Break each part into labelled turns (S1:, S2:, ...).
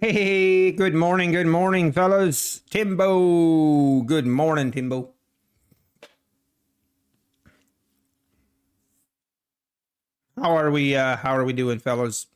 S1: Hey, good morning, fellas. Timbo, good morning, Timbo. How are we doing, fellas?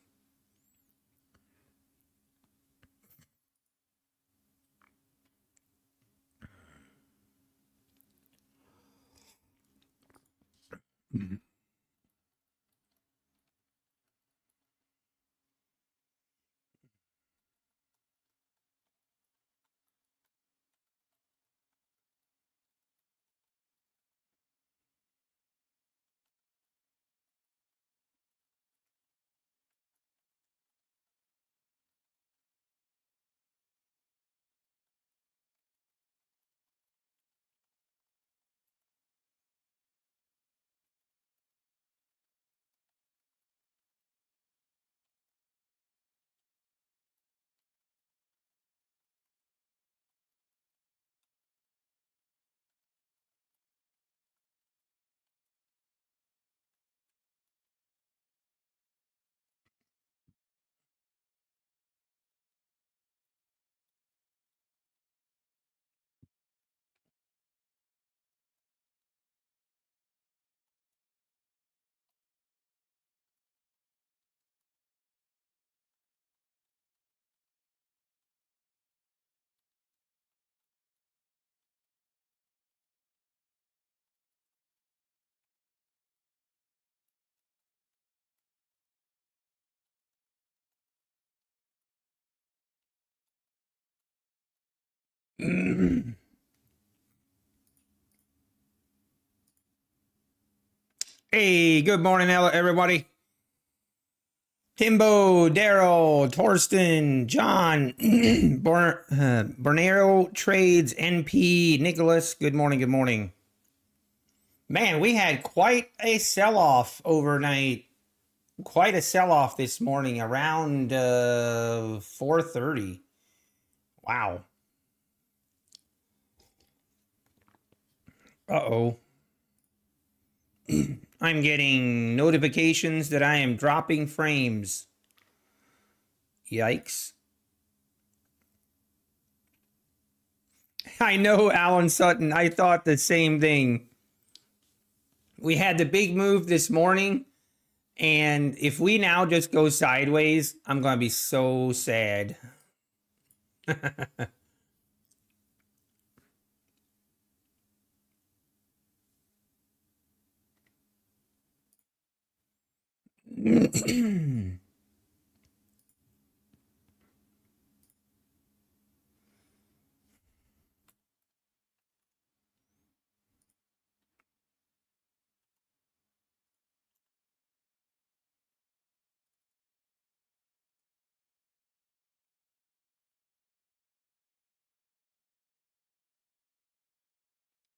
S1: Hey, good morning, everybody. Timbo, Daryl, Torsten, John, Bernero Trades, NP, Nicholas. Good morning, good morning. Man, we had quite a sell-off overnight. Quite a sell-off this morning around 4:30. Wow. Uh-oh. I'm getting notifications that I am dropping frames. Yikes. I know, Alan Sutton. I thought the same thing. We had the big move this morning, and if we now just go sideways, I'm going to be so sad.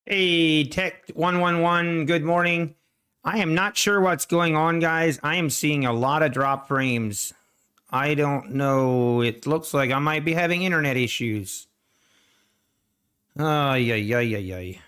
S1: Hey, Tech 111, good morning. I am not sure what's going on, guys. I am seeing a lot of drop frames. I don't know. It looks like I might be having internet issues. Ay, ay, ay, ay, ay.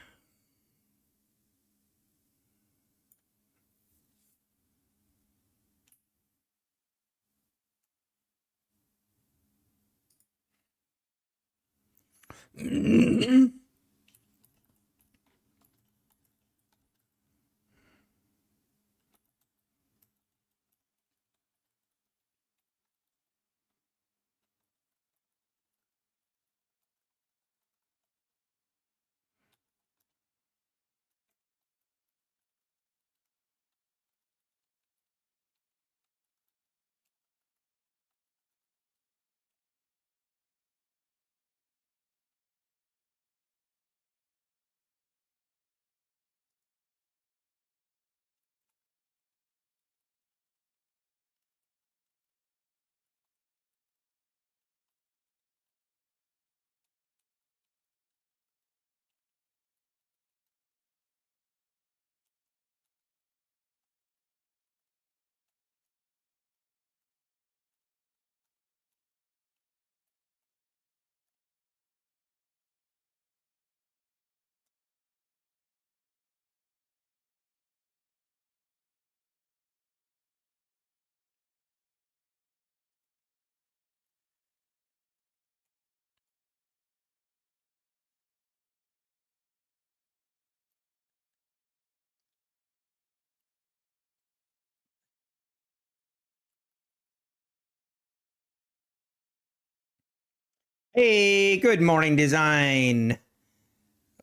S1: Hey, good morning, design.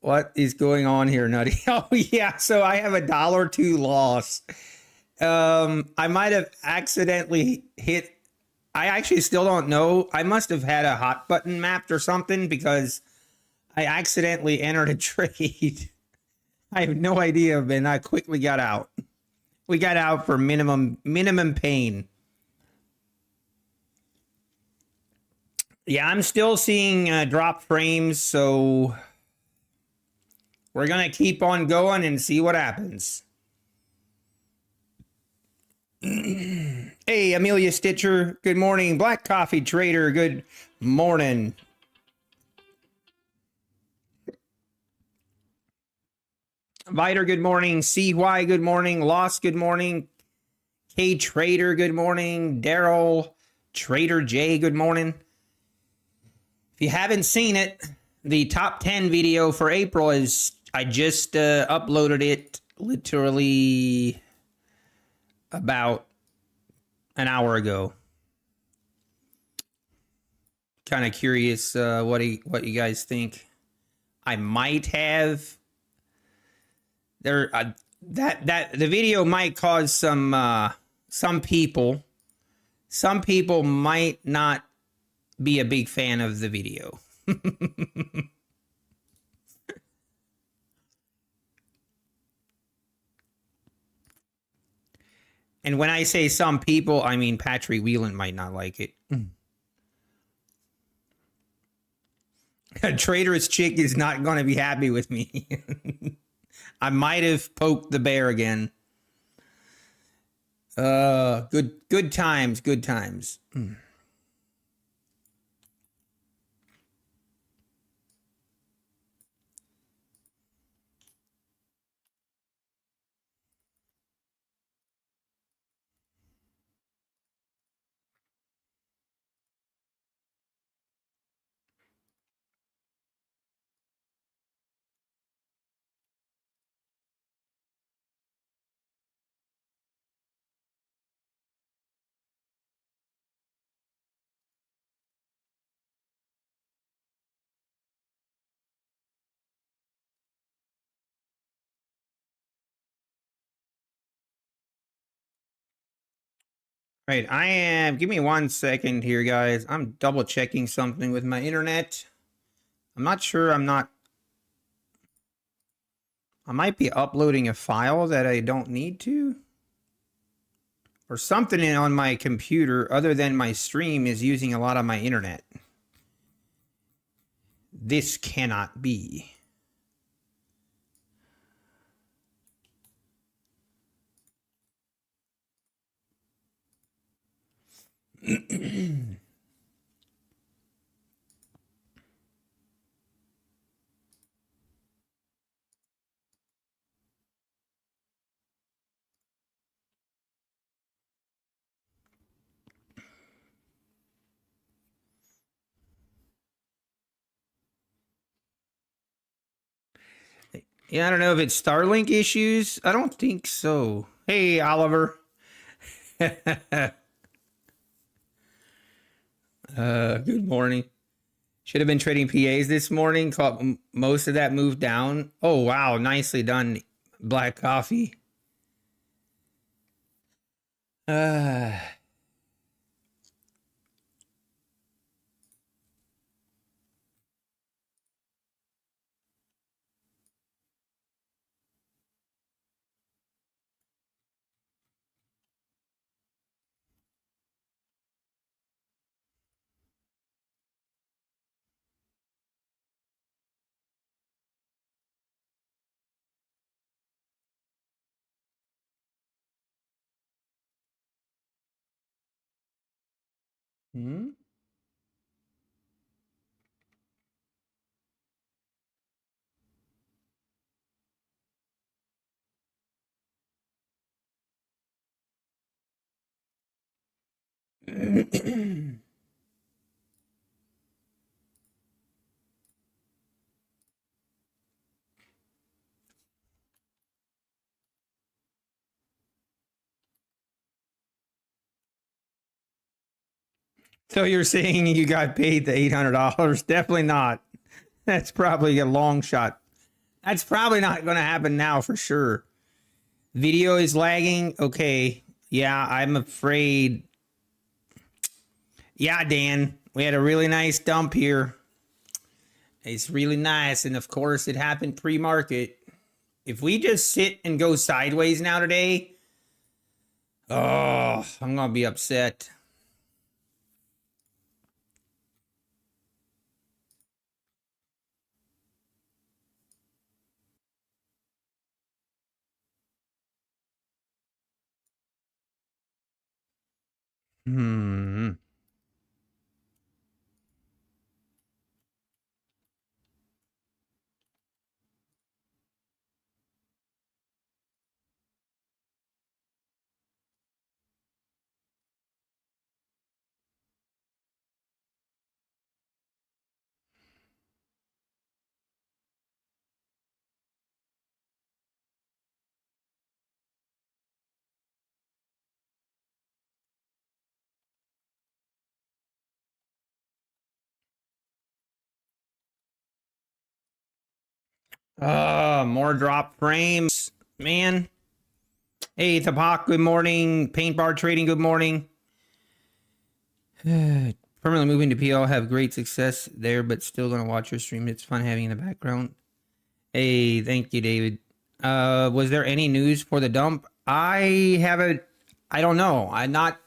S1: What is going on here, Nutty? Oh yeah, so I have $1.02 loss. I might have accidentally hit. I actually still don't know. I must have had a hot button mapped or something because I accidentally entered a trade. I have no idea, and I quickly got out. We got out for minimum pain. Yeah, I'm still seeing drop frames, so we're gonna keep on going and see what happens. Hey, Amelia Stitcher, good morning. Black Coffee Trader, good morning. Viter, good morning. CY, good morning. Lost, good morning. K Trader, good morning. Daryl, Trader J, good morning. If you haven't seen it, the top 10 video for April is, I just uploaded it literally about an hour ago. Kind of curious what you guys think. I might have there that the video might cause some people might not be a big fan of the video. And when I say some people, I mean Patrick Whelan might not like it. A traitorous chick is not going to be happy with me. I might have poked the bear again. Good times, good times. Right, I am. Give me 1 second here, guys. I'm double checking something with my internet. I'm not sure. I might be uploading a file that I don't need to. Or something on my computer other than my stream is using a lot of my internet. This cannot be. Yeah, I don't know if it's Starlink issues. I don't think so. Hey, Oliver. Good morning. Should have been trading PAs this morning. Caught most of that move down. Oh, wow. Nicely done, Black Coffee. Uh, hmm? So you're saying you got paid the $800? Definitely not. That's probably a long shot. That's probably not going to happen now for sure. Video is lagging. Okay. Yeah, I'm afraid. Yeah, Dan, we had a really nice dump here. It's really nice. And of course, it happened pre-market. If we just sit and go sideways now today, oh, I'm going to be upset. Hmm. More drop frames, man. Hey, Tapak, good morning. Paint Bar Trading, good morning. Permanently moving to PL, have great success there, but still gonna watch your stream. It's fun having in the background. Hey, thank you, David. Was there any news for the dump? I don't know. I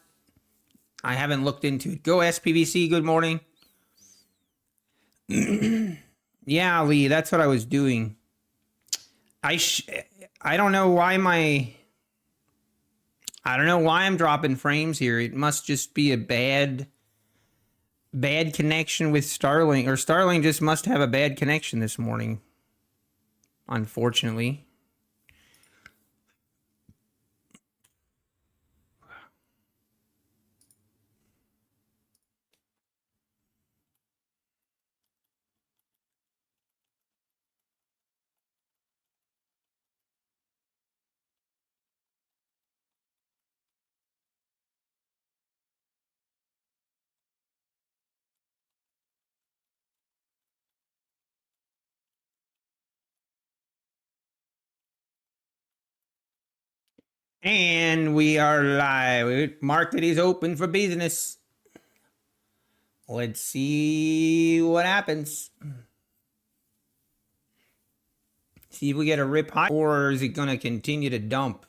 S1: haven't looked into it. Go SPVC, good morning. Yeah, Lee, that's what I was doing. I don't know why I don't know why I'm dropping frames here. It must just be a bad connection with Starling, or Starling just must have a bad connection this morning, unfortunately. And we are live. Market is open for business. Let's see what happens. See if we get a rip high, or is it going to continue to dump?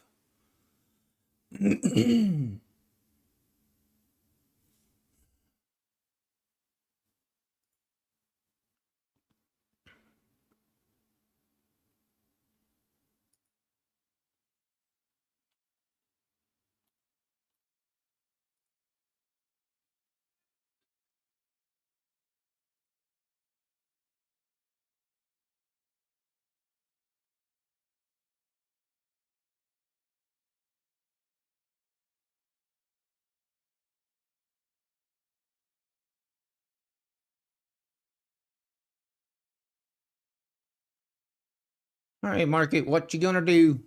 S1: All right, market, what you gonna do?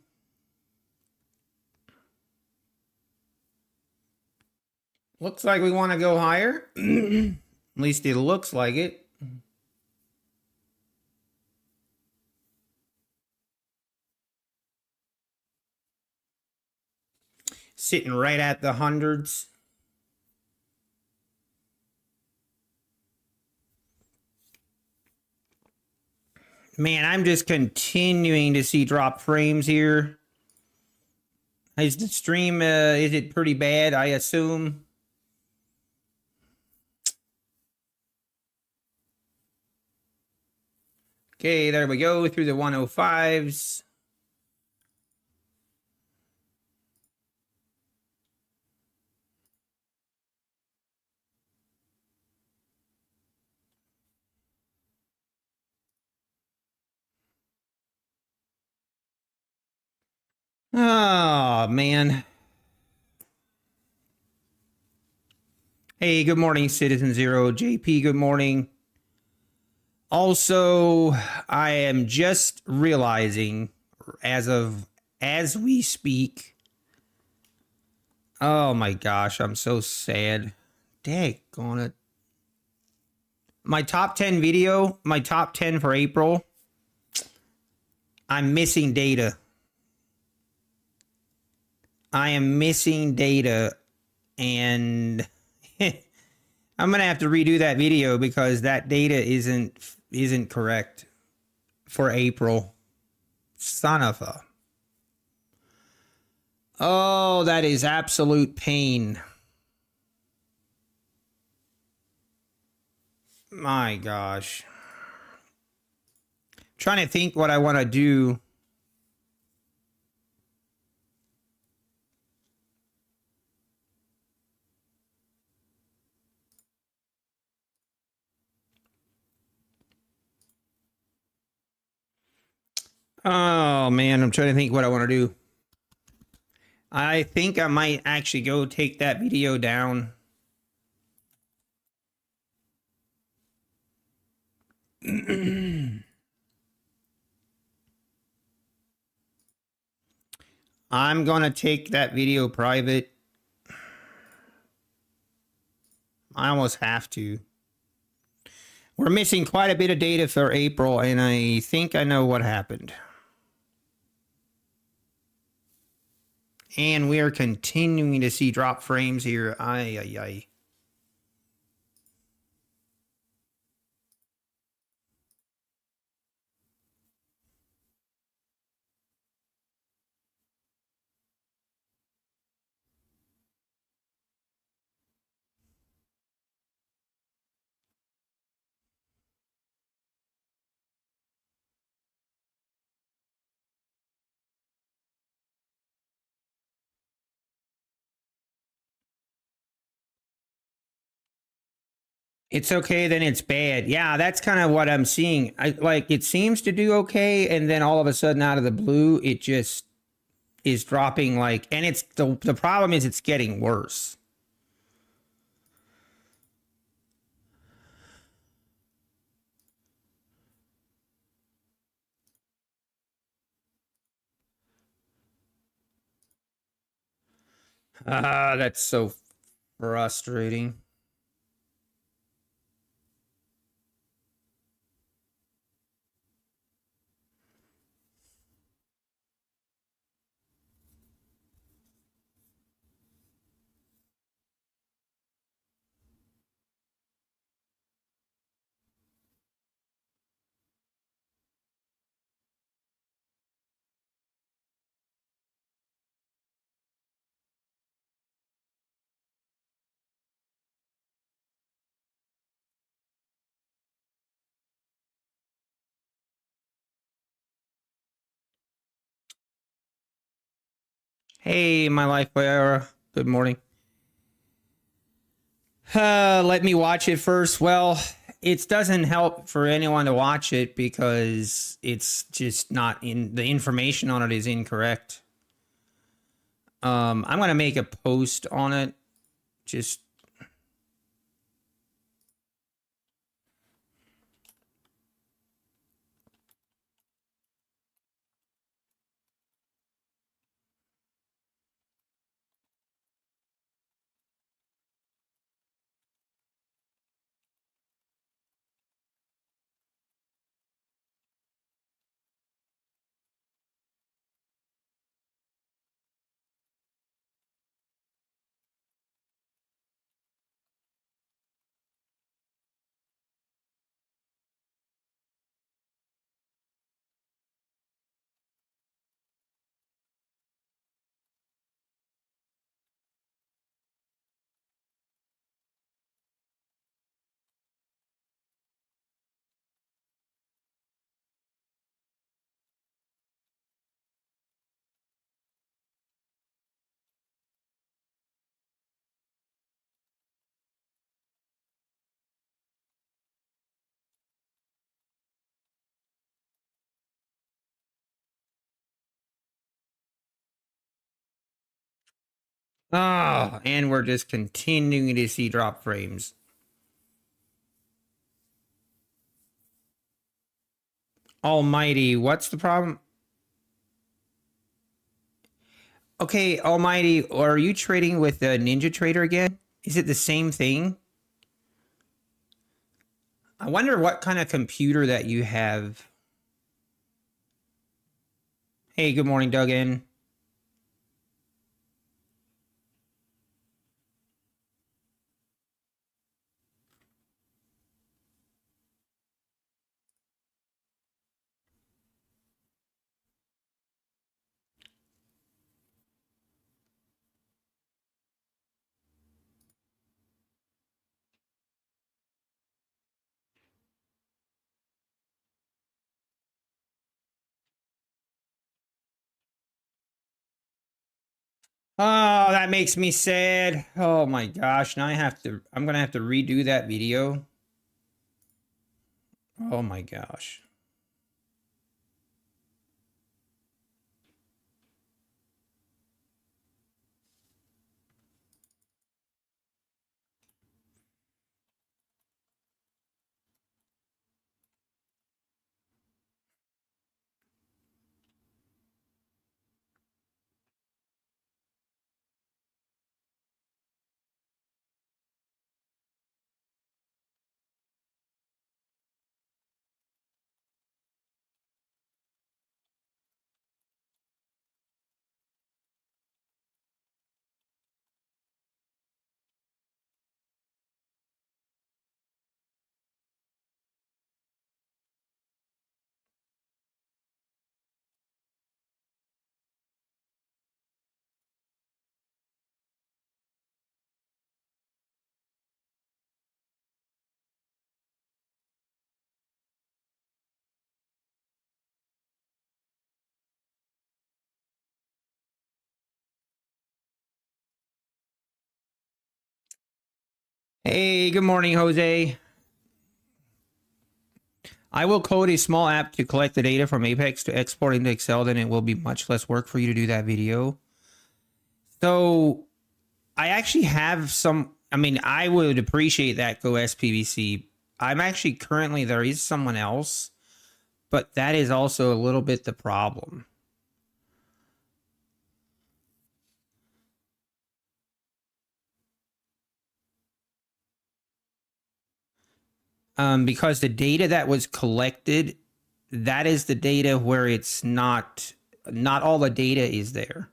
S1: Looks like we want to go higher. At least it looks like it. Sitting right at the hundreds. Man, I'm just continuing to see drop frames here. Is the stream, is it pretty bad, I assume? Okay, there we go, through the 105s. Oh, man. Hey, good morning, Citizen Zero. JP, good morning. Also, I am just realizing as we speak. Oh my gosh, I'm so sad. Daggone it. My top 10 video, my top 10 for April. I'm missing data. I am missing data, and I'm gonna have to redo that video because that data isn't correct for April. Son of a. Oh, that is absolute pain. My gosh. I'm trying to think what I want to do. Oh man, I'm trying to think what I want to do. I think I might actually go take that video down. I'm going to take that video private. I almost have to. We're missing quite a bit of data for April, and I think I know what happened. And we are continuing to see drop frames here. Ay, ay, ay. It's okay, then it's bad. Yeah, that's kind of what I'm seeing. Like it seems to do okay, and then all of a sudden out of the blue, it just is dropping like, and it's the problem is it's getting worse. Ah, that's so frustrating. Hey, my life boy, good morning. Let me watch it first. Well, it doesn't help for anyone to watch it because it's just not in the information on it is incorrect. I'm gonna make a post on it. Just and we're just continuing to see drop frames. Almighty, what's the problem? Okay, Almighty, are you trading with the Ninja Trader again? Is it the same thing? I wonder what kind of computer that you have. Hey, good morning, Duggan. Oh, that makes me sad. Oh my gosh. Now I'm going to have to redo that video. Oh my gosh. Hey, good morning, Jose. I will code a small app to collect the data from Apex to export into Excel. Then it will be much less work for you to do that video. So I actually have some, I mean, I would appreciate that Go SPVC. I'm actually currently, there is someone else, but that is also a little bit the problem. Because the data that was collected, that is the data where it's not all the data is there.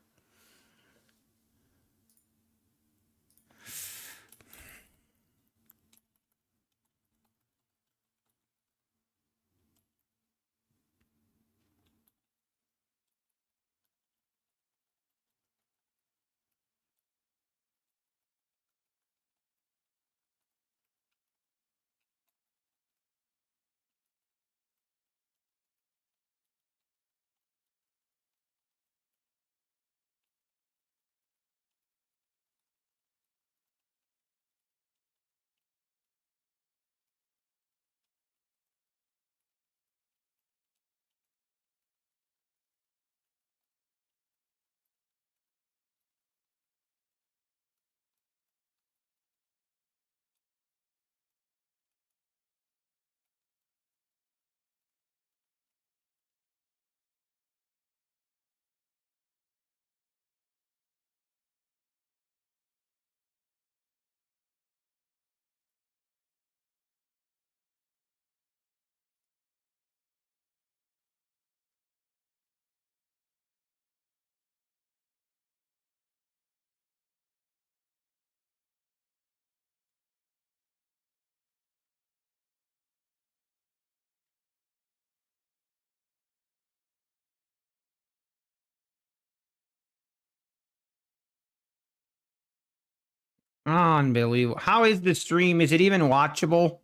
S1: Unbelievable. How is the stream? Is it even watchable?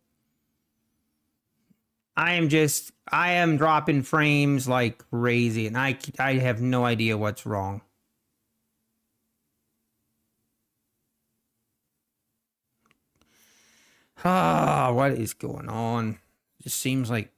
S1: I am dropping frames like crazy, and I have no idea what's wrong. Ah, what is going on? It just seems like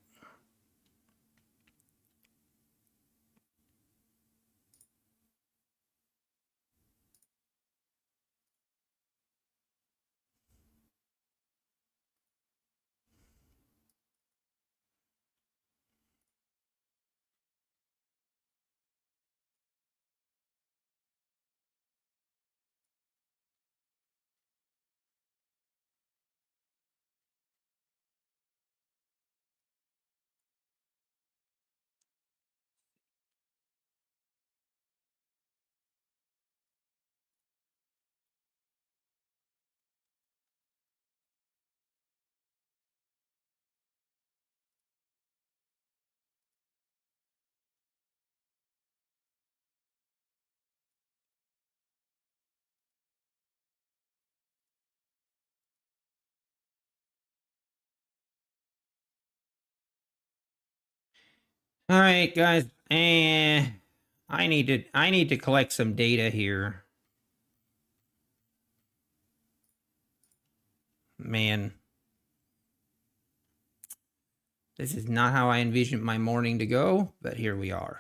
S1: All right, guys. I need to collect some data here. Man, this is not how I envisioned my morning to go, but here we are.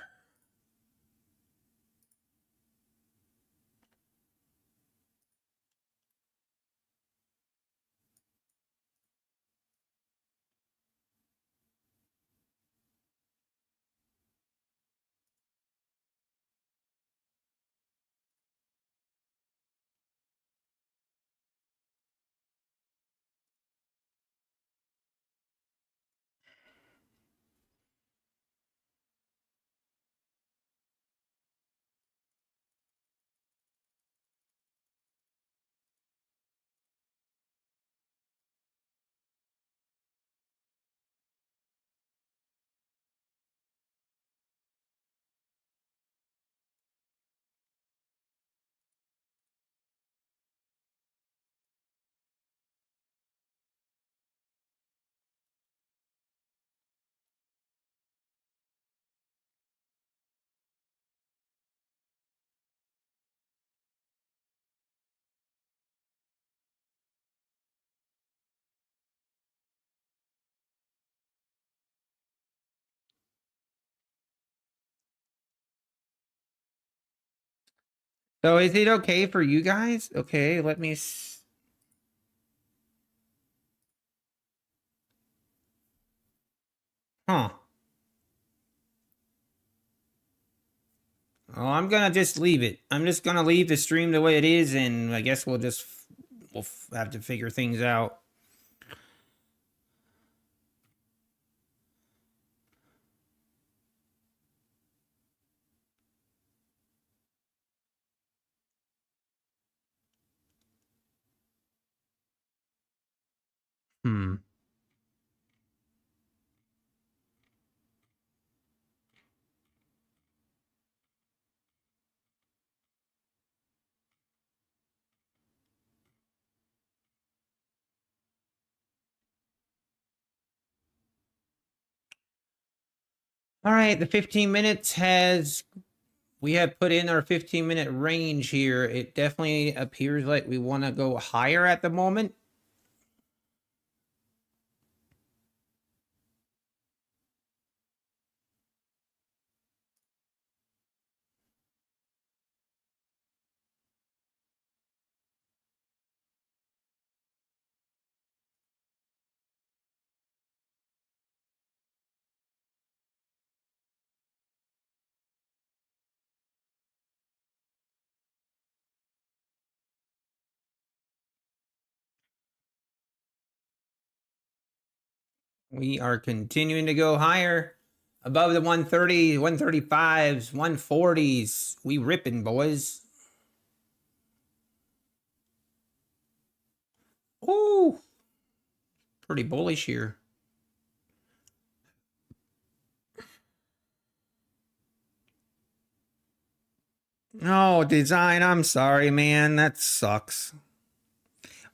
S1: So is it okay for you guys? Okay, let me. Huh. Oh, I'm gonna just leave it. I'm just gonna leave the stream the way it is, and I guess we'll have to figure things out. Hmm. All right, the 15 minutes has. We have put in our 15-minute range here. It definitely appears like we want to go higher at the moment. We are continuing to go higher above the 130, 135s, 140s. We ripping, boys. Ooh, pretty bullish here. Oh, design. I'm sorry, man. That sucks.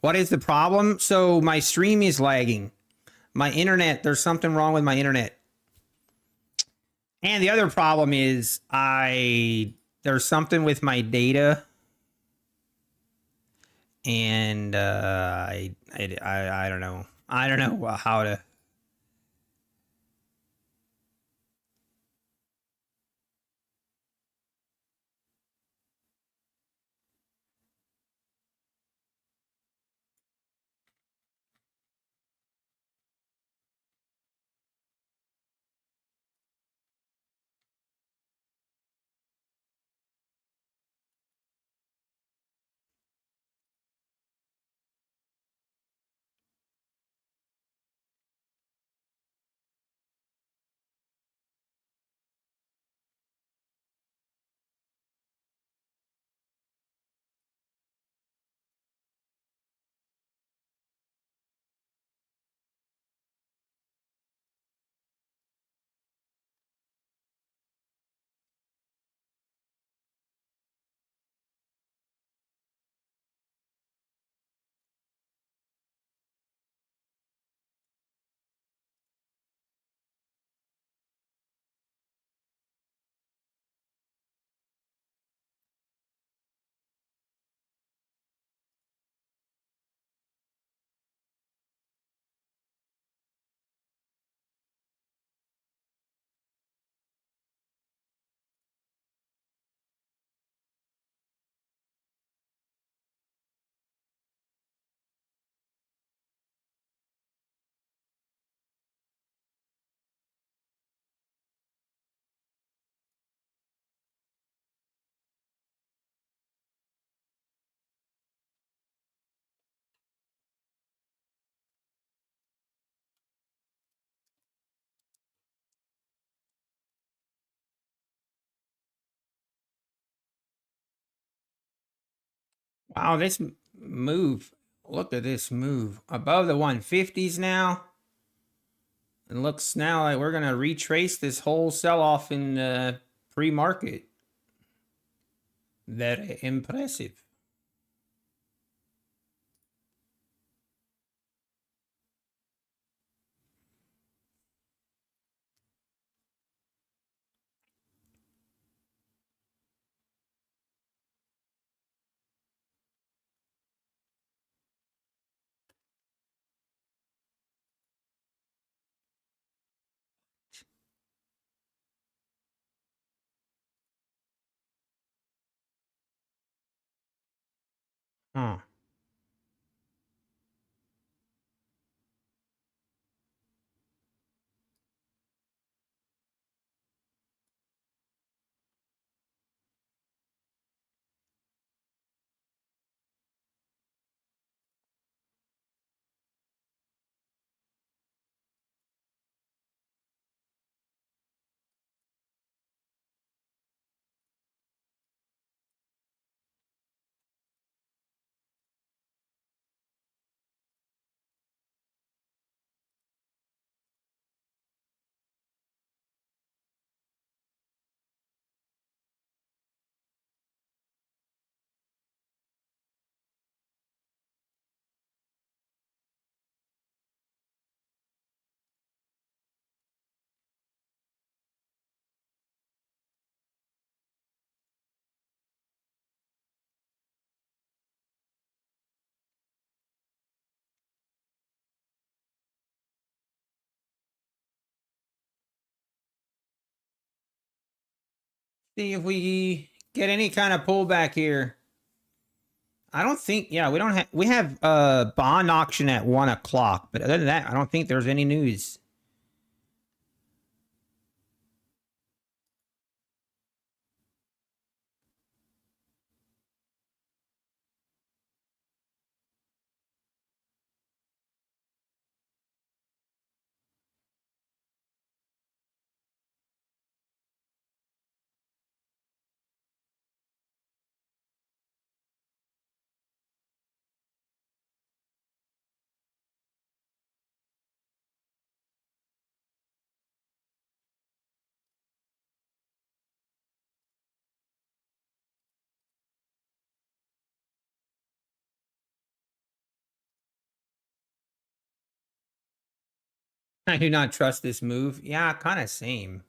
S1: What is the problem? So my stream is lagging. My internet, there's something wrong with my internet. And the other problem is there's something with my data, and I don't know. I don't know how to. Wow, this move. Look at this move. Above the 150s now. It looks now like we're going to retrace this whole sell-off in pre-market. Very impressive. Huh. See if we get any kind of pullback here. I don't think, yeah, we have a bond auction at 1 o'clock, but other than that, I don't think there's any news. I do not trust this move. Yeah, kind of same.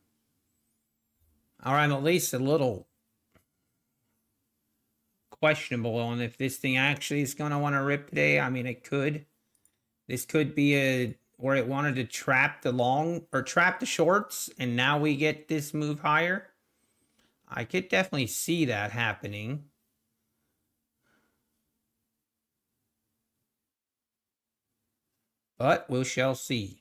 S1: Or I'm at least a little questionable on if this thing actually is going to want to rip today. I mean, it could. This could be a where it wanted to trap the long or trap the shorts, and now we get this move higher. I could definitely see that happening. But we shall see.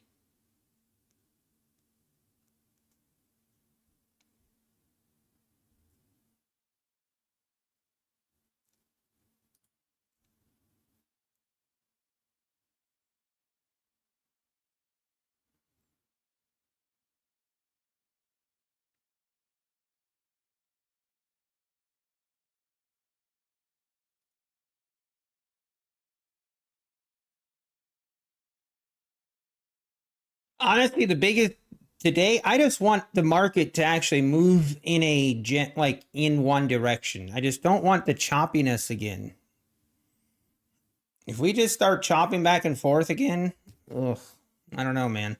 S1: Honestly, the biggest today, I just want the market to actually move in like in one direction. I just don't want the choppiness again. If we just start chopping back and forth again, ugh, I don't know, man.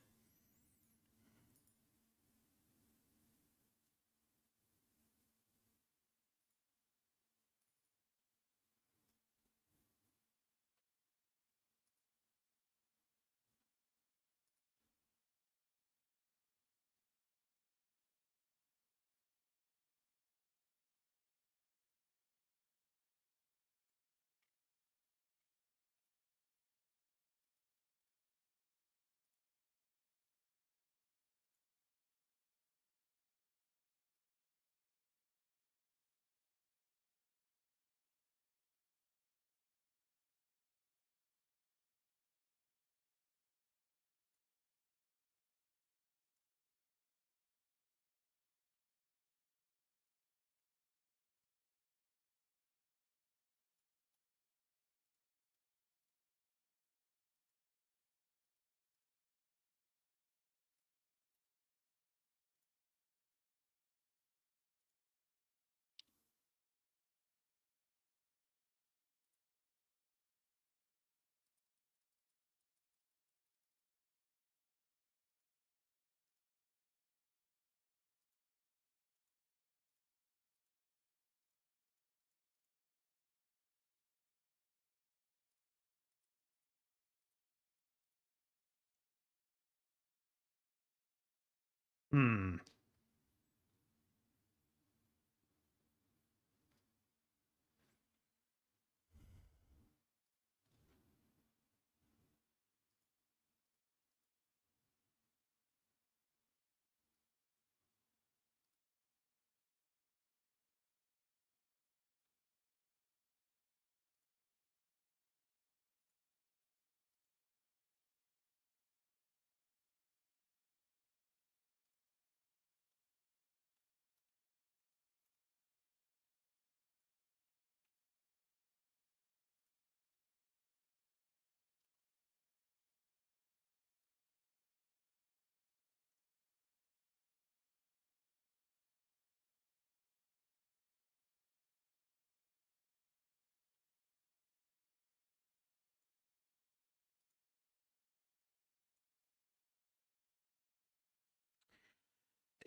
S1: Hmm.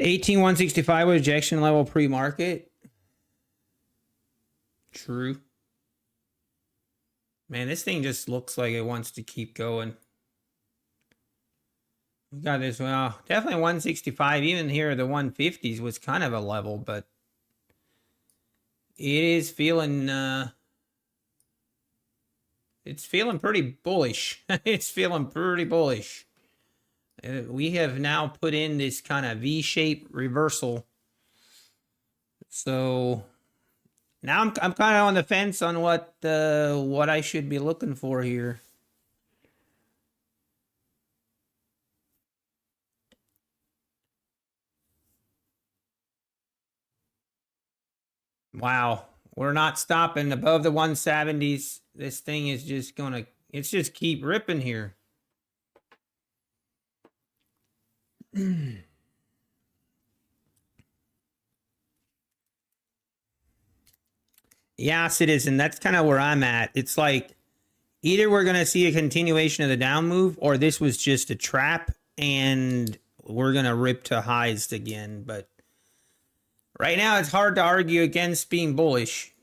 S1: $18,165 was rejection level pre-market. True. Man, this thing just looks like it wants to keep going. We got this. Well, definitely 165. Even here, the 150s was kind of a level, but it is feeling. It's feeling pretty bullish. It's feeling pretty bullish. We have now put in this kind of V-shaped reversal. So now I'm kind of on the fence on what I should be looking for here. Wow, we're not stopping above the 170s. This thing is just gonna, it's just keep ripping here. Yes, it is, and that's kind of where I'm at. It's like either we're gonna see a continuation of the down move, or this was just a trap, and we're gonna rip to highs again. But right now, it's hard to argue against being bullish.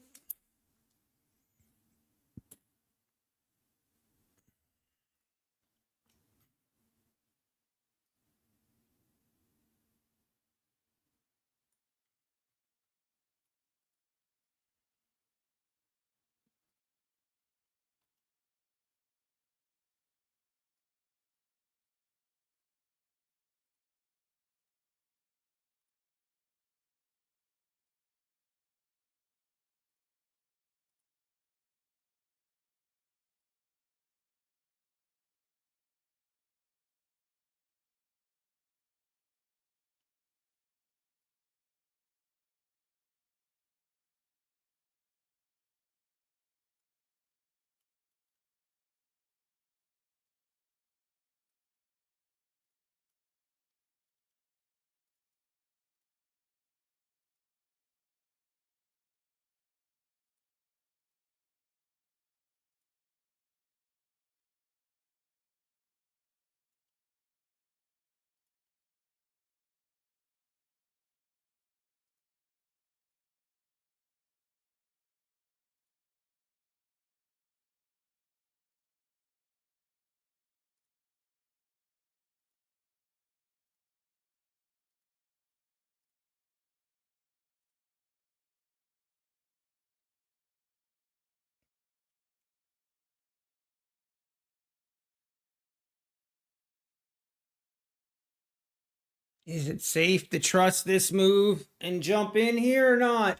S1: Is it safe to trust this move and jump in here or not?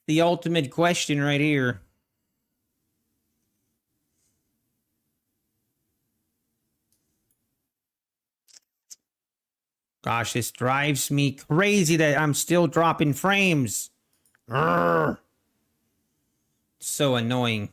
S1: The ultimate question right here. Gosh, this drives me crazy that I'm still dropping frames. Urgh. So annoying.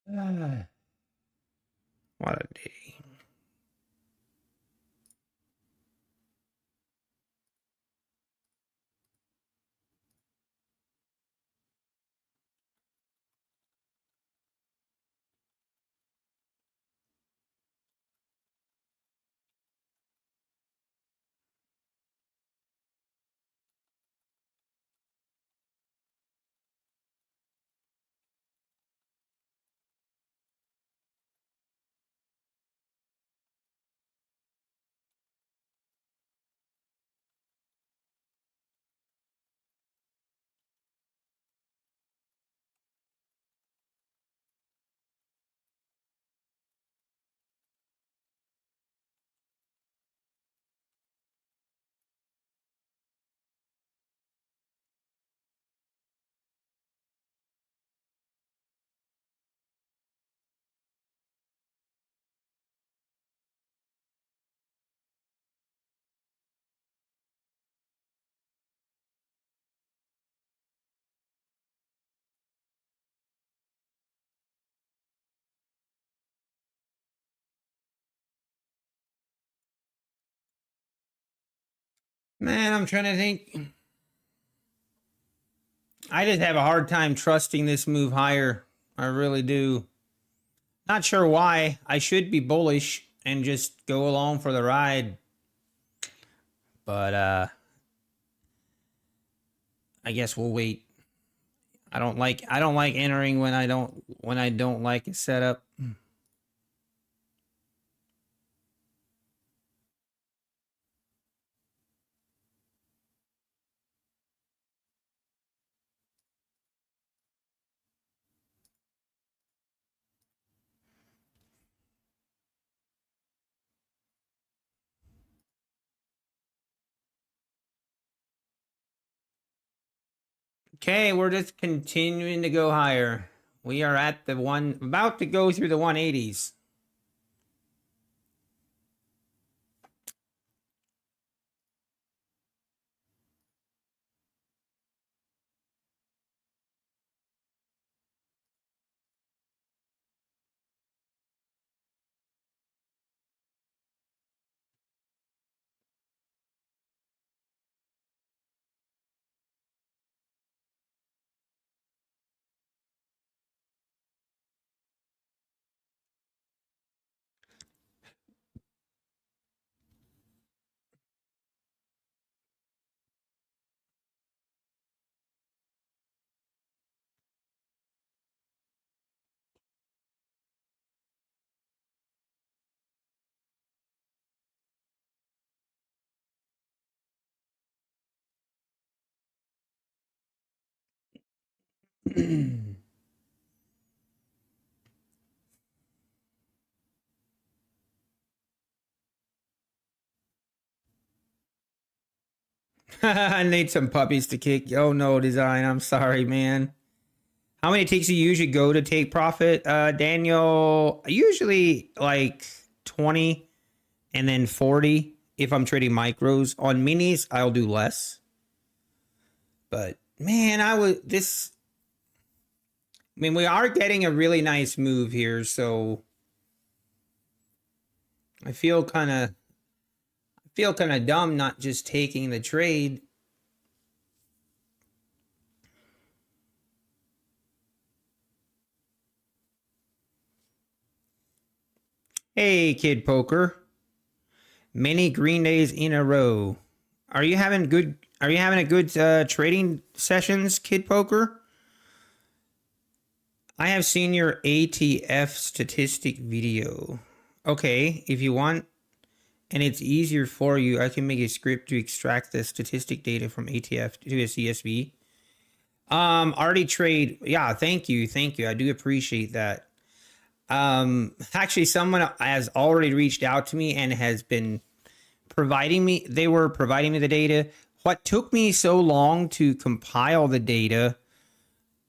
S1: What a day. Man, I'm trying to think. I just have a hard time trusting this move higher. I really do. Not sure why. I should be bullish and just go along for the ride. But I guess we'll wait. I don't like entering when I don't like a setup. Okay, we're just continuing to go higher. We are at the about to go through the 180s. I need some puppies to kick. Oh no, design. I'm sorry, man. How many takes you usually go to take profit, Daniel? Usually like 20 and then 40 if I'm trading micros. On minis, I'll do less. But man, we are getting a really nice move here, so I feel kind of dumb not just taking the trade. Hey, Kid Poker. Many green days in a row. Are you having a good trading sessions, Kid Poker? I have seen your ATF statistic video. Okay, if you want and it's easier for you, I can make a script to extract the statistic data from ATF to a CSV. Already trade. Yeah, thank you. I do appreciate that. Actually, someone has already reached out to me and has been providing me the data. What took me so long to compile the data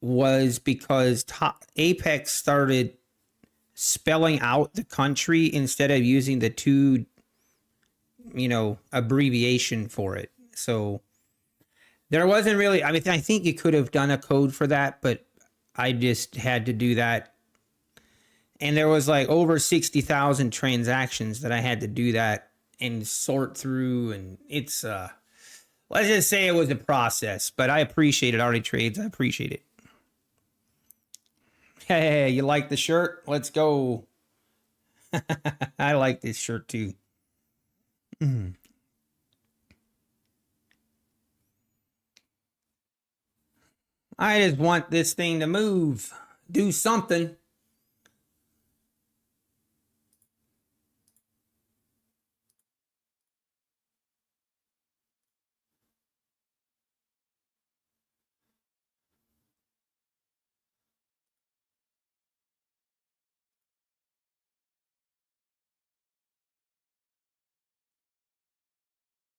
S1: was because Apex started spelling out the country instead of using the two, abbreviation for it. So there wasn't really, I think you could have done a code for that, but I just had to do that And there was like over 60,000 transactions that I had to do that and sort through. And it's, let's just say it was a process, but I appreciate it. Already trades. I appreciate it. Hey, you like the shirt? Let's go. I like this shirt too. I just want this thing to move, do something.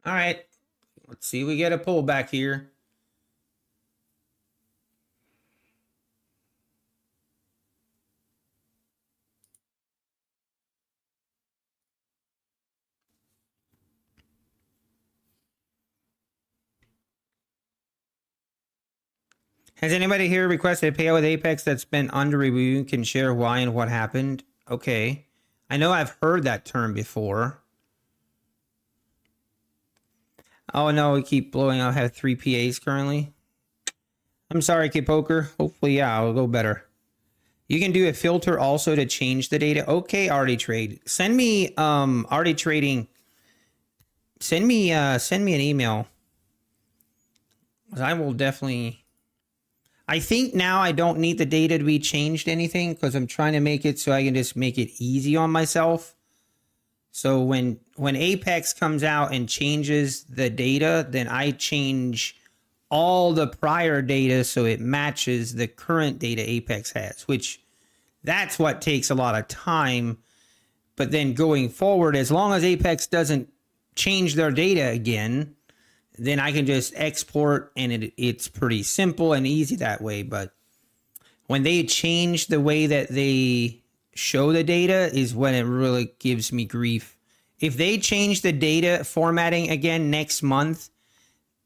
S1: All right, let's see. We get a pullback here. Has anybody here requested a payout with Apex that's been under review? Can share why and what happened? Okay. I know I've heard that term before. Oh no, we keep blowing out. I have 3 PAs currently. I'm sorry, K-Poker. Hopefully, yeah, it'll go better. You can do a filter also to change the data. Okay, Artie Trade. Send me Artie Trading. Send me an email. I will definitely. I think now I don't need the data to be changed anything because I'm trying to make it so I can just make it easy on myself. So when Apex comes out and changes the data, then I change all the prior data so it matches the current data Apex has, which that's what takes a lot of time. But then going forward, as long as Apex doesn't change their data again, then I can just export, and it's pretty simple and easy that way. But when they change the way that they show the data is when it really gives me grief. If they change the data formatting again next month,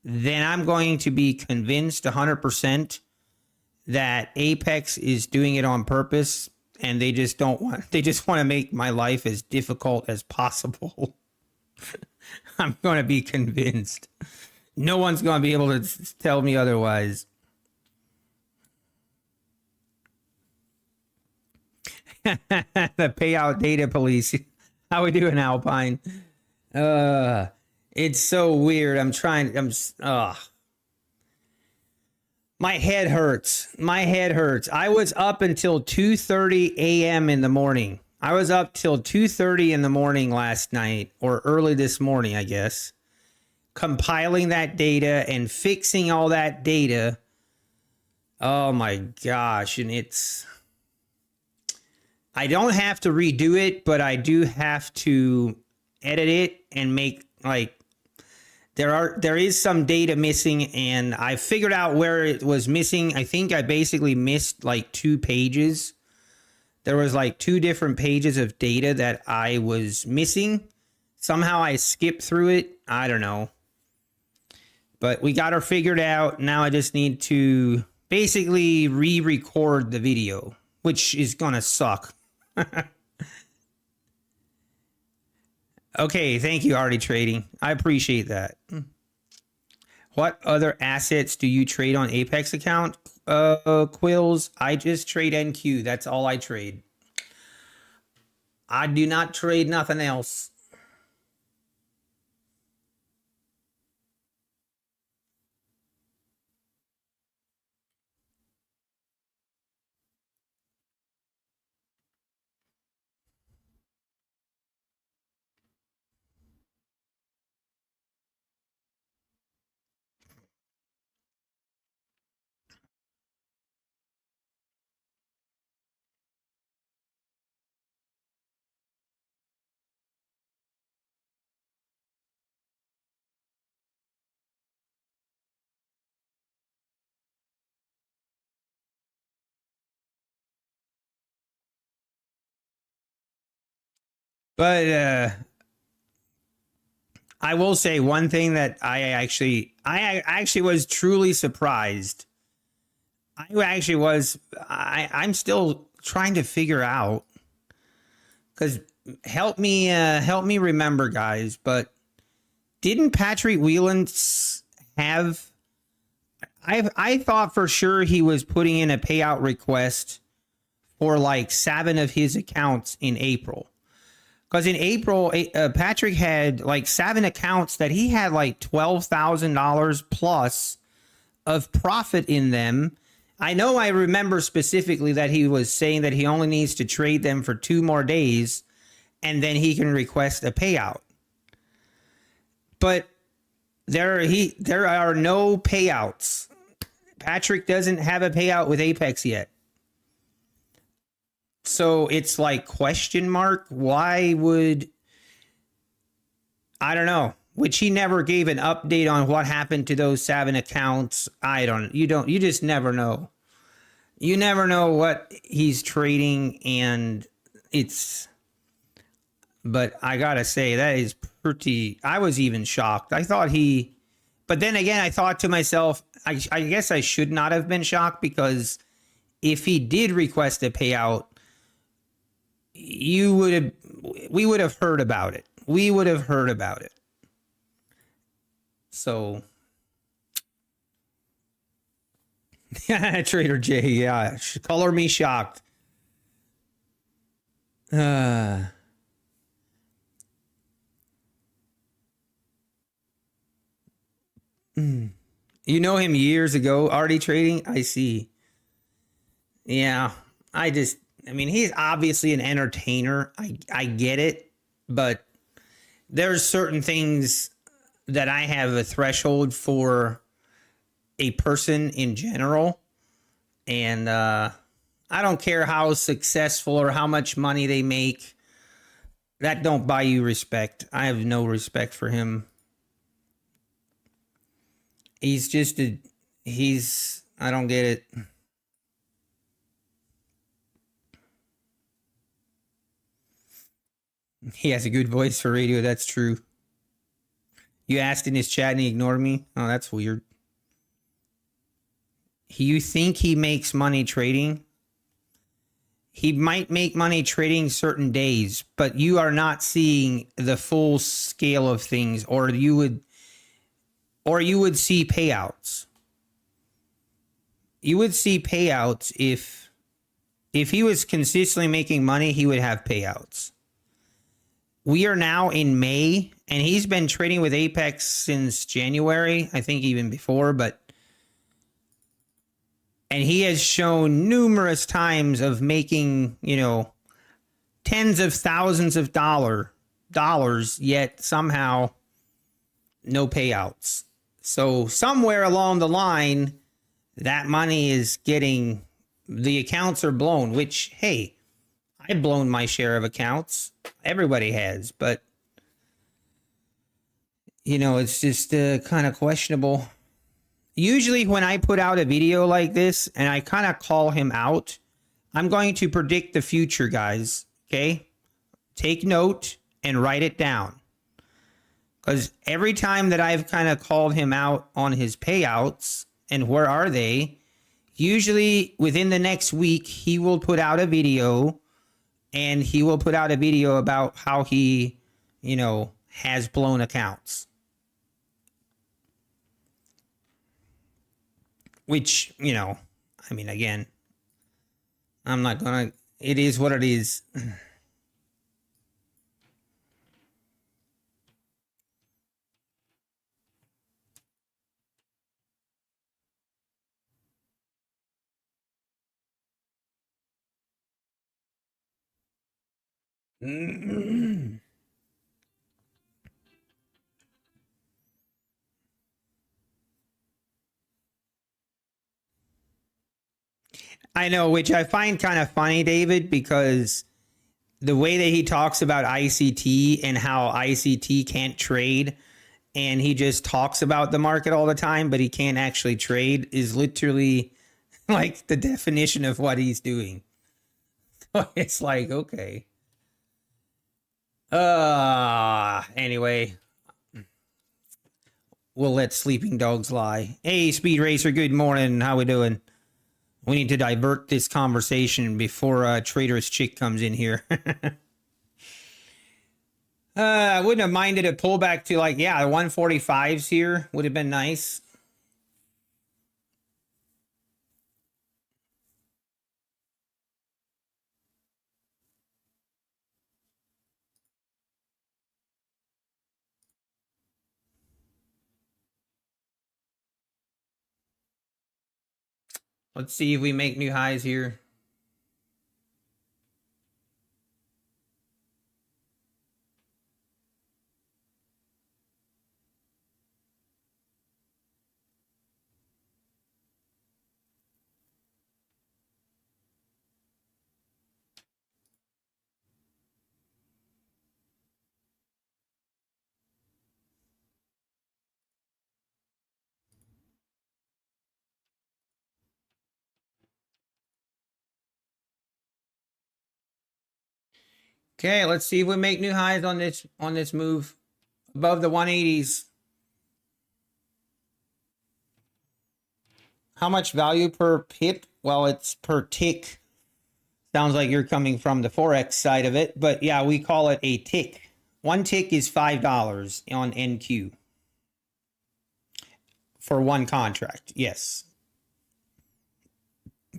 S1: then I'm going to be convinced 100% that Apex is doing it on purpose, and they just want to make my life as difficult as possible. I'm going to be convinced. No one's going to be able to tell me otherwise. The payout data police. How we doing, Alpine? It's so weird. My head hurts. My head hurts. I was up until 2:30 a.m. in the morning. I was up till 2:30 in the morning last night, or early this morning, I guess, compiling that data and fixing all that data. Oh my gosh. And I don't have to redo it, but I do have to edit it and make, like, there is some data missing, and I figured out where it was missing. I think I basically missed like 2 pages. There was like 2 different pages of data that I was missing. Somehow I skipped through it. I don't know. But we got her figured out. Now I just need to basically re-record the video, which is gonna suck. Okay, thank you, Artie Trading. I appreciate that. What other assets do you trade on Apex account? Quills, I just trade NQ. That's all I trade. I do not trade nothing else. But I will say one thing that I actually was truly surprised. I'm still trying to figure out because help me remember, guys, but didn't Patrick Whelan have, I thought for sure he was putting in a payout request for like 7 of his accounts in April. Because in April, Patrick had like 7 accounts that he had like $12,000 plus of profit in them. I know I remember specifically that he was saying that he only needs to trade them for 2 more days and then he can request a payout. But there are no payouts. Patrick doesn't have a payout with Apex yet. So it's like question mark. Why would, I don't know, which he never gave an update on what happened to those 7 accounts. You just never know. You never know what he's trading, and but I gotta say, that is pretty, I was even shocked. I thought but then again, I thought to myself, I guess I should not have been shocked, because if he did request a payout, we would have heard about it. We would have heard about it. So, Trader J, yeah, color me shocked. You know him years ago, already trading? I see. Yeah, I mean, he's obviously an entertainer. I get it, but there's certain things that I have a threshold for a person in general. And I don't care how successful or how much money they make. That don't buy you respect. I have no respect for him. He's just I don't get it. He has a good voice for radio. That's true. You asked in his chat and he ignored me. Oh, that's weird. You think he makes money trading? He might make money trading certain days, but you are not seeing the full scale of things, or you would see payouts. You would see payouts if he was consistently making money, he would have payouts. We are now in May, and he's been trading with Apex since January, I think even before, and he has shown numerous times of making, tens of thousands of dollars, yet somehow no payouts. So somewhere along the line, that money is the accounts are blown, which, hey, I've blown my share of accounts. Everybody has, but it's just kind of questionable. Usually when I put out a video like this and I kind of call him out, I'm going to predict the future, guys. Okay? Take note and write it down. Because every time that I've kind of called him out on his payouts and where are they, usually within the next week, he will put out a video, and he will put out a video about how he, has blown accounts. Which, I mean, again, I'm not going to, it is what it is. I know, which I find kind of funny, David, because the way that he talks about ICT and how ICT can't trade, and he just talks about the market all the time, but he can't actually trade, is literally like the definition of what he's doing. It's like, okay. Anyway, we'll let sleeping dogs lie. Hey, Speed Racer, good morning. How we doing? We need to divert this conversation before Trader's Chick comes in here. I wouldn't have minded a pullback to like, yeah, the 145s here would have been nice. Let's see if we make new highs here. Okay, let's see if we make new highs on this move above the 180s. How much value per pip? Well, it's per tick. Sounds like you're coming from the Forex side of it, but yeah, we call it a tick. One tick is $5 on NQ for one contract. Yes.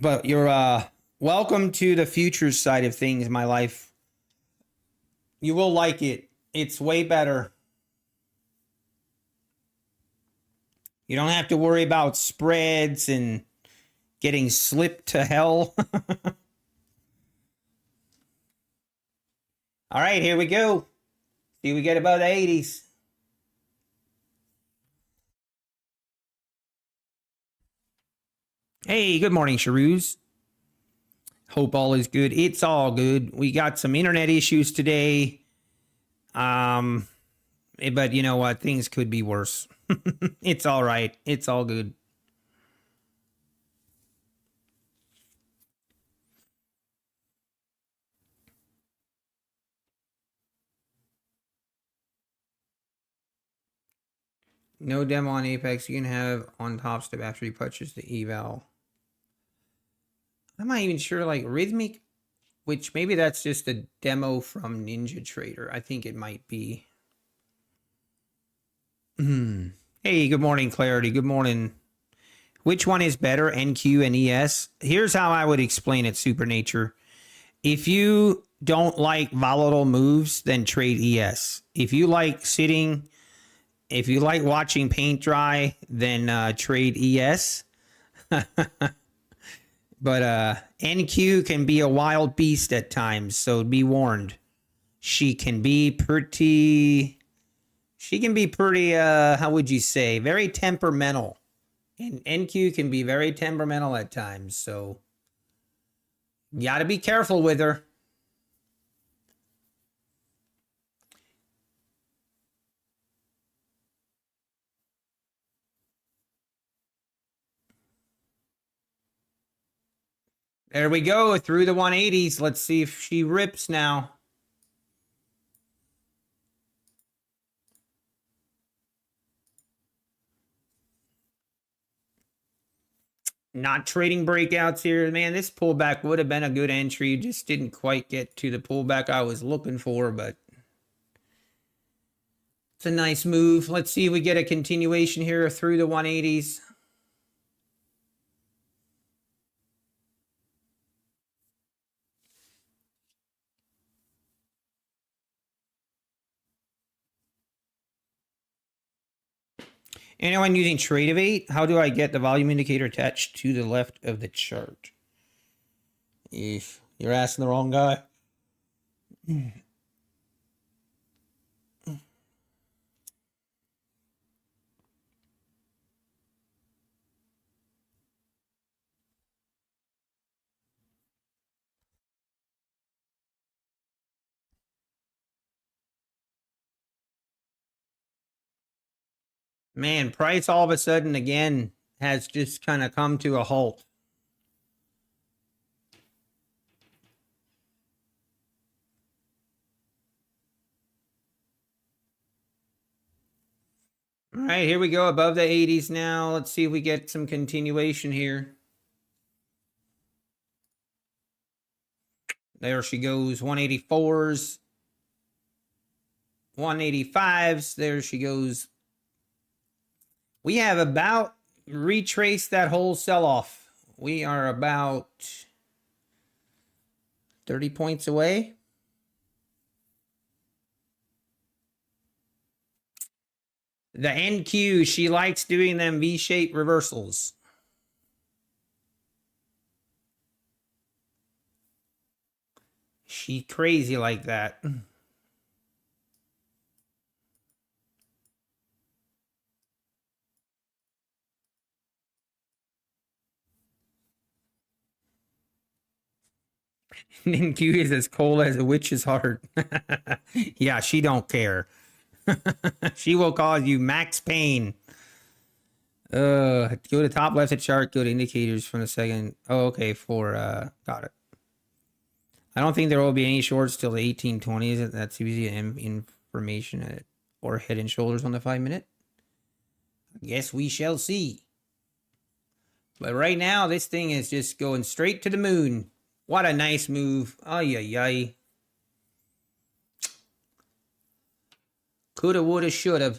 S1: But you're welcome to the futures side of things, my life. You will like it. It's way better. You don't have to worry about spreads and getting slipped to hell. All right, here we go. See, we get about the 80s. Hey, good morning, Sharoos. Hope all is good. It's all good. We got some internet issues today. But you know what? Things could be worse. It's all right. It's all good. No demo on Apex. You can have on top step after you purchase the eval. I'm not even sure, like Rhythmic, which maybe that's just a demo from Ninja Trader. I think it might be. Hey, good morning, Clarity. Good morning. Which one is better, NQ and ES? Here's how I would explain it, Supernature. If you don't like volatile moves, then trade ES. If you like sitting, if you like watching paint dry, then trade ES. But NQ can be a wild beast at times, so be warned. She can be pretty, how would you say, very temperamental. And NQ can be very temperamental at times, so you got to be careful with her. There we go, through the 180s. Let's see if she rips now. Not trading breakouts here. Man, this pullback would have been a good entry. Just didn't quite get to the pullback I was looking for, but it's a nice move. Let's see if we get a continuation here through the 180s. Anyone using Tradeovate? How do I get the volume indicator attached to the left of the chart? If you're asking the wrong guy. Man, price all of a sudden again has just kind of come to a halt. All right, here we go above the 80s now. Let's see if we get some continuation here. There she goes, 184s. 185s. There she goes. We have about retraced that whole sell-off. We are about 30 points away. The NQ, she likes doing them V-shaped reversals. She crazy like that. NQ is as cold as a witch's heart. Yeah, she don't care. She will cause you max pain. Go to top left of chart, go to indicators from the second. Oh, okay, got it. I don't think there will be any shorts till the 1820s. That's usually information or head and shoulders on the 5-minute. I guess we shall see. But right now, this thing is just going straight to the moon. What a nice move. Ay, ay, ay. Coulda, woulda, shoulda.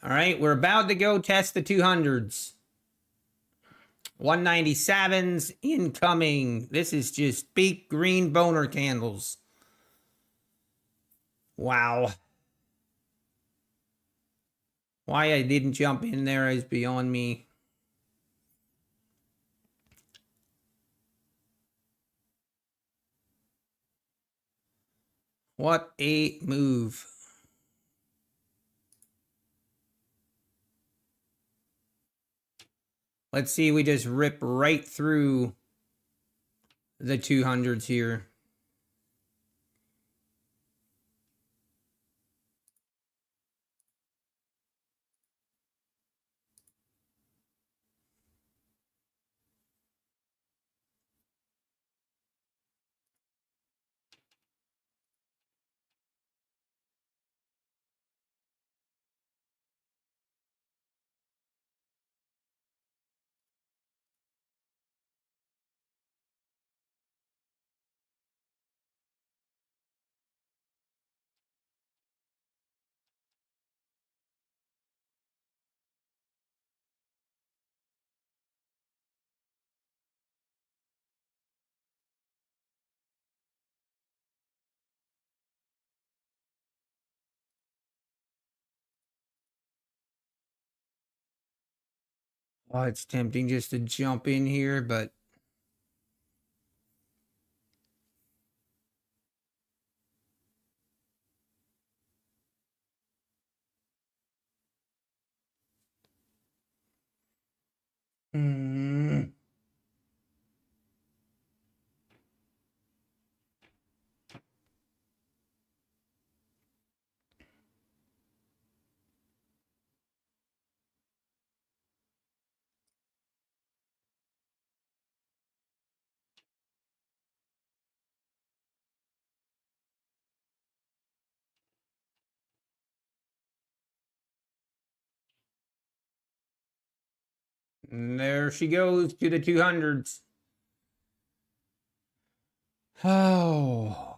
S1: All right, we're about to go test the 200s. 197s incoming. This is just big green boner candles. Wow. Why I didn't jump in there is beyond me. What a move. Let's see, we just rip right through the 200s here. Oh, it's tempting just to jump in here, but there she goes to the 200s. Oh.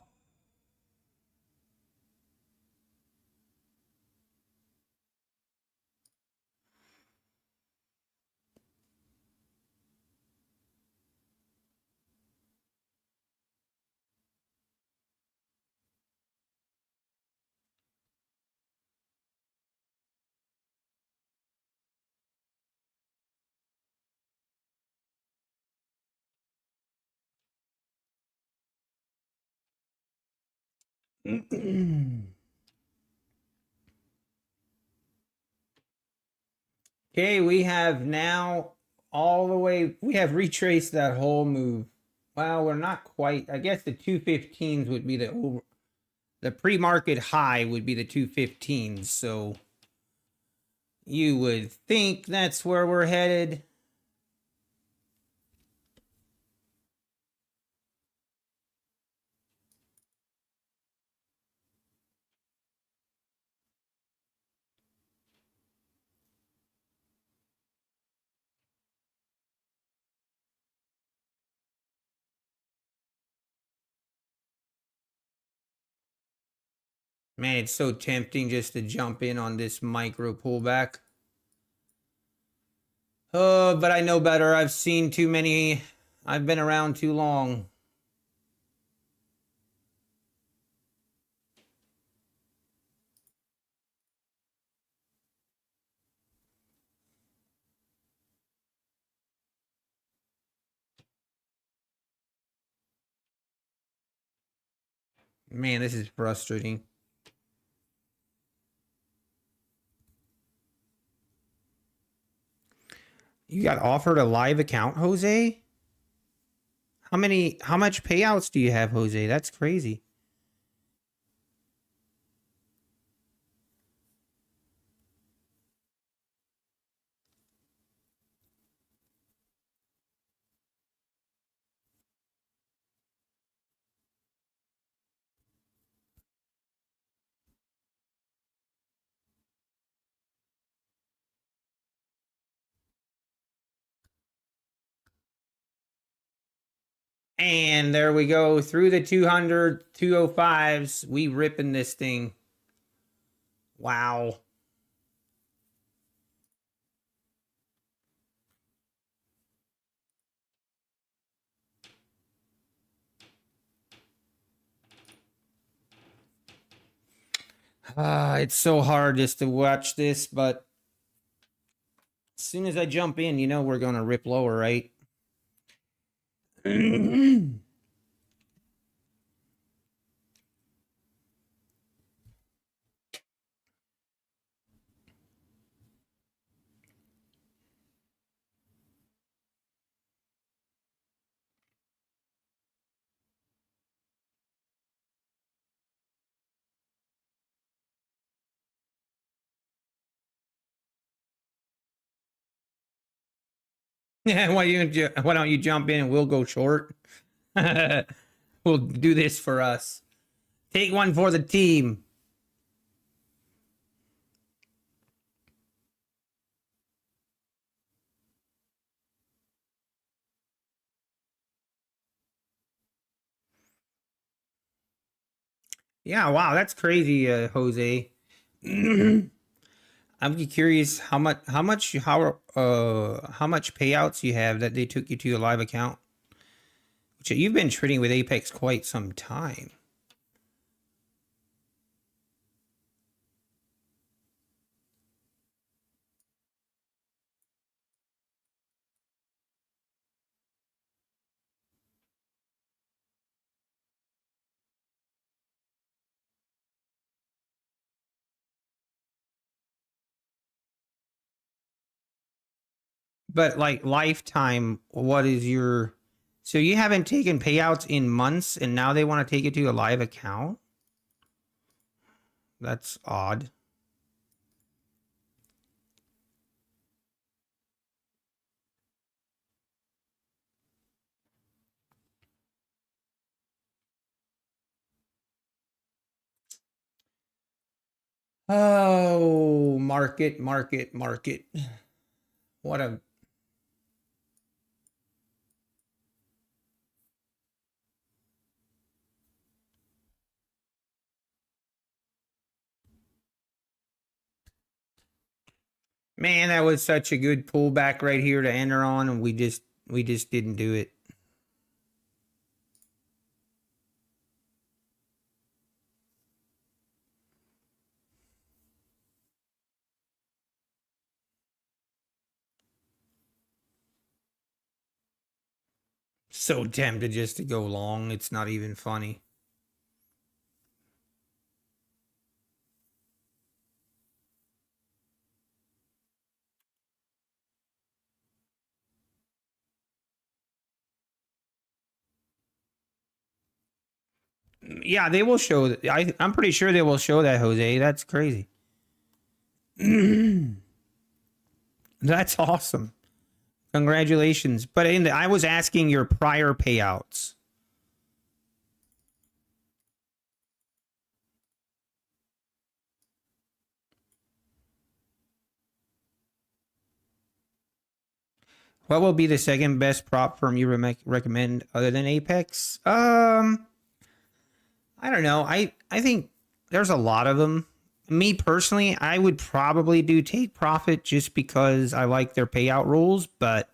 S1: Okay, we have now all the way, we have retraced that whole move. Well, we're not quite. I guess the 215s would be the pre-market high would be the 215s. So you would think that's where we're headed. Man, it's so tempting just to jump in on this micro pullback. Oh, but I know better. I've seen too many. I've been around too long. Man, this is frustrating. You got offered a live account, Jose? How much payouts do you have, Jose? That's crazy. And there we go. Through the 200, 205s. We ripping this thing. Wow. It's so hard just to watch this, but as soon as I jump in, you know we're going to rip lower, right? Yeah, why don't you jump in and we'll go short? We'll do this for us. Take one for the team. Yeah, wow, that's crazy, Jose. I'm curious how much payouts you have that they took you to a live account. Which you've been trading with Apex quite some time. But like lifetime, what is your so you haven't taken payouts in months and now they want to take it to a live account? That's odd. Oh, market. What a man, that was such a good pullback right here to enter on, and we just didn't do it. So tempted just to go long. It's not even funny. Yeah, they will show. I'm pretty sure they will show that, Jose. That's crazy. That's awesome. Congratulations. But I was asking your prior payouts. What will be the second best prop firm you recommend other than Apex? I don't know. I think There's a lot of them. Me personally, I would probably do take profit just because I like their payout rules, but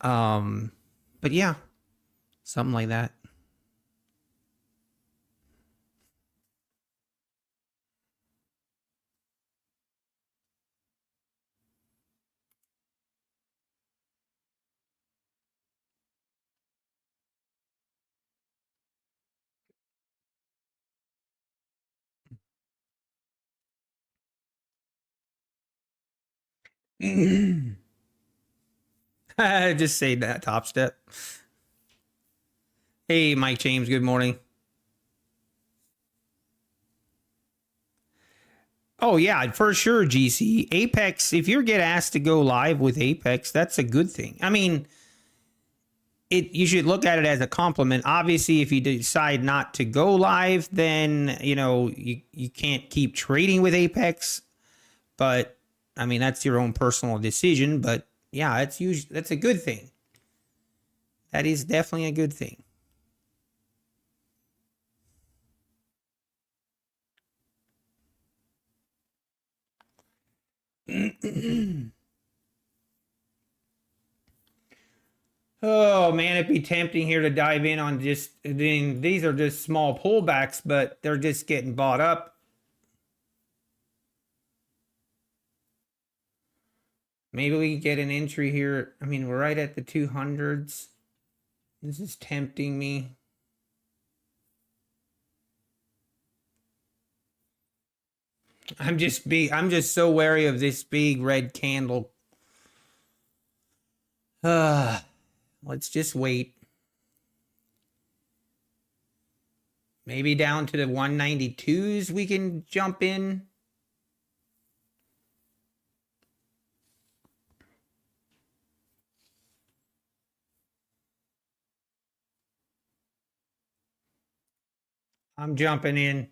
S1: yeah, something like that. Just say that top step. Hey, Mike James, good morning. Oh yeah, for sure, GC. Apex, if you get asked to go live with Apex, that's a good thing. I mean, you should look at it as a compliment. Obviously, if you decide not to go live, then you can't keep trading with Apex. But I mean, that's your own personal decision. But yeah, that's a good thing. That is definitely a good thing. Oh man, it'd be tempting here to dive in on just, I mean, these are just small pullbacks, but they're just getting bought up. Maybe we get an entry here. I mean, we're right at the 200s. This is tempting me. I'm just so wary of this big red candle. Let's just wait. Maybe down to the 192s we can jump in. I'm jumping in.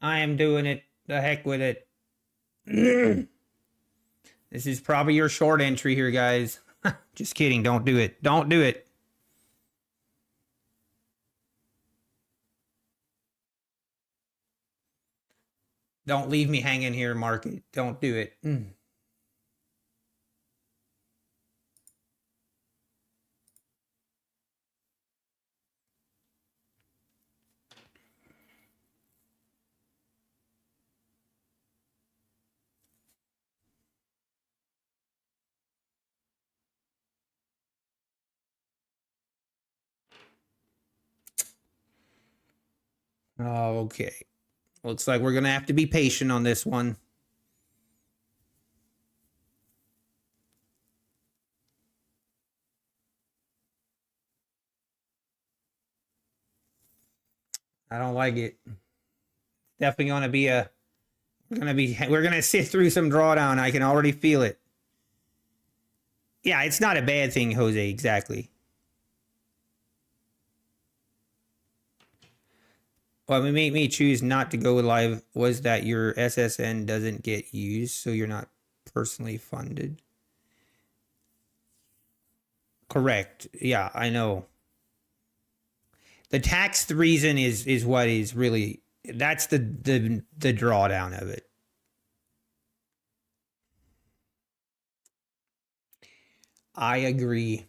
S1: I am doing it. The heck with it. This is probably your short entry here, guys. Just kidding. Don't do it. Don't do it. Don't leave me hanging here, market. Don't do it. Okay. Looks like we're going to have to be patient on this one. I don't like it. Definitely going to be we're going to sit through some drawdown. I can already feel it. Yeah, it's not a bad thing, Jose, exactly. What made me choose not to go live was that your SSN doesn't get used, so you're not personally funded. Correct. Yeah, I know. The tax reason is what is really, that's the drawdown of it. I agree.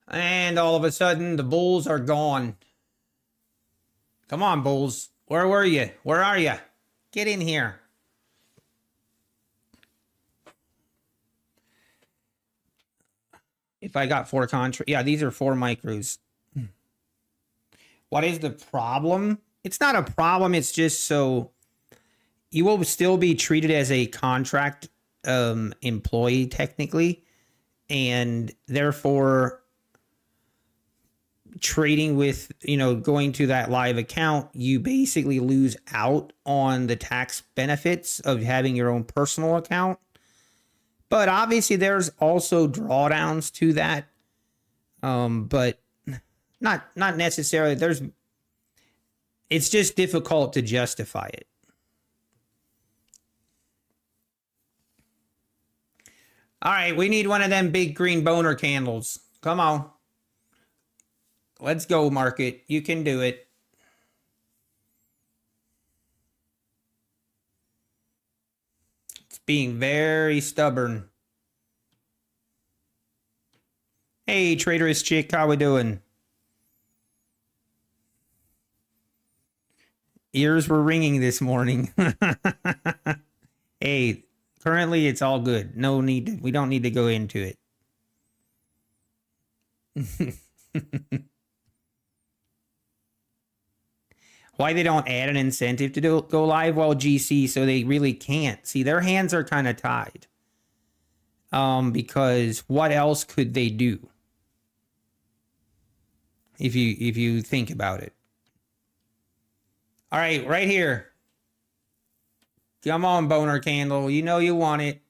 S1: And all of a sudden, the bulls are gone. Come on, bulls. Where were you? Where are you? Get in here. If I got 4 contracts, yeah, these are 4 micros. What is the problem? It's not a problem. It's just so you will still be treated as a contract employee technically, and therefore trading with, going to that live account, you basically lose out on the tax benefits of having your own personal account. But obviously there's also drawdowns to that. But not necessarily. It's just difficult to justify it. All right, we need one of them big green boner candles. Come on. Let's go, market. You can do it. It's being very stubborn. Hey, Trader's Chick, how we doing? Ears were ringing this morning. Hey, currently it's all good. No need to, we don't need to go into it. Why they don't add an incentive to go live? Well, GC, so they really can't. See, their hands are kind of tied. Because what else could they do? If you think about it. All right, right here. Come on, boner candle. You know you want it.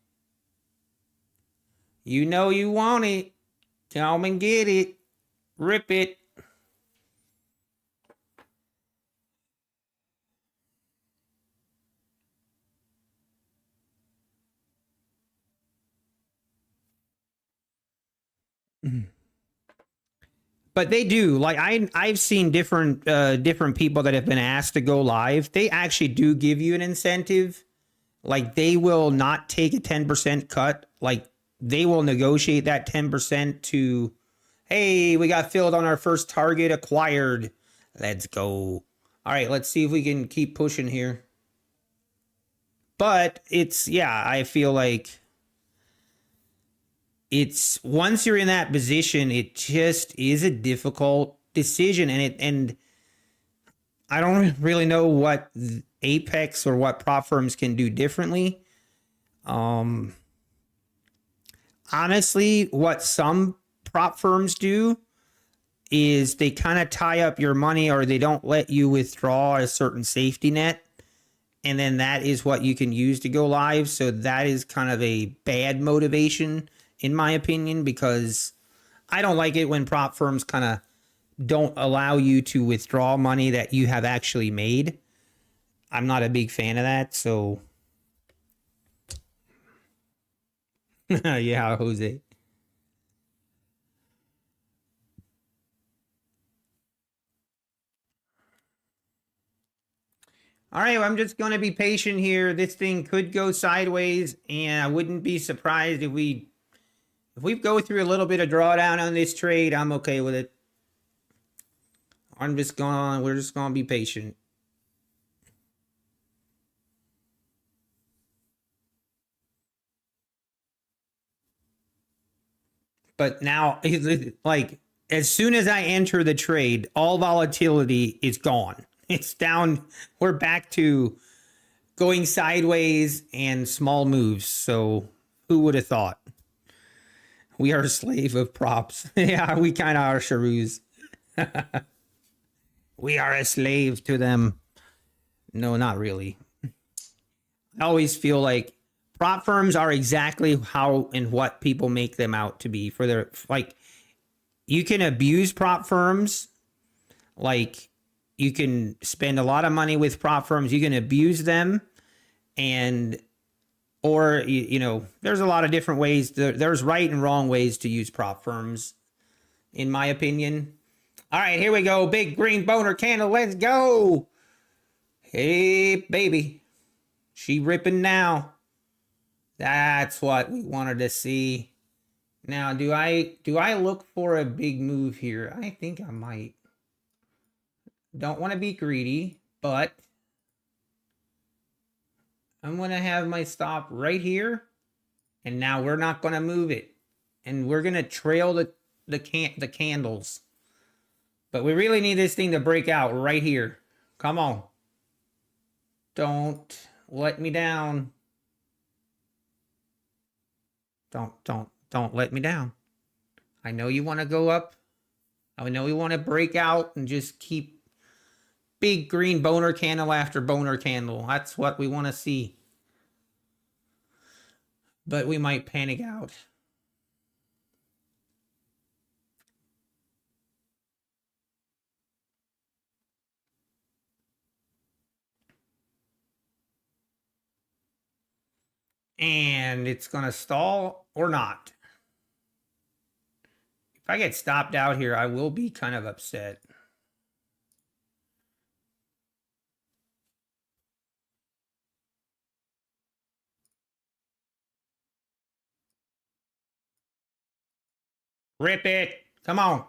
S1: You know you want it. Come and get it. Rip it. But they do. Like I've seen different people that have been asked to go live. They actually do give you an incentive. Like they will not take a 10% cut. Like they will negotiate that 10% to, hey, we got filled on our first target acquired. Let's go. All right, let's see if we can keep pushing here. But it's, yeah, I feel like it's once you're in that position, it just is a difficult decision. And I don't really know what Apex or what prop firms can do differently. Honestly, what some prop firms do is they kind of tie up your money, or they don't let you withdraw a certain safety net. And then that is what you can use to go live. So that is kind of a bad motivation, in my opinion, because I don't like it when prop firms kind of don't allow you to withdraw money that you have actually made. I'm not a big fan of that. So yeah, Jose. All right, well, I'm just going to be patient here. This thing could go sideways, and I wouldn't be surprised if we go through a little bit of drawdown on this trade. I'm okay with it. We're just going to be patient. But now, like, as soon as I enter the trade, all volatility is gone. It's down. We're back to going sideways and small moves. So who would have thought? We are a slave of props. Yeah, we kind of are shrews. We are a slave to them. No, not really. I always feel like prop firms are exactly how and what people make them out to be. For their, like, you can abuse prop firms. Like, you can spend a lot of money with prop firms. You can abuse them, and or you know, there's a lot of different ways. There's right and wrong ways to use prop firms, in my opinion. All right, here we go. Big green boner candle. Let's go. Hey, baby. She ripping now. That's what we wanted to see. Now, do I look for a big move here? I think I might. Don't want to be greedy, but I'm going to have my stop right here. And now we're not going to move it. And we're going to trail the candles. But we really need this thing to break out right here. Come on. Don't let me down. Don't let me down. I know you want to go up. I know you want to break out and just keep big green boner candle after boner candle. That's what we want to see. But we might panic out. And it's going to stall or not. If I get stopped out here, I will be kind of upset. Rip it. Come on.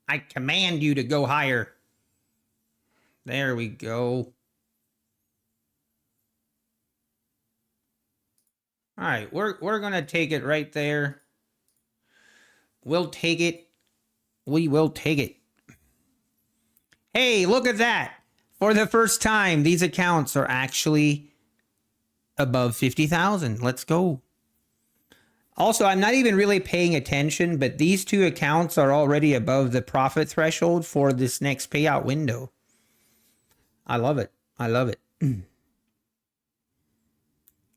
S1: I command you to go higher. There we go. All right, we're going to take it right there. We'll take it. We will take it. Hey, look at that. For the first time, these accounts are actually above 50,000. Let's go. Also, I'm not even really paying attention, but these two accounts are already above the profit threshold for this next payout window. I love it. I love it.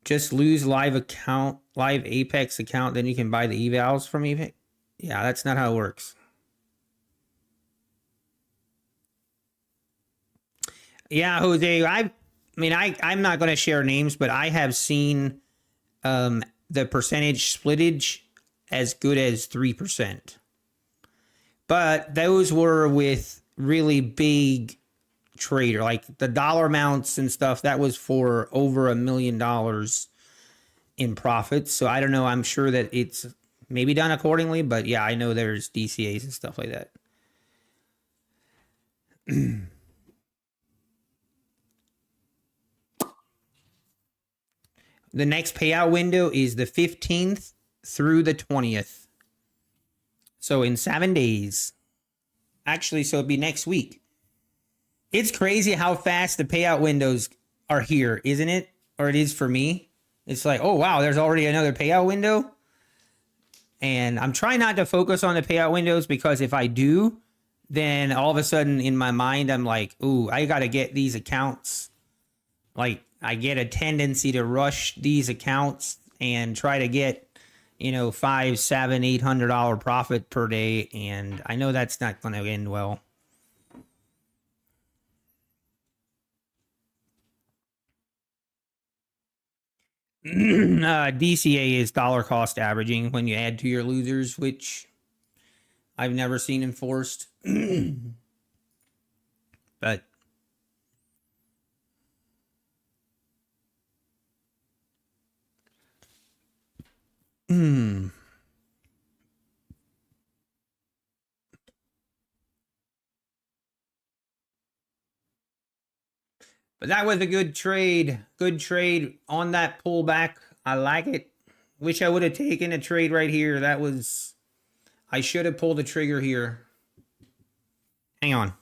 S1: Just lose live Apex account, then you can buy the evals from Apex. Yeah, that's not how it works. Yeah, Jose, I'm not going to share names, but I have seen the percentage splittage as good as 3%. But those were with really big trader, like the dollar amounts and stuff. That was for over $1 million in profits. So I don't know. I'm sure that it's maybe done accordingly, but yeah, I know there's DCAs and stuff like that. The next payout window is the 15th through the 20th. So in 7 days. Actually, so it'd be next week. It's crazy how fast the payout windows are here, isn't it? Or it is for me. It's like, oh, wow, there's already another payout window. And I'm trying not to focus on the payout windows because if I do, then all of a sudden in my mind, I'm like, ooh, I got to get these accounts. Like, I get a tendency to rush these accounts and try to get, $500, $700, $800 profit per day. And I know that's not going to end well. DCA is dollar cost averaging when you add to your losers, which I've never seen enforced. But but that was a good trade. Good trade on that pullback. I like it. Wish I would have taken a trade right here. I should have pulled the trigger here. Hang on.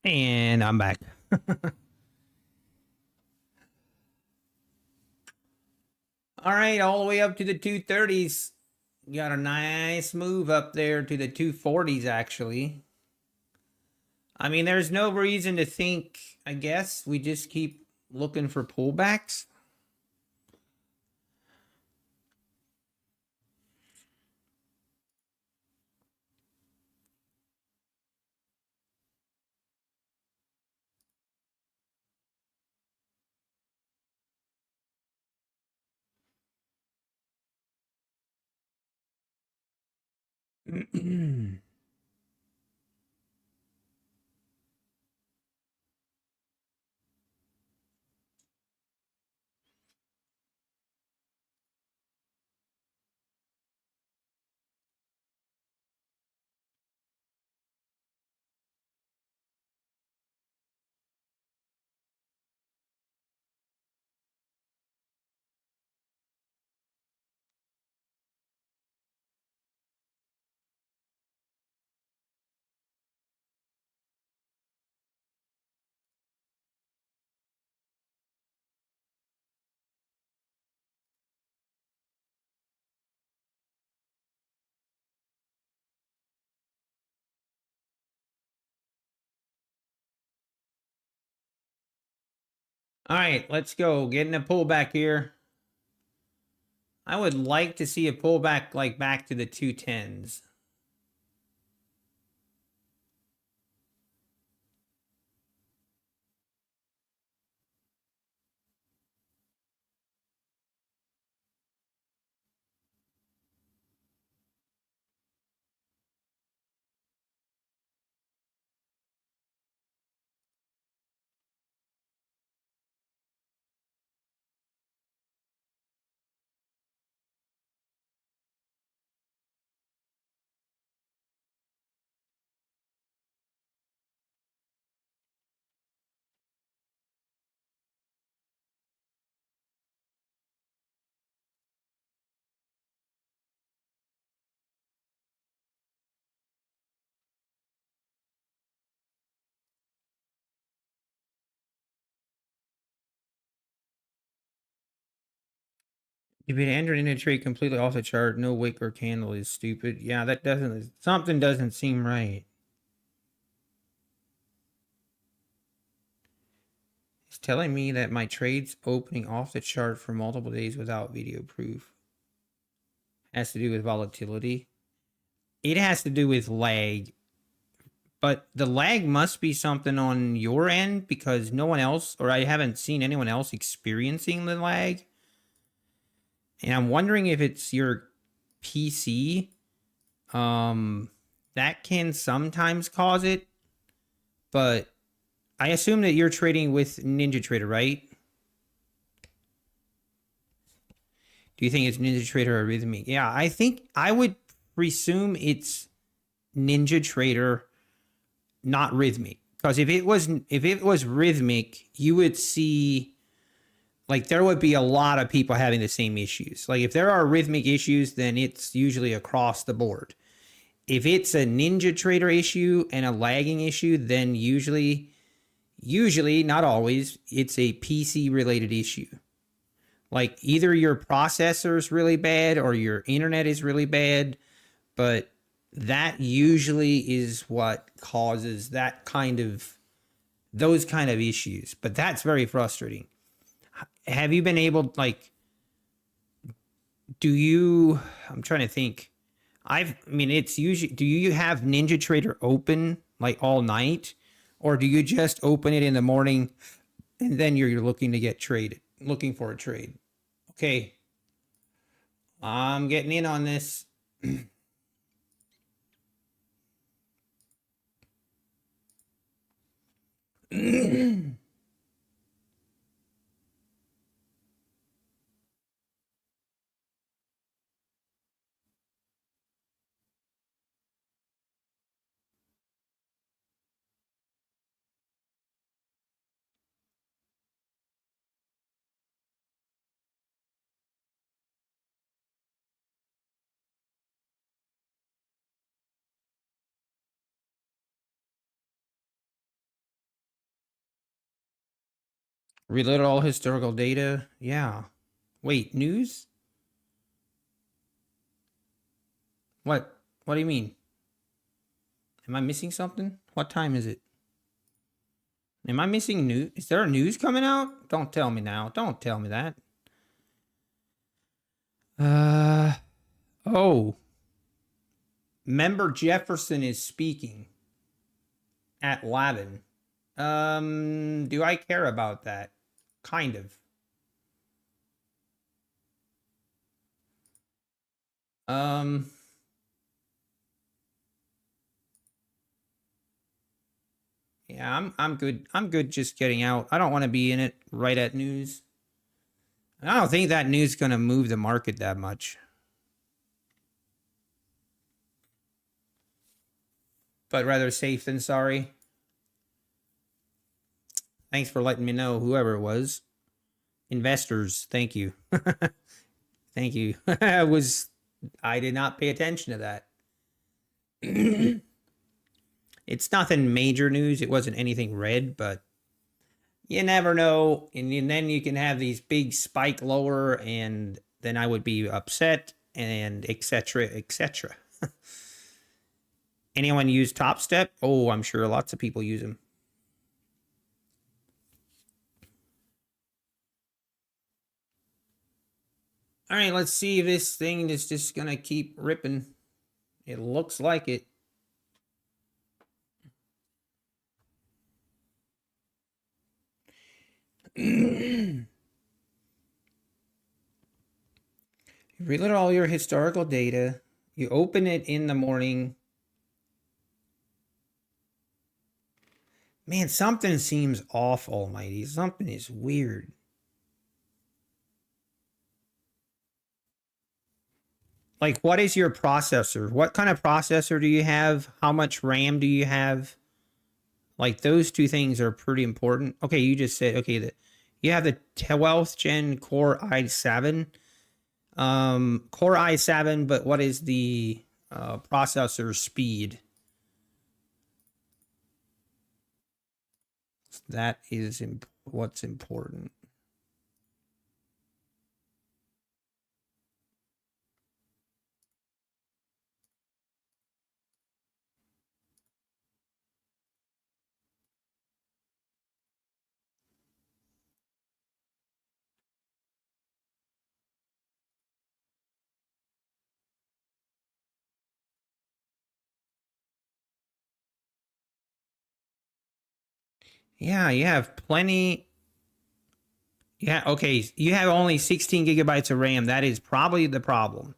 S1: And I'm back. All right, all the way up to the 230s. Got a nice move up there to the 240s, actually. I mean, there's no reason to think, I guess, we just keep looking for pullbacks. All right, let's go. Getting a pullback here. I would like to see a pullback like back to the 210s. If it entered into a trade completely off the chart, no wick or candle is stupid. Yeah, that doesn't, something doesn't seem right. It's telling me that my trade's opening off the chart for multiple days without video proof. Has to do with volatility. It has to do with lag. But the lag must be something on your end because no one else, or I haven't seen anyone else experiencing the lag. And I'm wondering if it's your PC. That can sometimes cause it. But I assume that you're trading with NinjaTrader, right? Do you think it's NinjaTrader or Rhythmic? Yeah, I think I would presume it's NinjaTrader, not Rhythmic. Because if it was Rhythmic, you would see like there would be a lot of people having the same issues. Like if there are Rhythmic issues, then it's usually across the board. If it's a NinjaTrader issue and a lagging issue, then usually, not always, it's a PC related issue. Like either your processor's really bad or your internet is really bad, but that usually is what causes those kind of issues. But that's very frustrating. Have you been able, like, I'm trying to think. I mean, it's usually, do you have NinjaTrader open like all night, or do you just open it in the morning and then you're looking to looking for a trade? Okay, I'm getting in on this. Reload all historical data. Yeah. Wait, news? What? What do you mean? Am I missing something? What time is it? Am I missing news? Is there a news coming out? Don't tell me now. Don't tell me that. Oh. Member Jefferson is speaking at 11. Do I care about that? Kind of. Yeah, I'm good. I'm good just getting out. I don't want to be in it right at news. I don't think that news is going to move the market that much. But rather safe than sorry. Thanks for letting me know, whoever it was. Investors, thank you. Thank you. I did not pay attention to that. It's nothing major news. It wasn't anything red, but you never know. And then you can have these big spike lower, and then I would be upset, and etc. etc. Anyone use Top Step? Oh, I'm sure lots of people use them. All right, let's see if this thing is just gonna keep ripping. It looks like it. You reload all your historical data. You open it in the morning. Man, something seems off, almighty. Something is weird. Like, what is your processor? What kind of processor do you have? How much RAM do you have? Like, those two things are pretty important. Okay, you just said, okay, that you have the 12th gen Core i7. Core i7, but what is the processor speed? That is what's important. Yeah, you have plenty. Yeah, okay. You have only 16 gigabytes of RAM. That is probably the problem.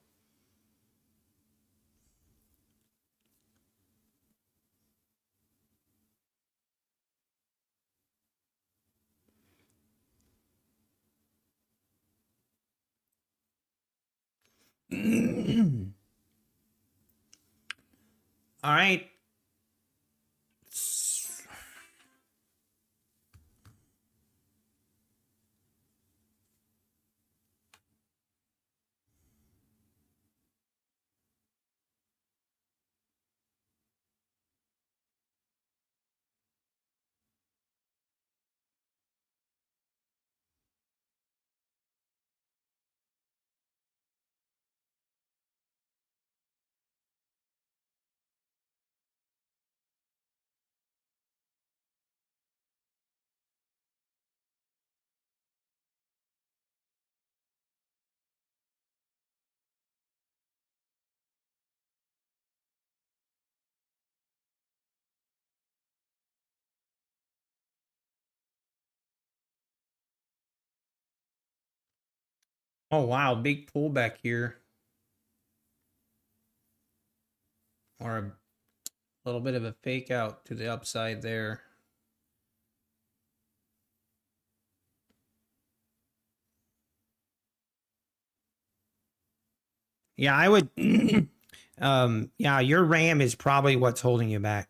S1: All right. Oh, wow. Big pullback here. Or a little bit of a fake out to the upside there. Yeah, I would. Yeah, your RAM is probably what's holding you back.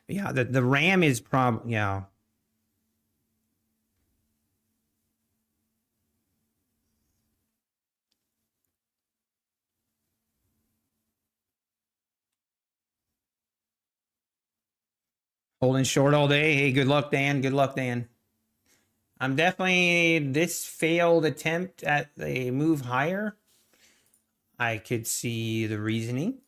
S1: Yeah, the RAM is yeah. Holding short all day. Hey, good luck, Dan. Good luck, Dan. I'm definitely this failed attempt at a move higher. I could see the reasoning.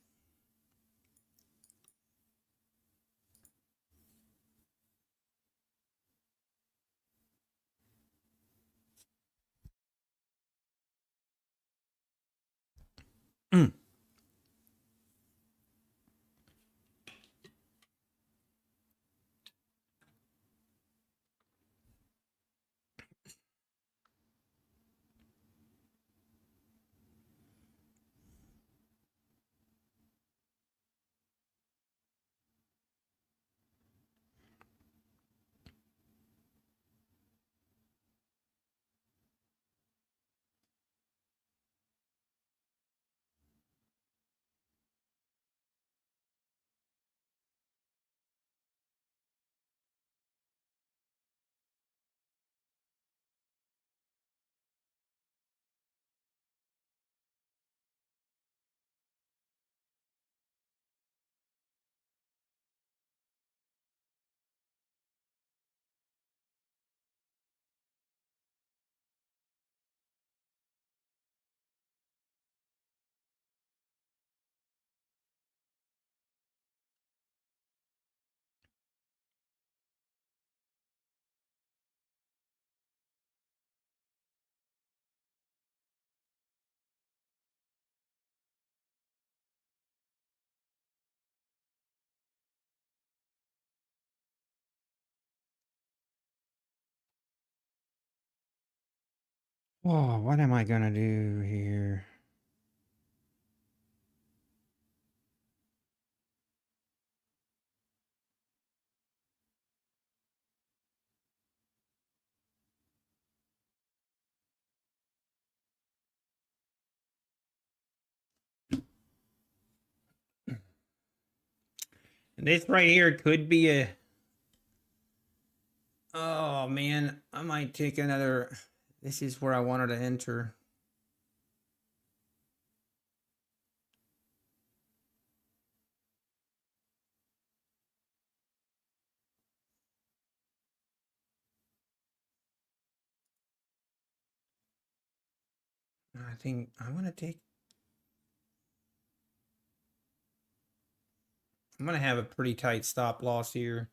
S1: Mm. Oh, what am I gonna do here? This right here could be a... Oh, man. I might take another... This is where I wanted to enter. I think I'm gonna take... I'm gonna have a pretty tight stop loss here.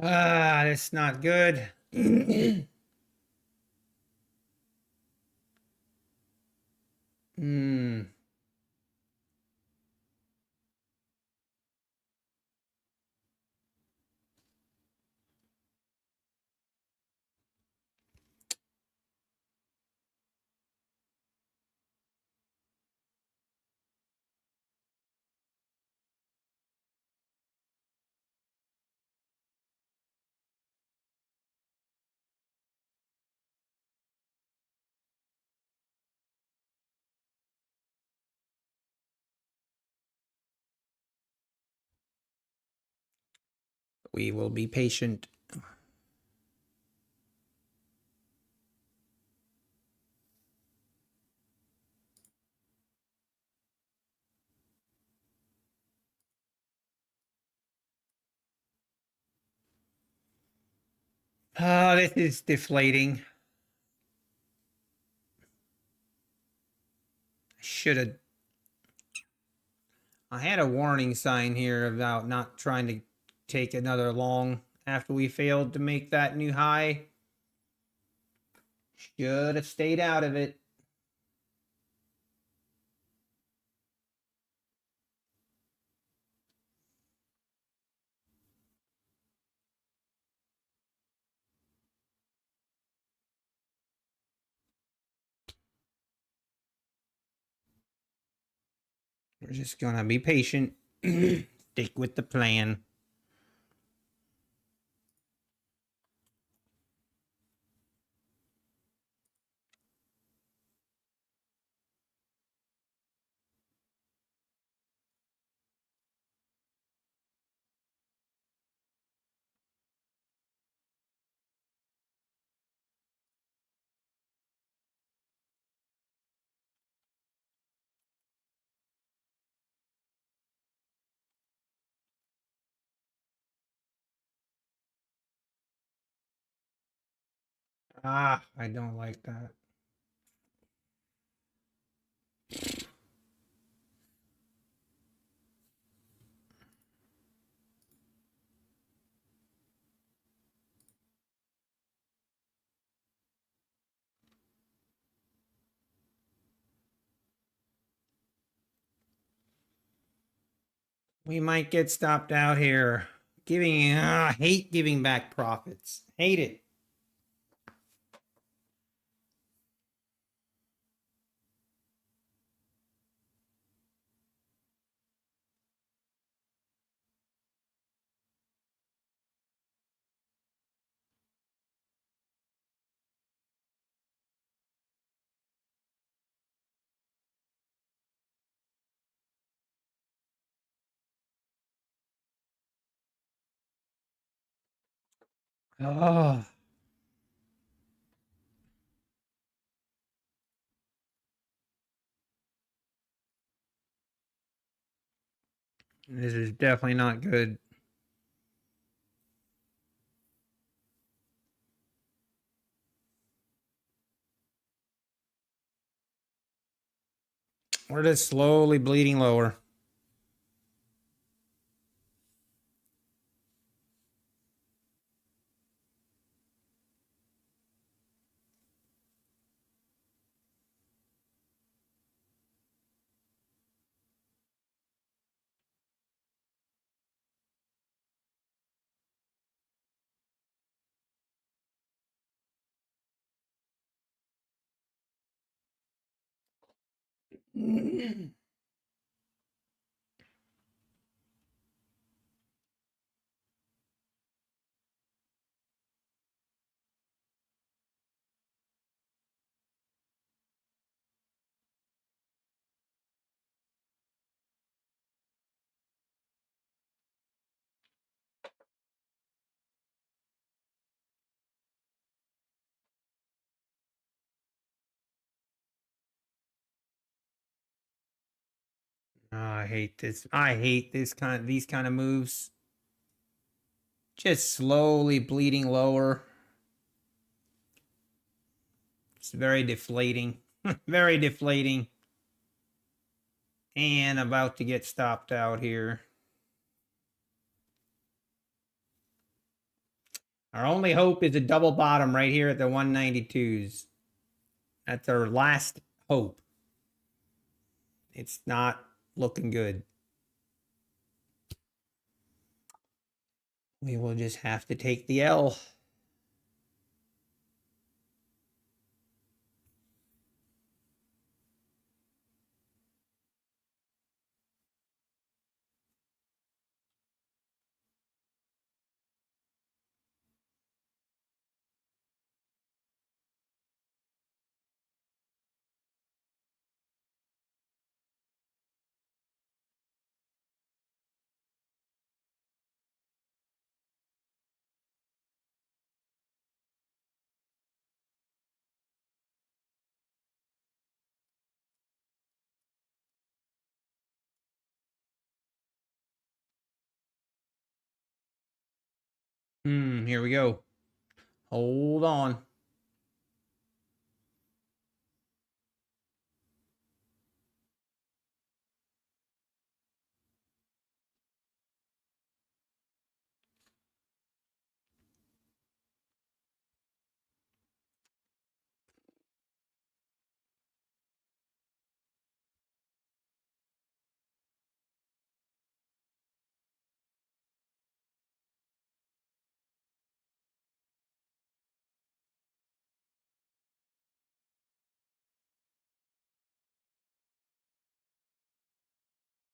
S1: Ah, that's not good. Hmm. We will be patient. Oh, this is deflating. I should have... I had a warning sign here about not trying to take another long after we failed to make that new high. Should have stayed out of it. We're just gonna be patient. Stick with the plan. Ah, I don't like that. We might get stopped out here. I hate giving back profits. Hate it. Oh, this is definitely not good. We're just slowly bleeding lower. Oh, I hate this. I hate these kind of moves. Just slowly bleeding lower. It's very deflating. Very deflating. And about to get stopped out here. Our only hope is a double bottom right here at the 192s. That's our last hope. It's not looking good. We will just have to take the L. Here we go. Hold on.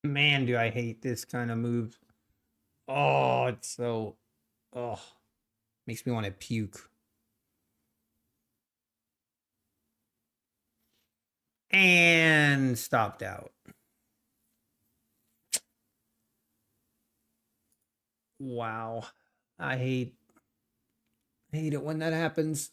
S1: Man, do I hate this kind of move. Oh, it's so, oh, makes me want to puke. And stopped out. Wow. I hate it when that happens.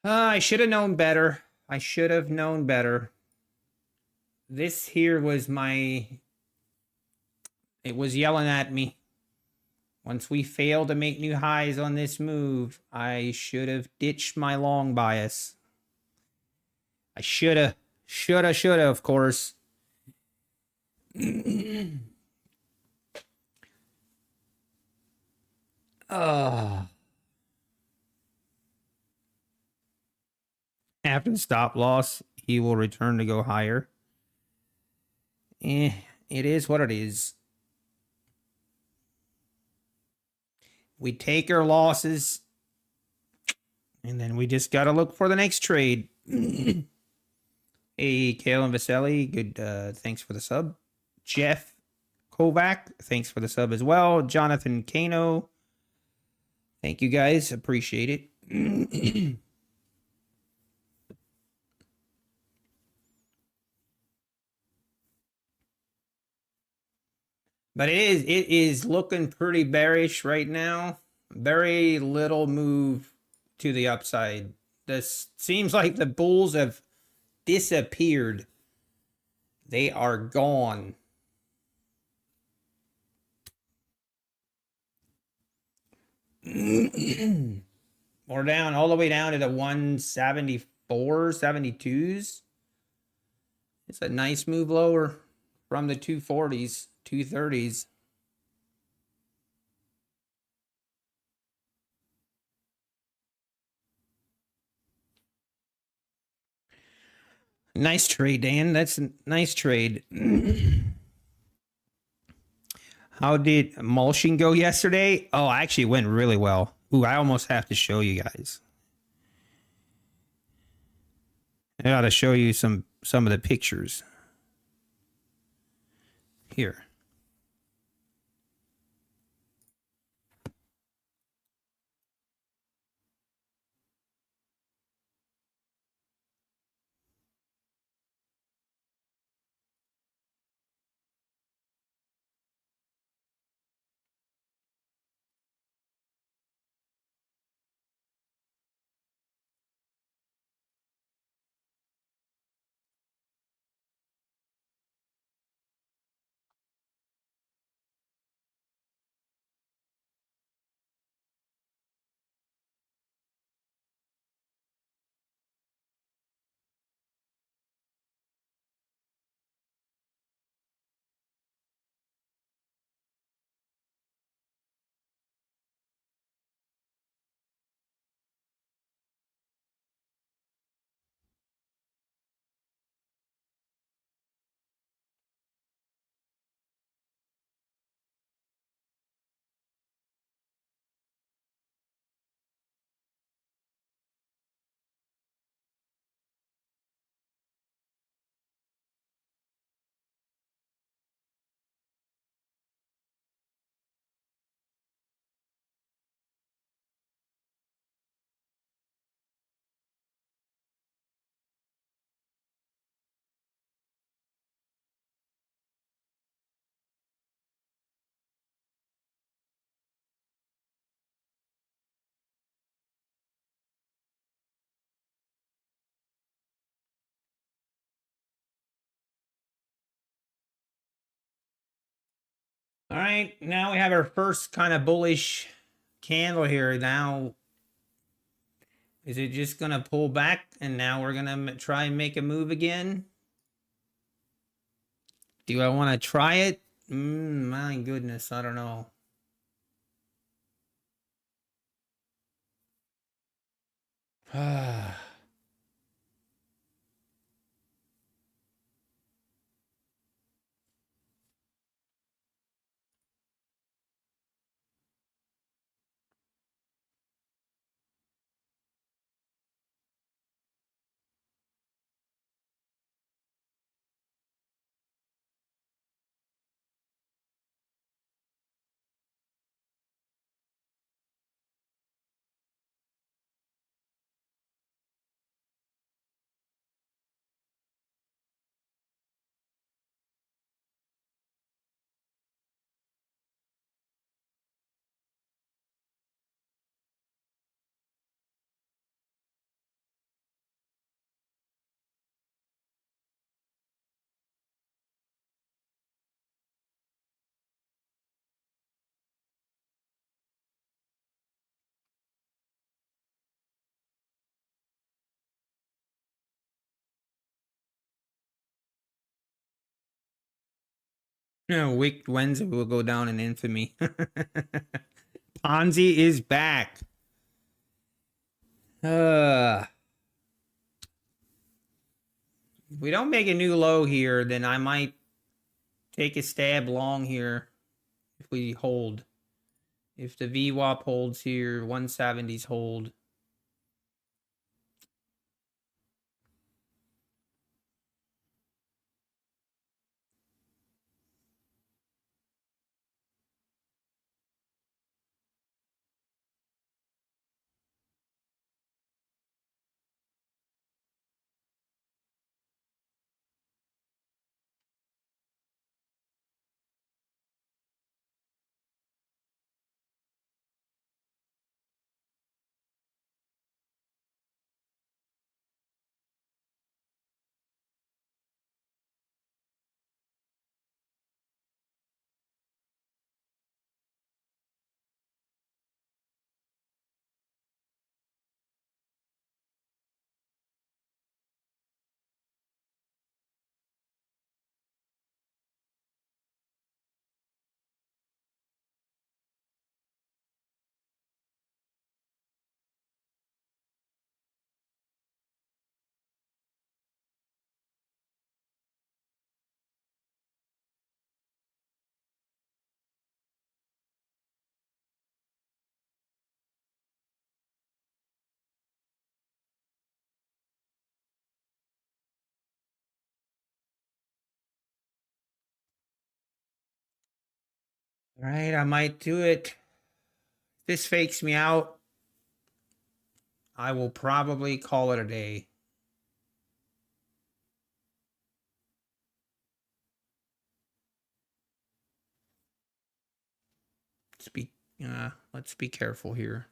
S1: I should have known better. I should have known better. This here was it was yelling at me. Once we failed to make new highs on this move, I should have ditched my long bias. I should have, of course. After the stop loss, he will return to go higher. It is what it is. We take our losses, and then we just got to look for the next trade. Hey, Kale and Vaselli, good. Thanks for the sub. Jeff Kovac, thanks for the sub as well. Jonathan Kano, thank you guys. Appreciate it. But it is looking pretty bearish right now. Very little move to the upside. This seems like the bulls have disappeared. They are gone. We're down all the way down to the 174, 72s. It's a nice move lower from the 240s, 230s. Nice trade, Dan. That's a nice trade. How did mulching go yesterday? Oh, actually, it went really well. Ooh, I almost have to show you guys. I gotta show you some of the pictures. Here. All right, now we have our first kind of bullish candle here. Now, is it just going to pull back and now we're going to try and make a move again? Do I want to try it? My goodness, I don't know. Wicked Wednesday will go down in infamy. Ponzi is back. If we don't make a new low here, then I might take a stab long here if we hold. If the VWAP holds here, 170s hold. All right, I might do it. If this fakes me out, I will probably call it a day. Let's be careful here.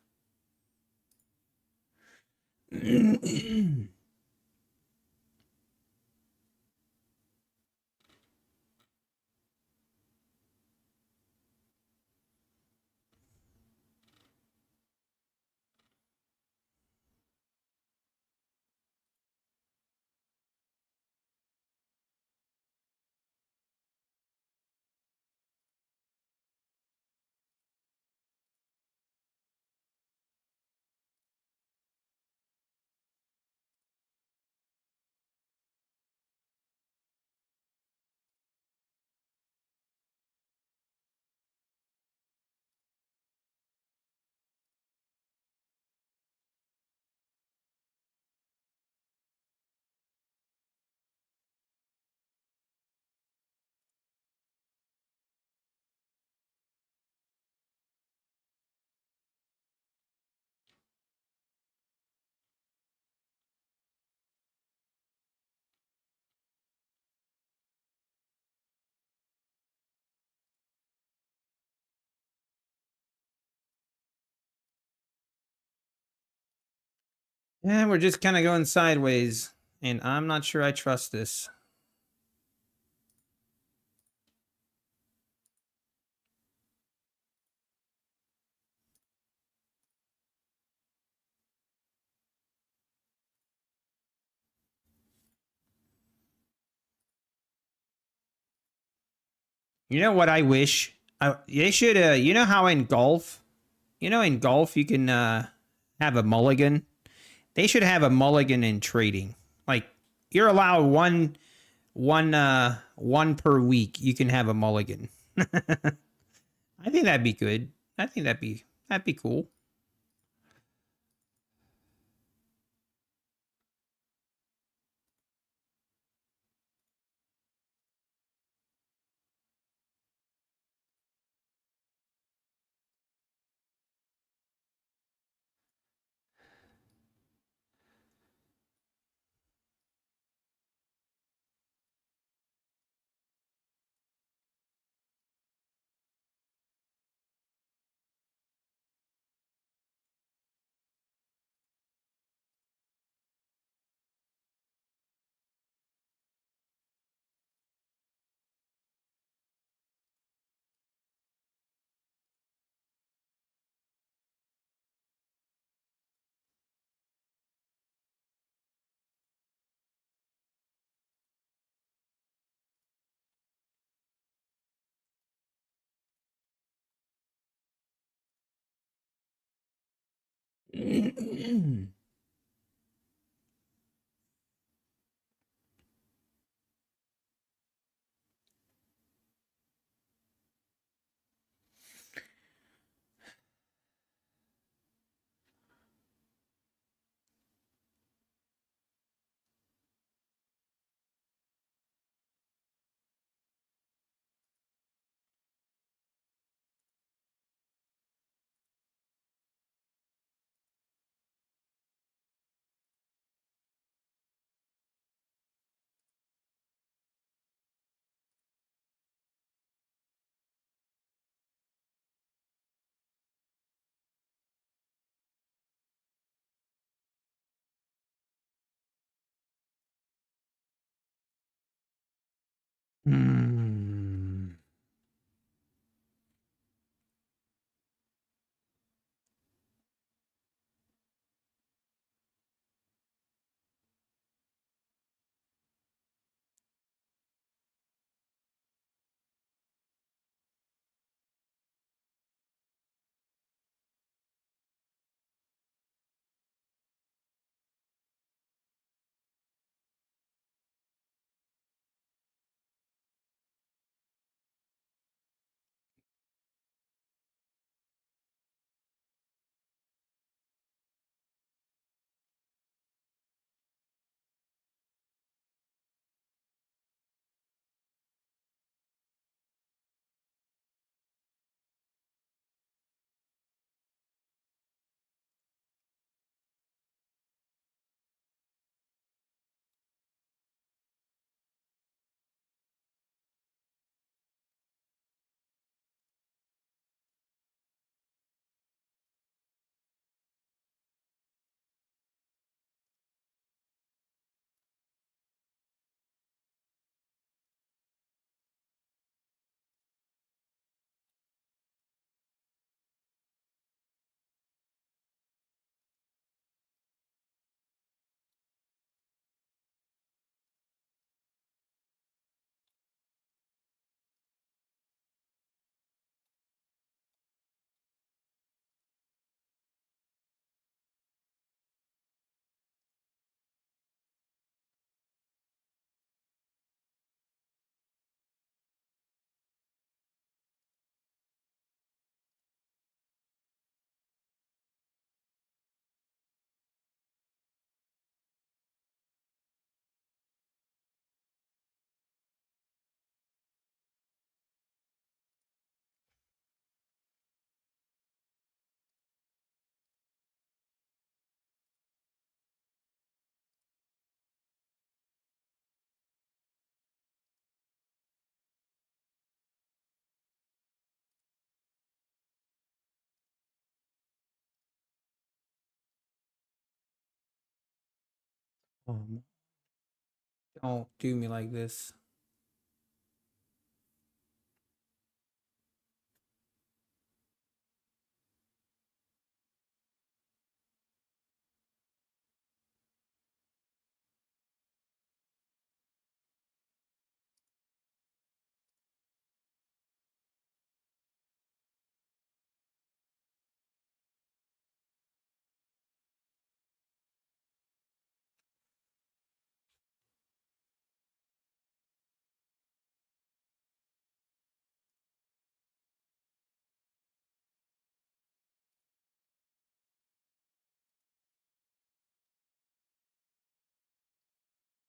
S1: Yeah, we're just kind of going sideways, and I'm not sure I trust this. You know what I wish? They should, you know how in golf, in golf you can have a mulligan? They should have a mulligan in trading. Like, you're allowed one per week. You can have a mulligan. I think that'd be good. I think that'd be cool. Hmm. Don't do me like this.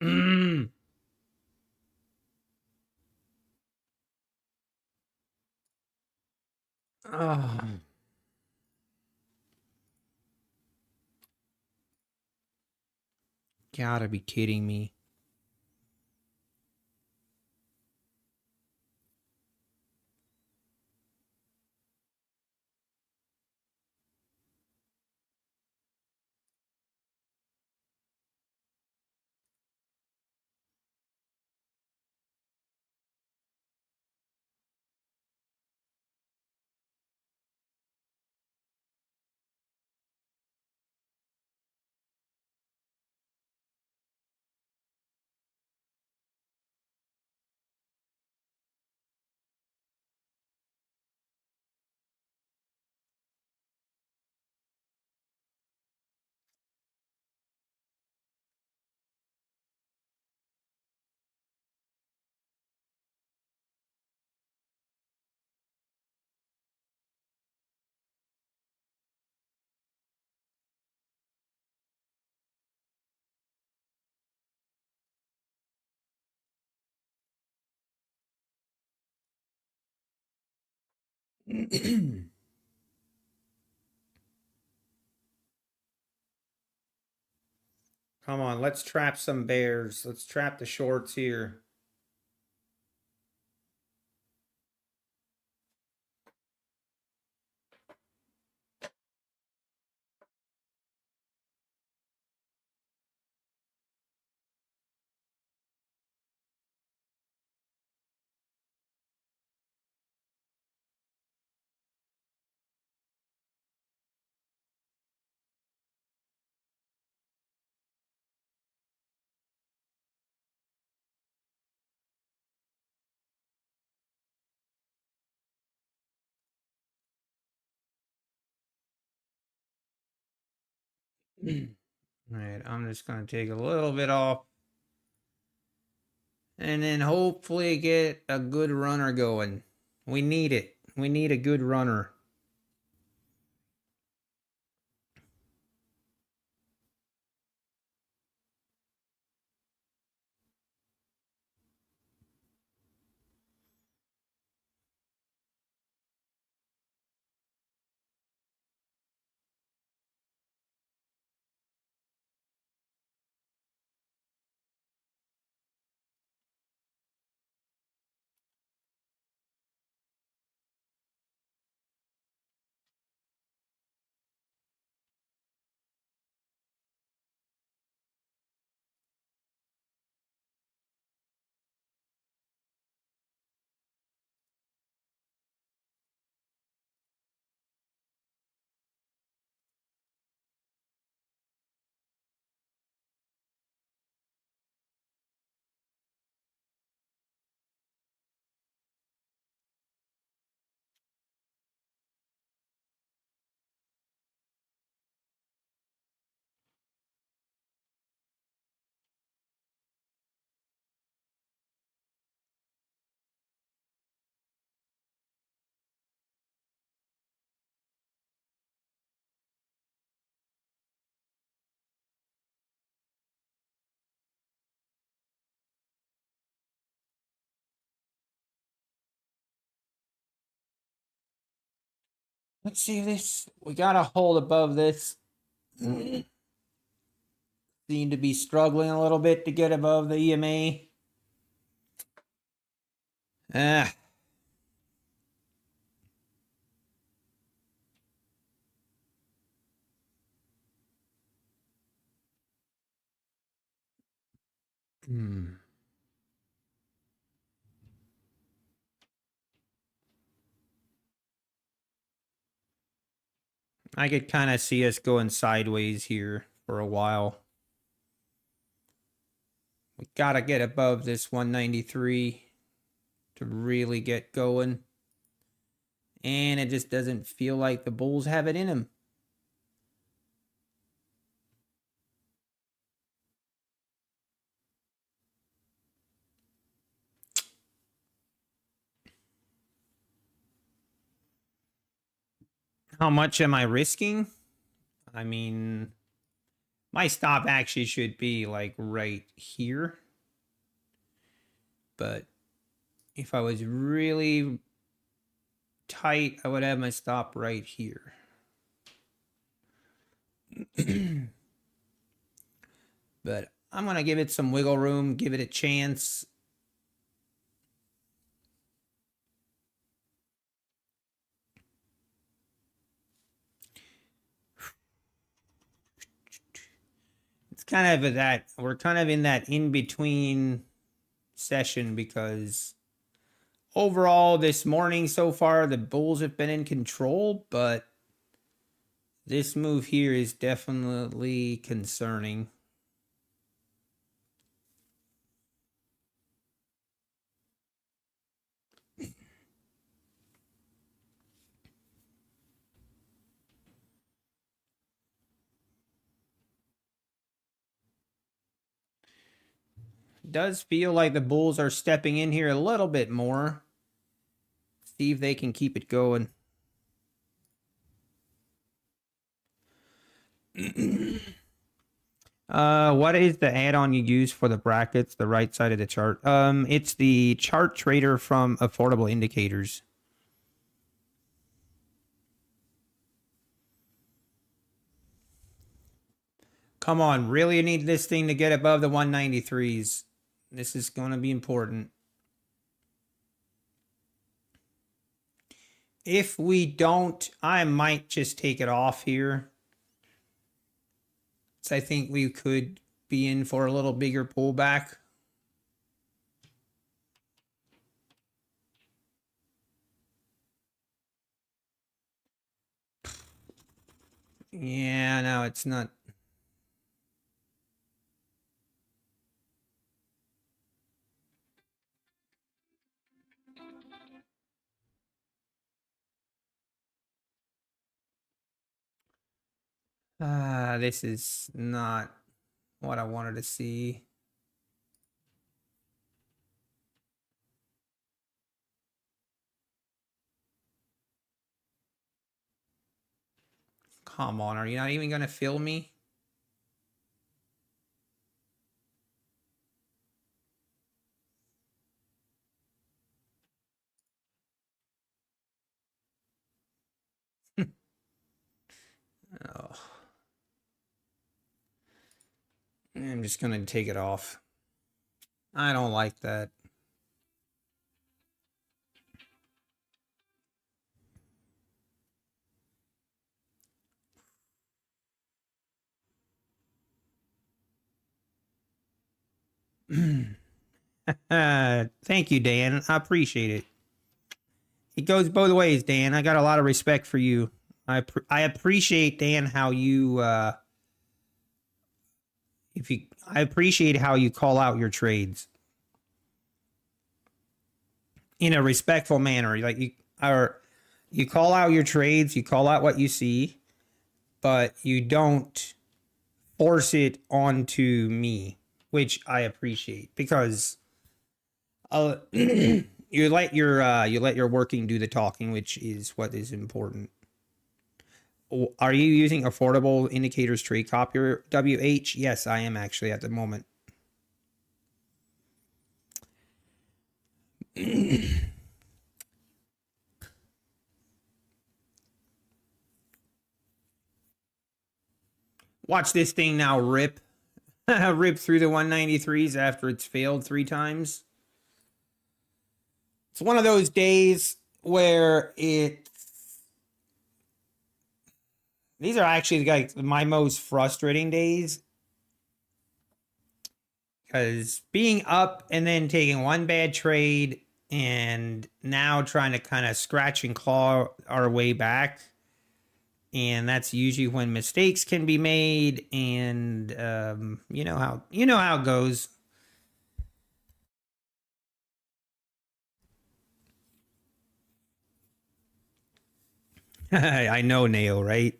S1: Mm. Oh, gotta be kidding me. Come on, let's trap some bears. Let's trap the shorts here. All right, I'm just going to take a little bit off. And then hopefully get a good runner going. We need it. We need a good runner. Let's see this. We got to hold above this. Seem to be struggling a little bit to get above the EMA. Ah. I could kind of see us going sideways here for a while. We got to get above this 193 to really get going. And it just doesn't feel like the bulls have it in them. How much am I risking? I mean, my stop actually should be like right here. But if I was really tight, I would have my stop right here. But I'm going to give it some wiggle room, give it a chance. It's kind of that, we're kind of in that in-between session because overall this morning so far, the bulls have been in control, but this move here is definitely concerning. Does feel like the bulls are stepping in here a little bit more. See if they can keep it going. What is the add-on you use for the brackets, the right side of the chart? It's the chart trader from Affordable Indicators. Come on, really need this thing to get above the 193s. This is going to be important. If we don't, I might just take it off here. So I think we could be in for a little bigger pullback. Yeah, no, it's not. This is not what I wanted to see. Come on, are you not even going to fill me? Oh. I'm just going to take it off. I don't like that. Thank you, Dan. I appreciate it. It goes both ways, Dan. I got a lot of respect for you. I appreciate, Dan, how you I appreciate how you call out your trades in a respectful manner. Like you call out your trades, you call out what you see, but you don't force it onto me, which I appreciate because you let your working do the talking, which is what is important. Are you using Affordable Indicators Trade Copier WH? Yes, I am actually at the moment. Watch this thing now rip. Rip through the 193s after it's failed 3 times. It's one of those days where these are actually like my most frustrating days. Because being up and then taking one bad trade and now trying to kind of scratch and claw our way back. And that's usually when mistakes can be made. And you know how it goes. I know, Neo, right?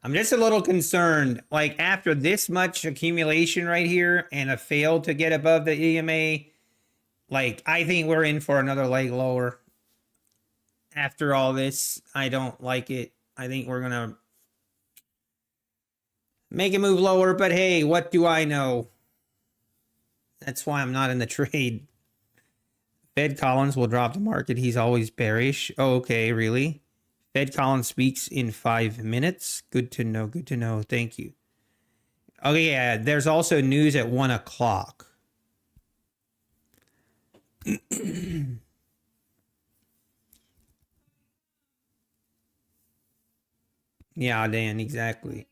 S1: I'm just a little concerned. Like after this much accumulation right here and a fail to get above the EMA, like I think we're in for another leg lower. After all this, I don't like it. I think we're gonna make a move lower, but hey, what do I know? That's why I'm not in the trade. Fed Collins will drop the market. He's always bearish. Oh, okay, really? Fed Collins speaks in 5 minutes. Good to know. Good to know. Thank you. Okay, yeah. There's also news at 1 o'clock. Yeah, Dan, exactly.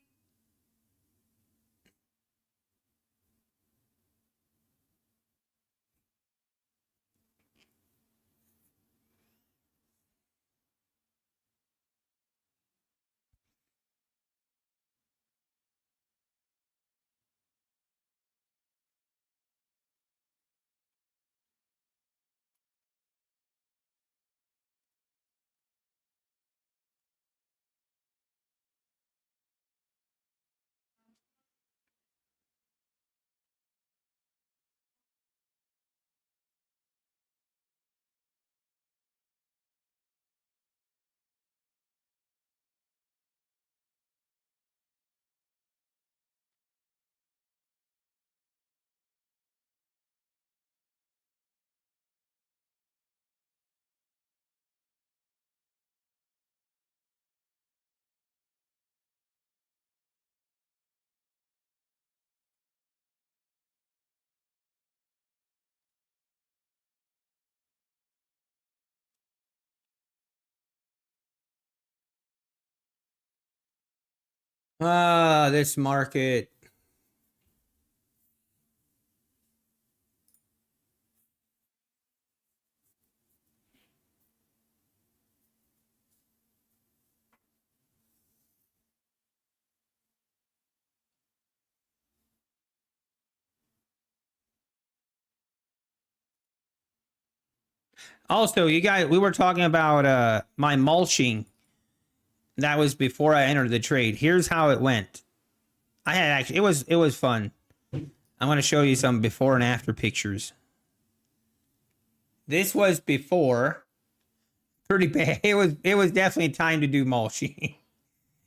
S1: This market. Also, you guys, we were talking about my mulching. That was before I entered the trade. Here's how it went. I had actually it was fun. I'm going to show you some before and after pictures. This was before. Pretty bad. It was definitely time to do mulching.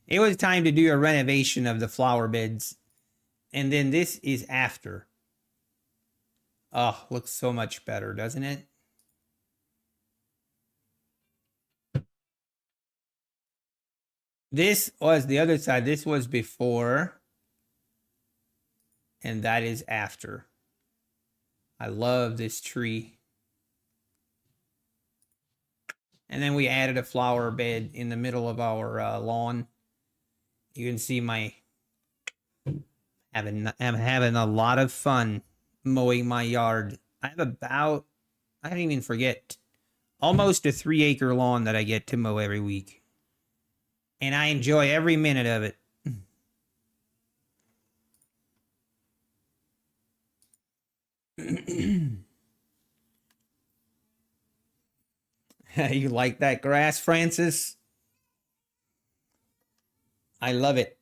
S1: It was time to do a renovation of the flower beds. And then this is after. Oh, looks so much better, doesn't it? This was the other side. This was before. And that is after. I love this tree. And then we added a flower bed in the middle of our lawn. You can see I'm having a lot of fun mowing my yard. I have about, I don't even forget, almost a 3-acre lawn that I get to mow every week. And I enjoy every minute of it. You like that grass, Francis? I love it.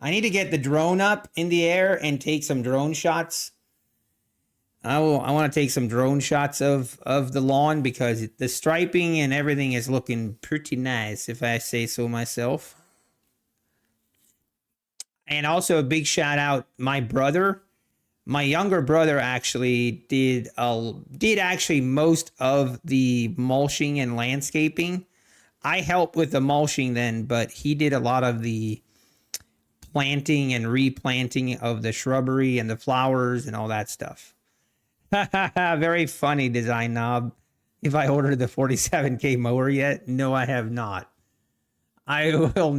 S1: I need to get the drone up in the air and take some drone shots. I want to take some drone shots of the lawn because the striping and everything is looking pretty nice, if I say so myself. And also a big shout out, my brother. My younger brother actually did actually most of the mulching and landscaping. I helped with the mulching then, but he did a lot of the planting and replanting of the shrubbery and the flowers and all that stuff. Very funny, Design Knob. If I ordered the 47K mower yet? No, I have not. I will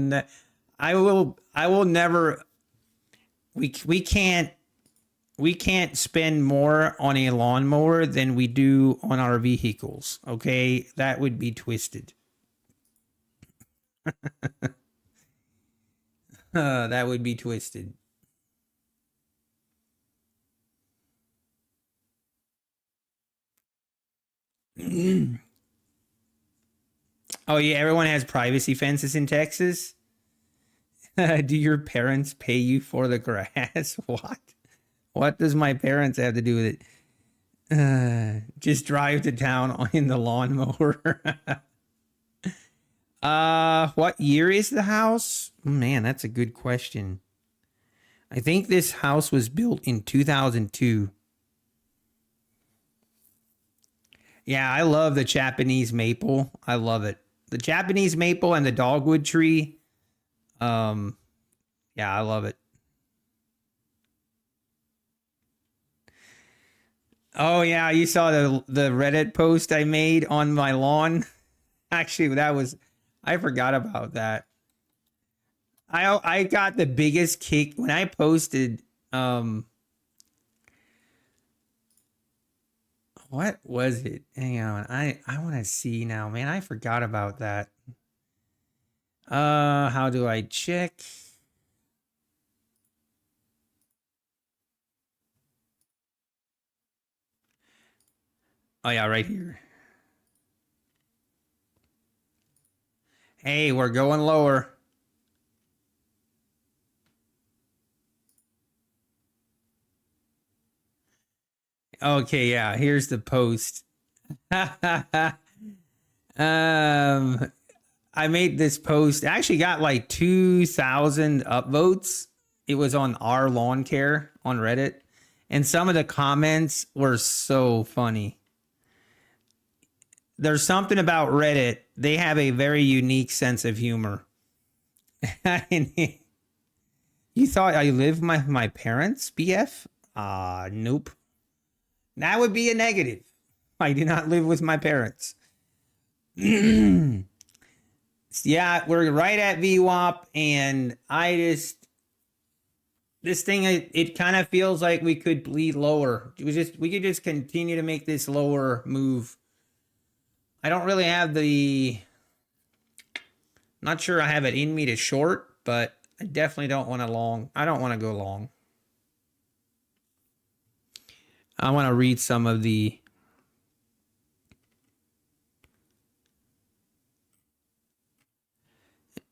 S1: never. We can't spend more on a lawnmower than we do on our vehicles. Okay, that would be twisted. That would be twisted. Oh yeah, everyone has privacy fences in Texas. Do your parents pay you for the grass? What? What does my parents have to do with it? Just drive to town in the lawnmower. What year is the house? Man, that's a good question. I think this house was built in 2002. Yeah, I love the Japanese maple. I love it. The Japanese maple and the dogwood tree. Yeah, I love it. Oh yeah, you saw the Reddit post I made on my lawn. Actually, I forgot about that. I got the biggest kick when I posted what was it? Hang on. I want to see now, man. I forgot about that. How do I check? Oh yeah, right here. Hey, we're going lower. Okay, yeah, here's the post. I made this post. It actually got like 2,000 upvotes. It was on our lawn care on Reddit. And some of the comments were so funny. There's something about Reddit. They have a very unique sense of humor. You thought I lived with my parents, BF? Nope. That would be a negative. I do not live with my parents. Yeah, we're right at VWAP, and this thing, it kind of feels like we could bleed lower. We could just continue to make this lower move. I don't really have not sure I have it in me to short, but I definitely don't want to long. I don't want to go long. I want to read some of the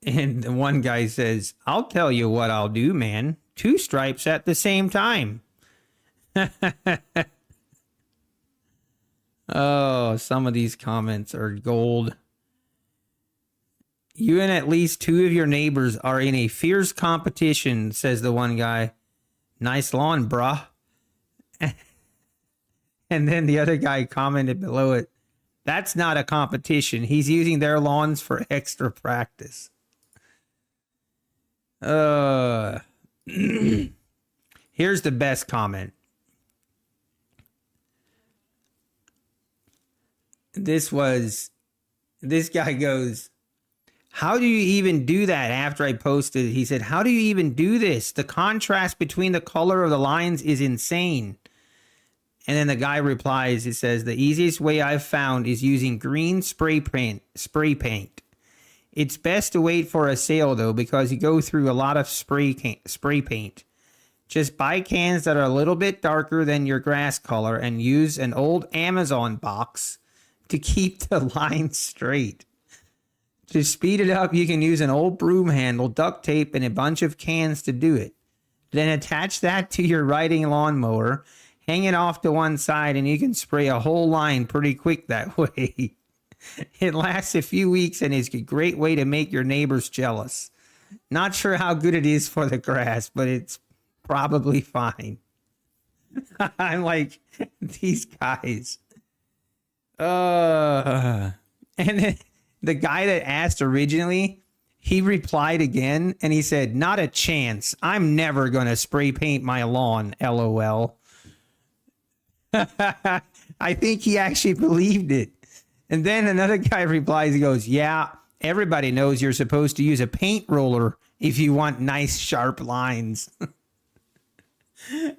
S1: and the one guy says, "I'll tell you what I'll do, man. 2 stripes at the same time." Oh, some of these comments are gold. You and at least 2 of your neighbors are in a fierce competition, says the one guy. Nice lawn, bruh. And then the other guy commented below it, that's not a competition. He's using their lawns for extra practice. Here's the best comment. This guy goes, how do you even do that? After I posted, he said, how do you even do this? The contrast between the color of the lines is insane. And then the guy replies, it says, the easiest way I've found is using green spray paint. It's best to wait for a sale though, because you go through a lot of spray paint. Just buy cans that are a little bit darker than your grass color and use an old Amazon box to keep the line straight. To speed it up, you can use an old broom handle, duct tape, and a bunch of cans to do it. Then attach that to your riding lawnmower, hang it off to one side, and you can spray a whole line pretty quick that way. It lasts a few weeks and is a great way to make your neighbors jealous. Not sure how good it is for the grass, but it's probably fine. I'm like, these guys. And then the guy that asked originally, he replied again and he said, not a chance. I'm never going to spray paint my lawn, LOL. I think he actually believed it. And then another guy replies, he goes, yeah, everybody knows you're supposed to use a paint roller if you want nice sharp lines.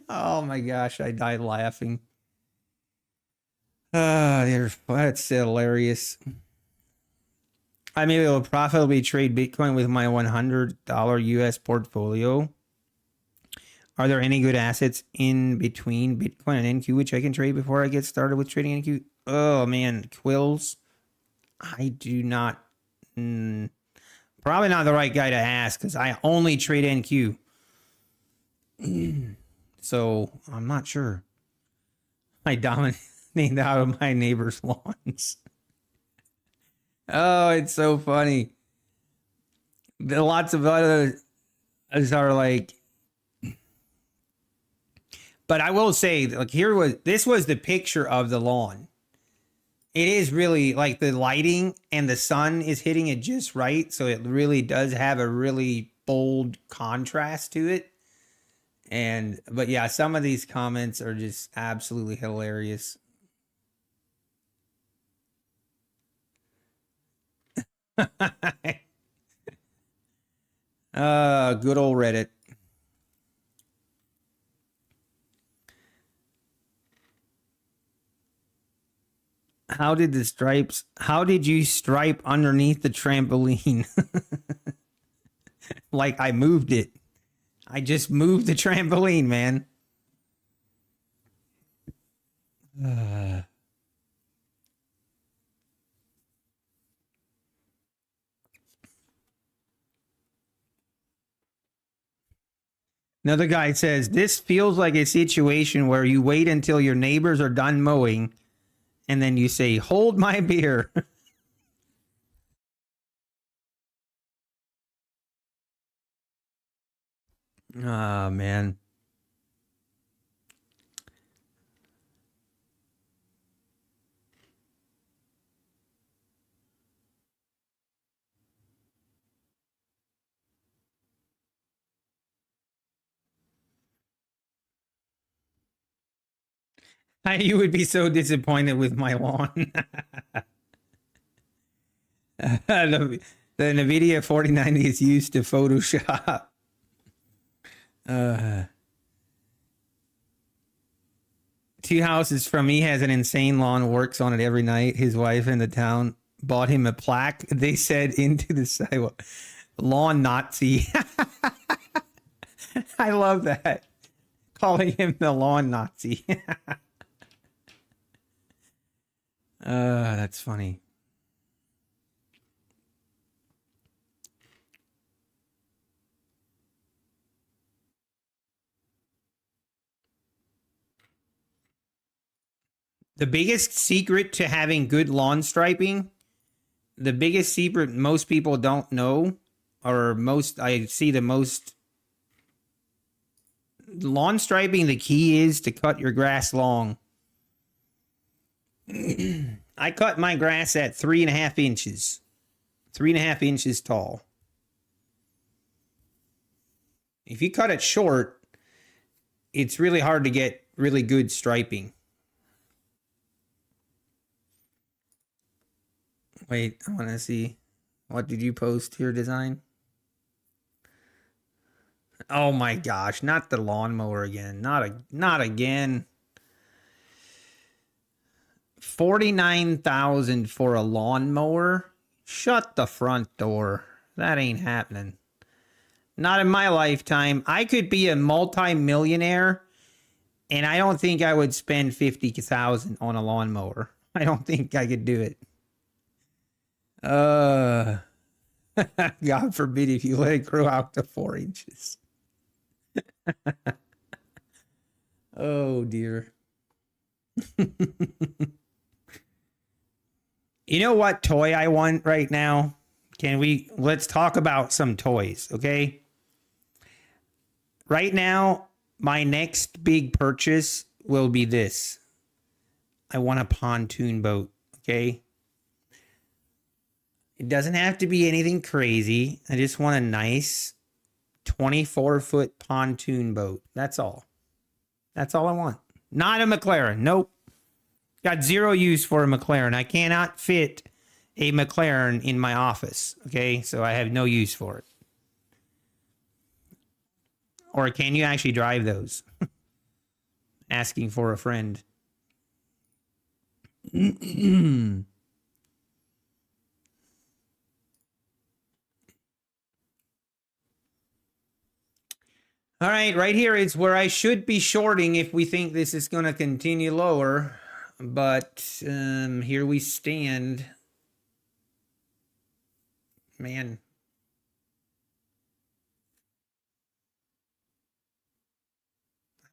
S1: Oh my gosh, I died laughing. That's hilarious. I may be able to profitably trade Bitcoin with my $100 US portfolio. Are there any good assets in between Bitcoin and NQ which I can trade before I get started with trading NQ? Oh man, Quills. I do not. Probably not the right guy to ask because I only trade NQ. So I'm not sure. I dominate out of my neighbor's lawns. Oh, it's so funny. Lots of others are like, but I will say, like, this was the picture of the lawn. It is really like the lighting and the sun is hitting it just right. So it really does have a really bold contrast to it. But yeah, some of these comments are just absolutely hilarious. Good old Reddit. How did you stripe underneath the trampoline? Like I moved it. I just moved the trampoline, man. Another guy says, this feels like a situation where you wait until your neighbors are done mowing and then you say, hold my beer. Oh, man. You would be so disappointed with my lawn. The NVIDIA 4090 is used to Photoshop. Two houses from me has an insane lawn, works on it every night. His wife in the town bought him a plaque. They said into the sidewalk, lawn Nazi. I love that. Calling him the lawn Nazi. That's funny. The biggest secret to having good lawn striping, the biggest secret most people don't know, or I see the most lawn striping, the key is to cut your grass long. I cut my grass at 3.5 inches. 3.5 inches tall. If you cut it short, it's really hard to get really good striping. Wait, I want to see. What did you post here, design? Oh my gosh, not the lawnmower again. Not again. 49,000 for a lawnmower? Shut the front door. That ain't happening. Not in my lifetime. I could be a multi-millionaire, and I don't think I would spend 50,000 on a lawnmower. I don't think I could do it. God forbid if you let it grow out to 4 inches. Oh dear. You know what toy I want right now? Let's talk about some toys, okay? Right now, my next big purchase will be this. I want a pontoon boat, okay? It doesn't have to be anything crazy. I just want a nice 24-foot pontoon boat. That's all. That's all I want. Not a McLaren. Nope. Got zero use for a McLaren. I cannot fit a McLaren in my office. Okay, so I have no use for it. Or can you actually drive those? Asking for a friend. All right here is where I should be shorting if we think this is going to continue lower. But here we stand. Man.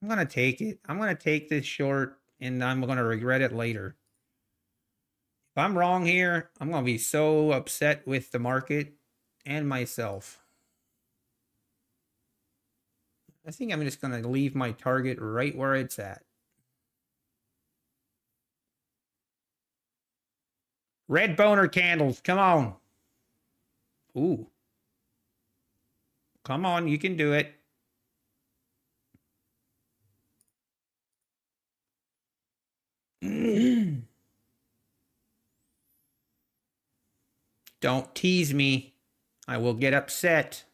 S1: I'm going to take it. I'm going to take this short, and I'm going to regret it later. If I'm wrong here, I'm going to be so upset with the market and myself. I think I'm just going to leave my target right where it's at. Red boner candles, come on. Ooh. Come on, you can do it. Don't tease me. I will get upset.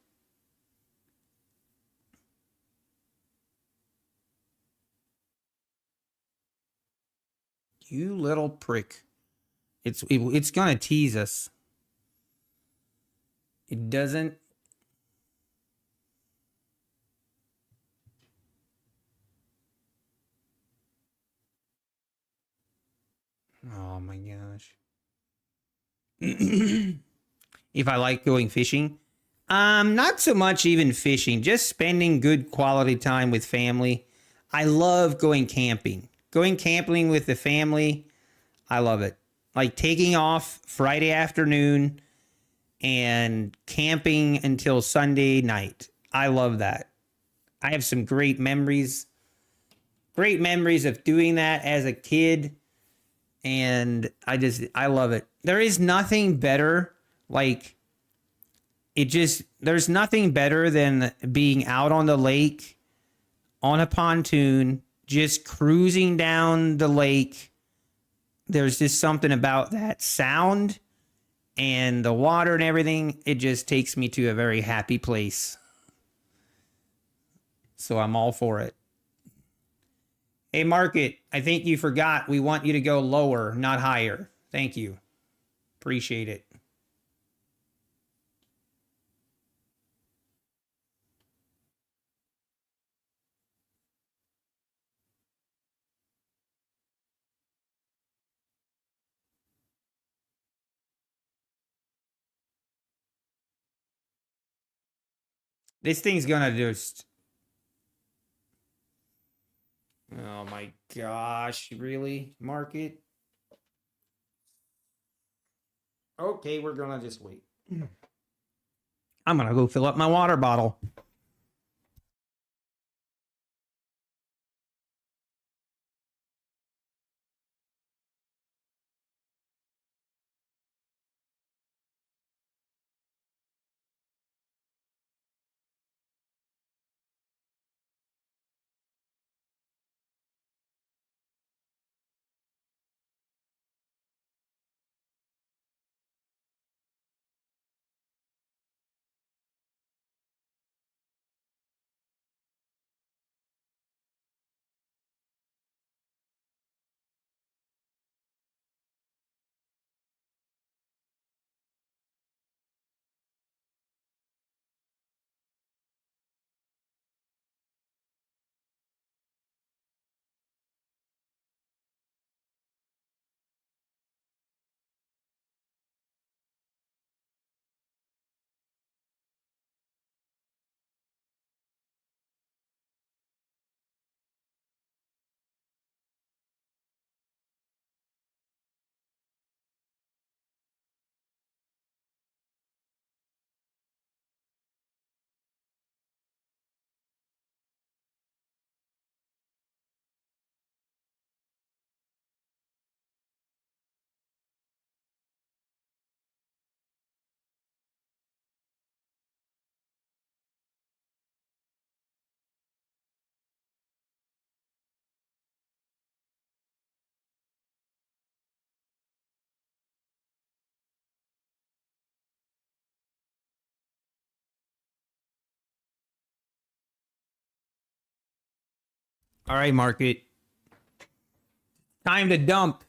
S1: You little prick. It's going to tease us. It doesn't. Oh my gosh. If I like going fishing, not so much even fishing, just spending good quality time with family. I love going camping. Going camping with the family, I love it. Like taking off Friday afternoon and camping until Sunday night. I love that. I have some great memories of doing that as a kid. And I love it. There is nothing better. There's nothing better than being out on the lake on a pontoon, just cruising down the lake. There's just something about that sound and the water and everything, it just takes me to a very happy place. So I'm all for it. Hey, market, I think you forgot we want you to go lower, not higher. Thank you. Appreciate it. This thing's gonna just... Oh my gosh, really? Market? Okay, we're gonna just wait. I'm gonna go fill up my water bottle. All right, market. Time to dump.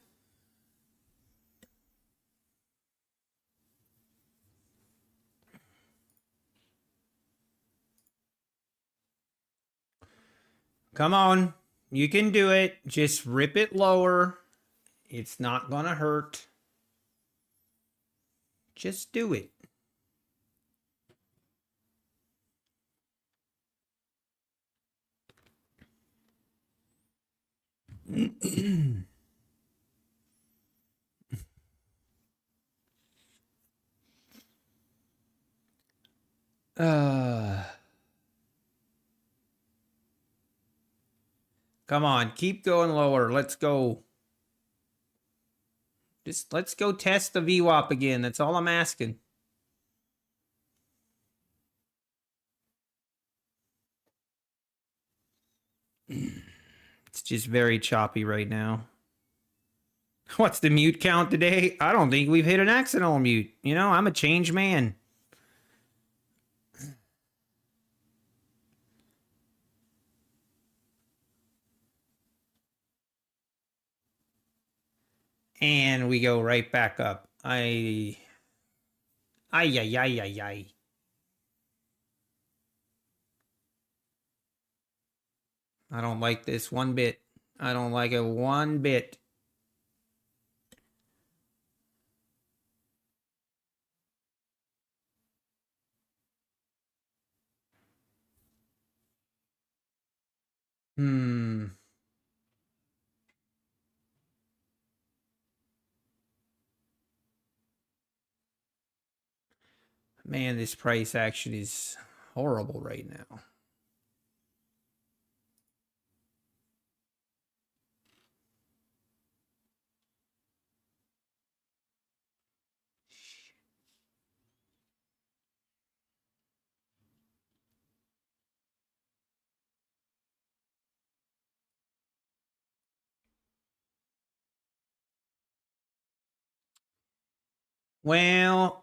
S1: Come on. You can do it. Just rip it lower. It's not gonna hurt. Just do it. uh, Come on, keep going lower. Let's go. Just let's go test the VWAP again. That's all I'm asking. It's just very choppy right now. What's the mute count today? I don't think we've hit an accidental mute. You know, I'm a changed man. And we go right back up. Ay, ay, ay, ay, ay, ay. I don't like this one bit. I don't like it one bit. Man, this price action is horrible right now. Well,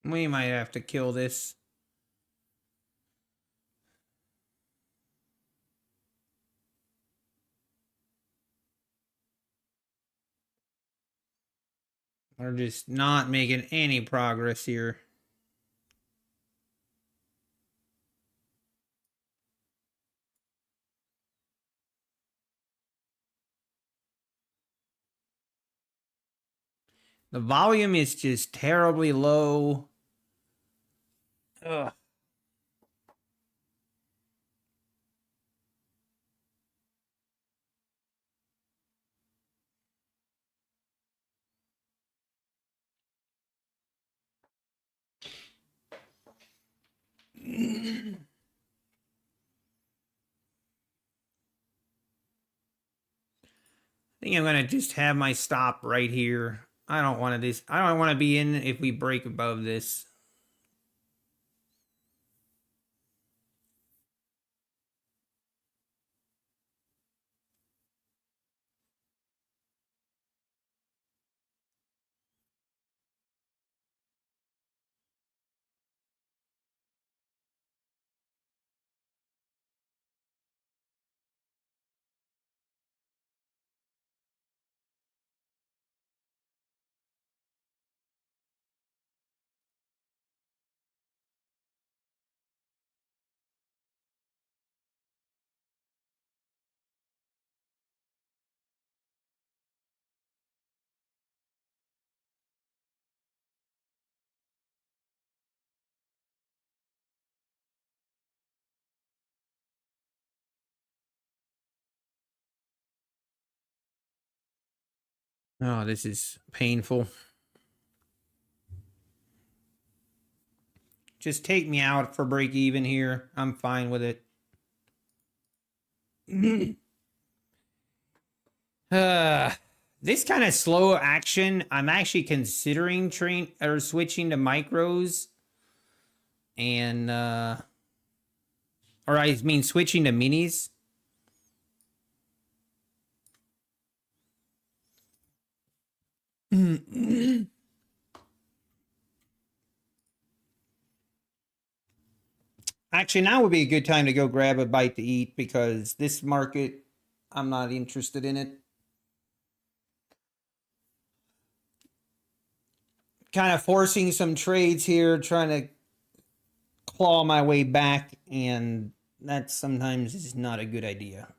S1: we might have to kill this. We're just not making any progress here. The volume is just terribly low. Ugh. I think I'm gonna just have my stop right here. I don't want to be in if we break above this. Oh, this is painful. Just take me out for break even here. I'm fine with it. This kind of slow action, I'm actually considering switching to micros and or I mean switching to minis. Actually, now would be a good time to go grab a bite to eat because this market, I'm not interested in it. Kind of forcing some trades here, trying to claw my way back, and that sometimes is not a good idea.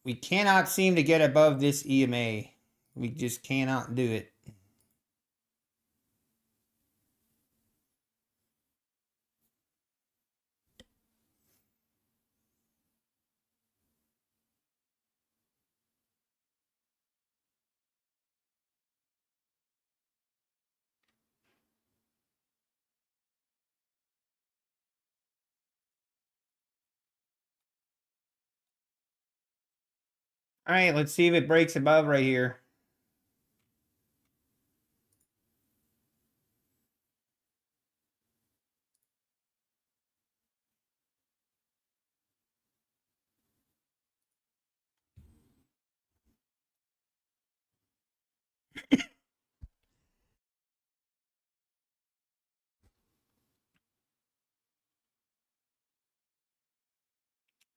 S1: We cannot seem to get above this EMA. We just cannot do it. All right, let's see if it breaks above right here.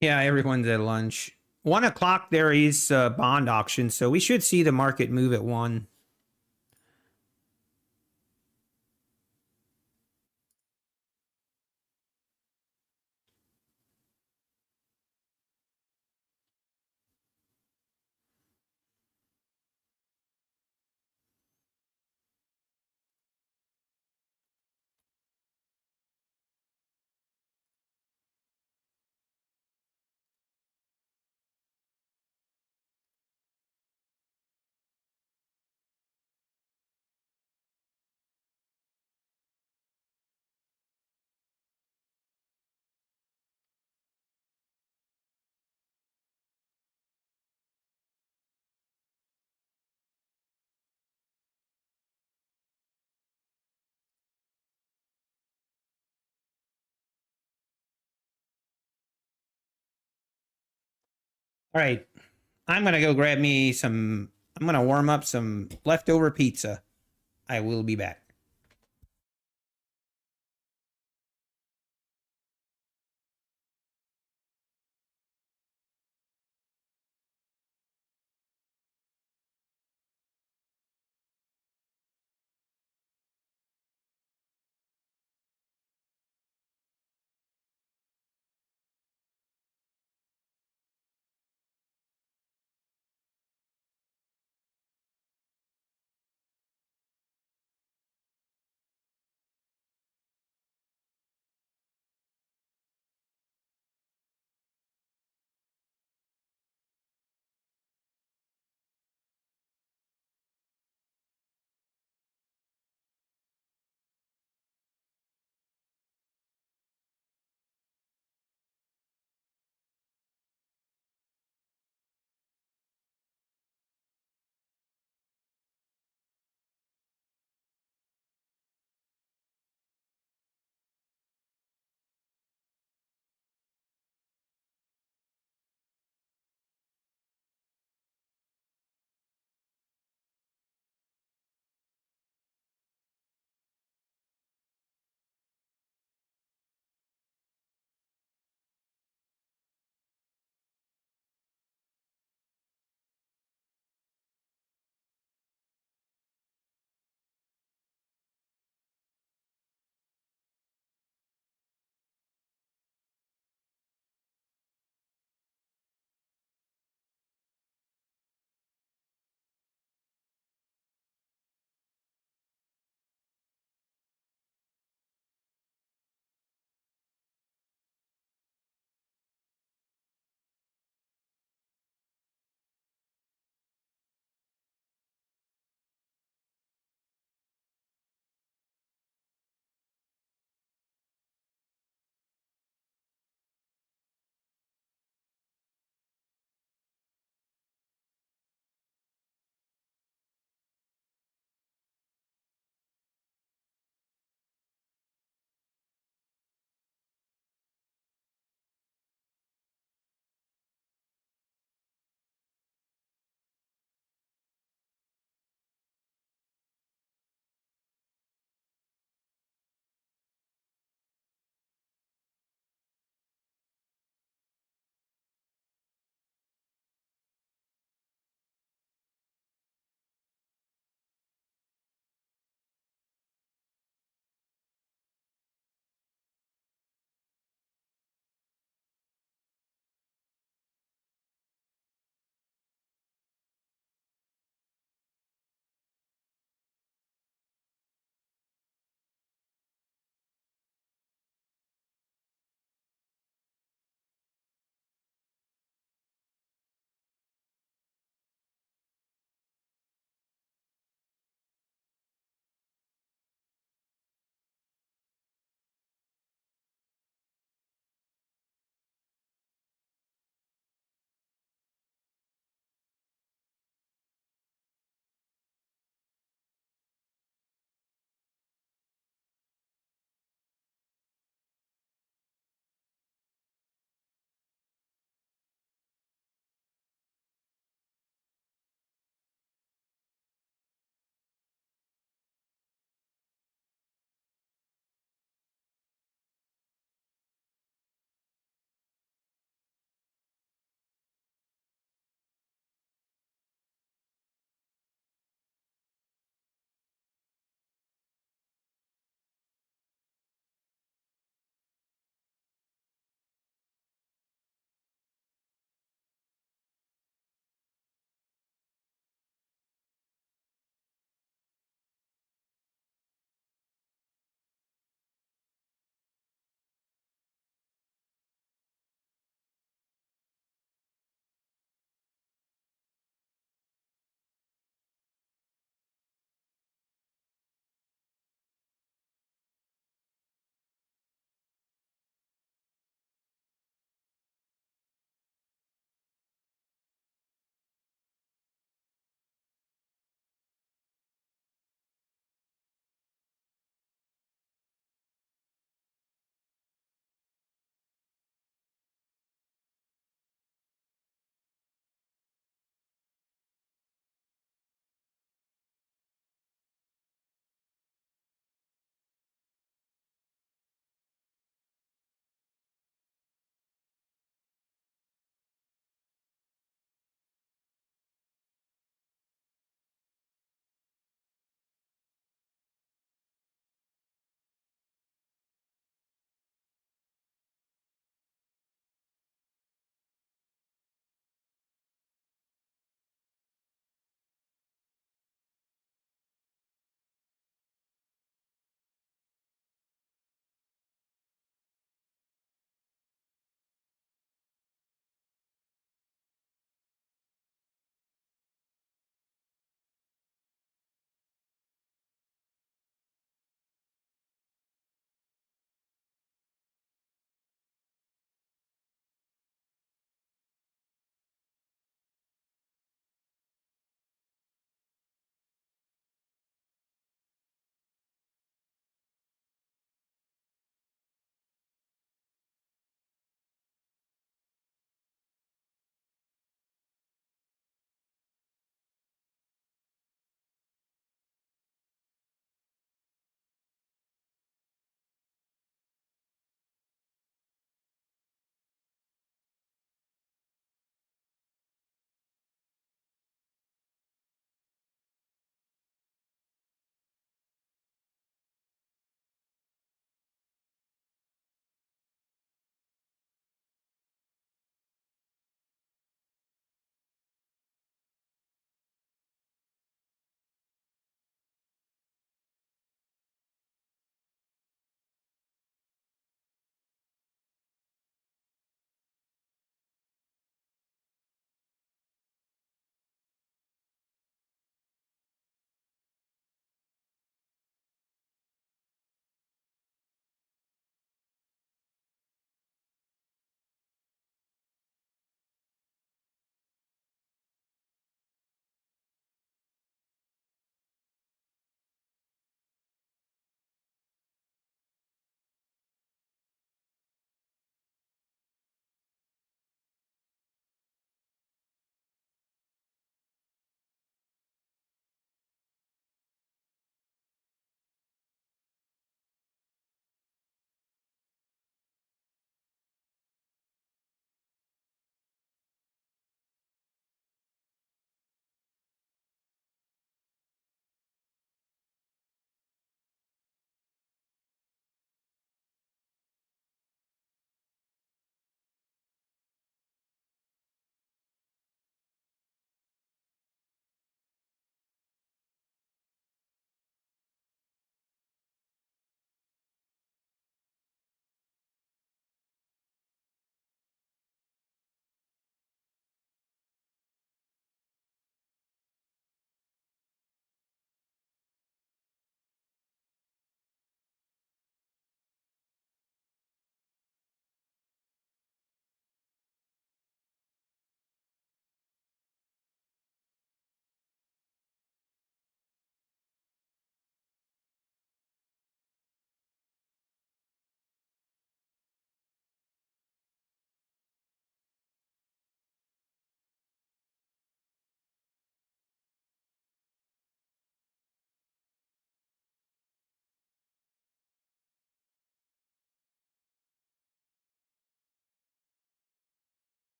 S1: Yeah, everyone's at lunch. 1 o'clock there is bond auction, so we should see the market move at 1. All right. I'm going to go grab me some, I'm going to warm up some leftover pizza. I will be back.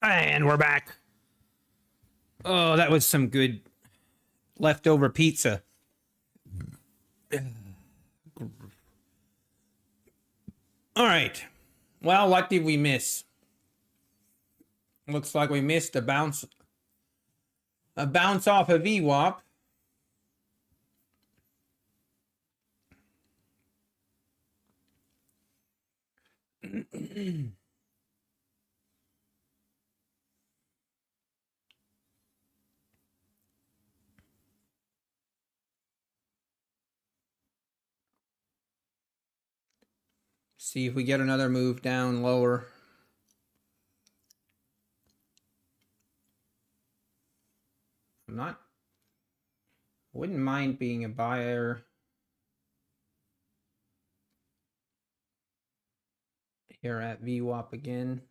S1: And we're back. Oh, that was some good leftover pizza. All right. Well, what did we miss? Looks like we missed a bounce off of VWAP. See if we get another move down lower. Wouldn't mind being a buyer here at VWAP again.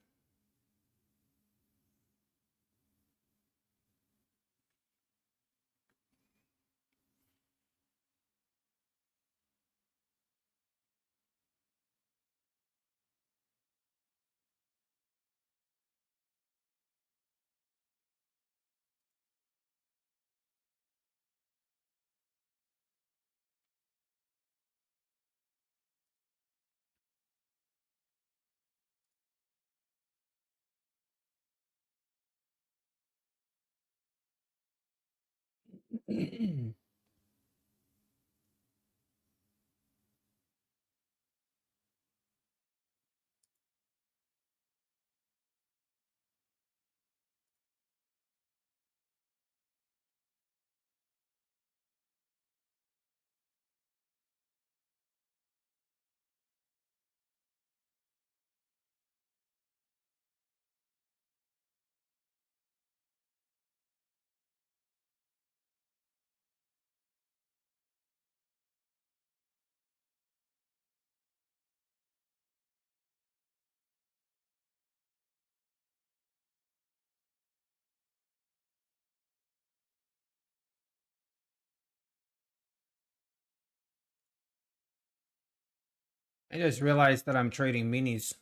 S1: I just realized that I'm trading minis.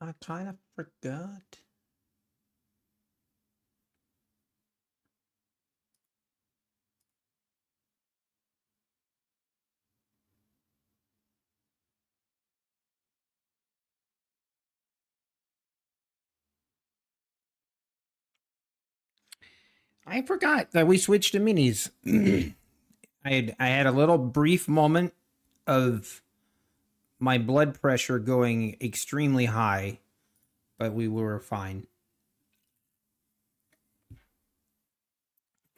S1: I kind of forgot. I forgot that we switched to minis. I had a little brief moment of my blood pressure going extremely high, but we were fine.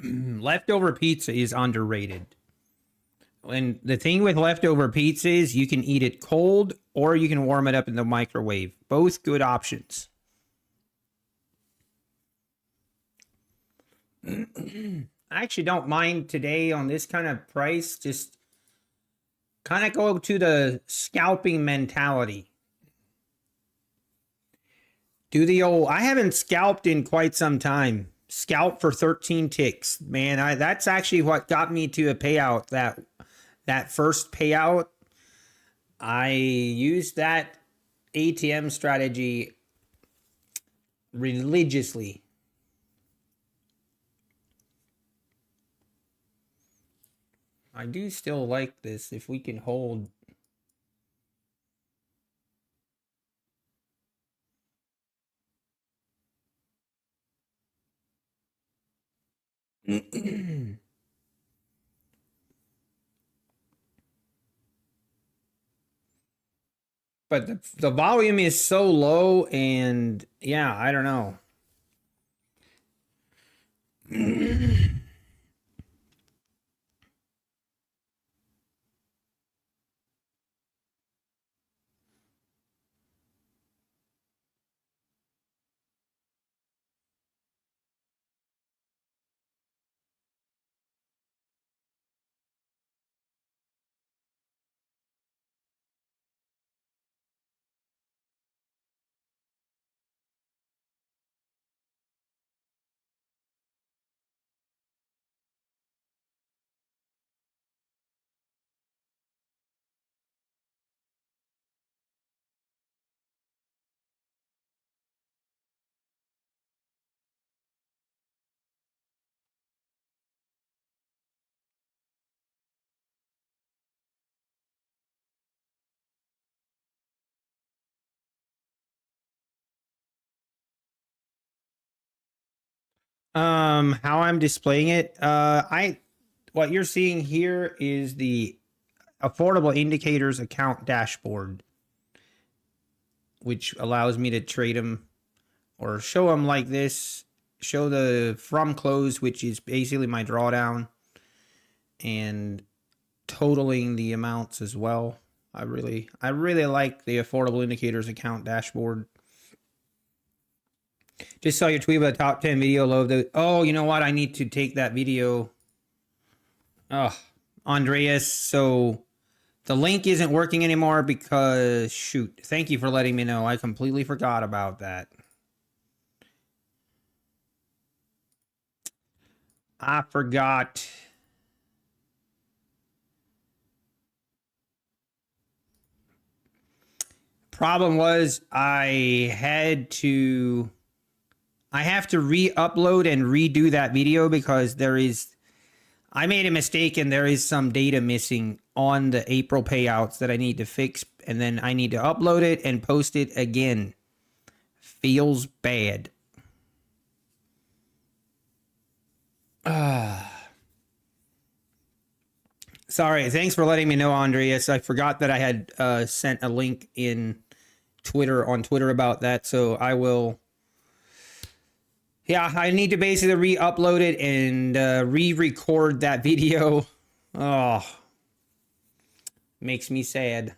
S1: Leftover pizza is underrated. And the thing with leftover pizza is you can eat it cold or you can warm it up in the microwave. Both good options. I actually don't mind today on this kind of price. Just kind of go to the scalping mentality. Do the old, I haven't scalped in quite some time. Scalp for 13 ticks. Man, that's actually what got me to a payout. That first payout, I used that ATM strategy religiously. I do still like this if we can hold. But the volume is so low, and yeah, I don't know. How I'm displaying it. What you're seeing here is the affordable indicators account dashboard, which allows me to trade them or show them like this. Show the from close, which is basically my drawdown, and totaling the amounts as well. I really like the affordable indicators account dashboard. Just saw your tweet about the top 10 video load. Oh, you know what? I need to take that video. Oh, Andreas. So the link isn't working anymore because, shoot. Thank you for letting me know. I completely forgot about that. I forgot. Problem was I have to re-upload and redo that video because I made a mistake and there is some data missing on the April payouts that I need to fix, and then I need to upload it and post it again. Feels bad. Sorry, thanks for letting me know, Andreas. I forgot that I had sent a link in on Twitter about that, so I will. Yeah, I need to basically re-upload it and re-record that video. Oh, makes me sad.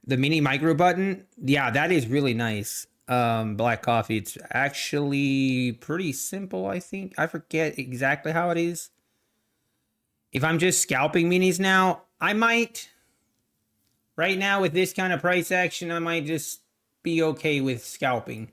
S1: The mini micro button, yeah, that is really nice. Black coffee, it's actually pretty simple, I think. I forget exactly how it is. If I'm just scalping minis now, I might, right now with this kind of price action, I might just be okay with scalping.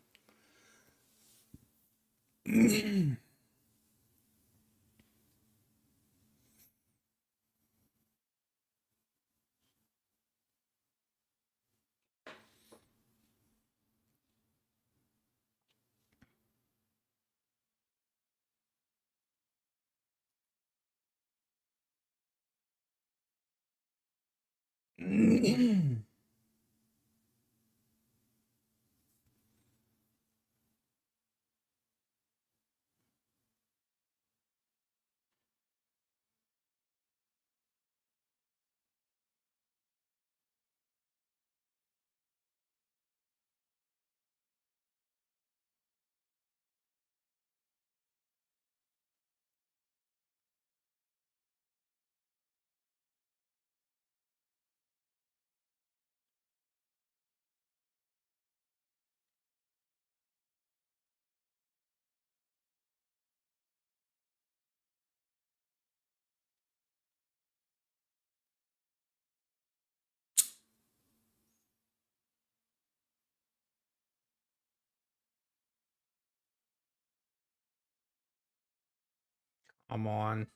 S1: Come on.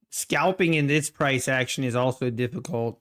S1: Scalping in this price action is also difficult.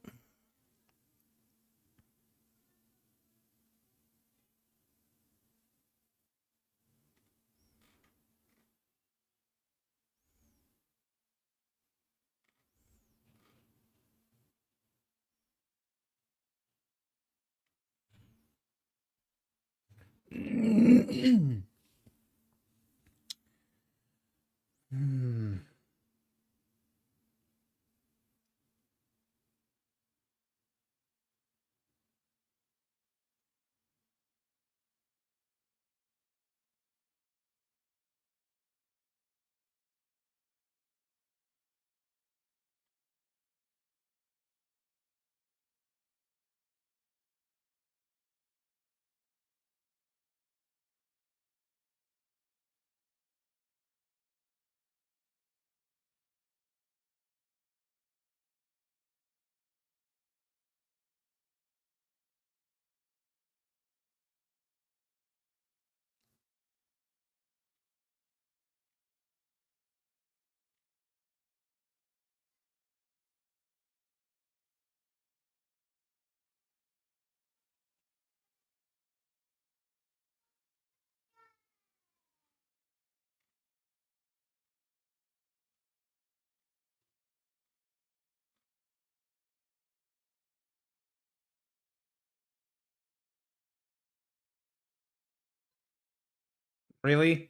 S1: Really?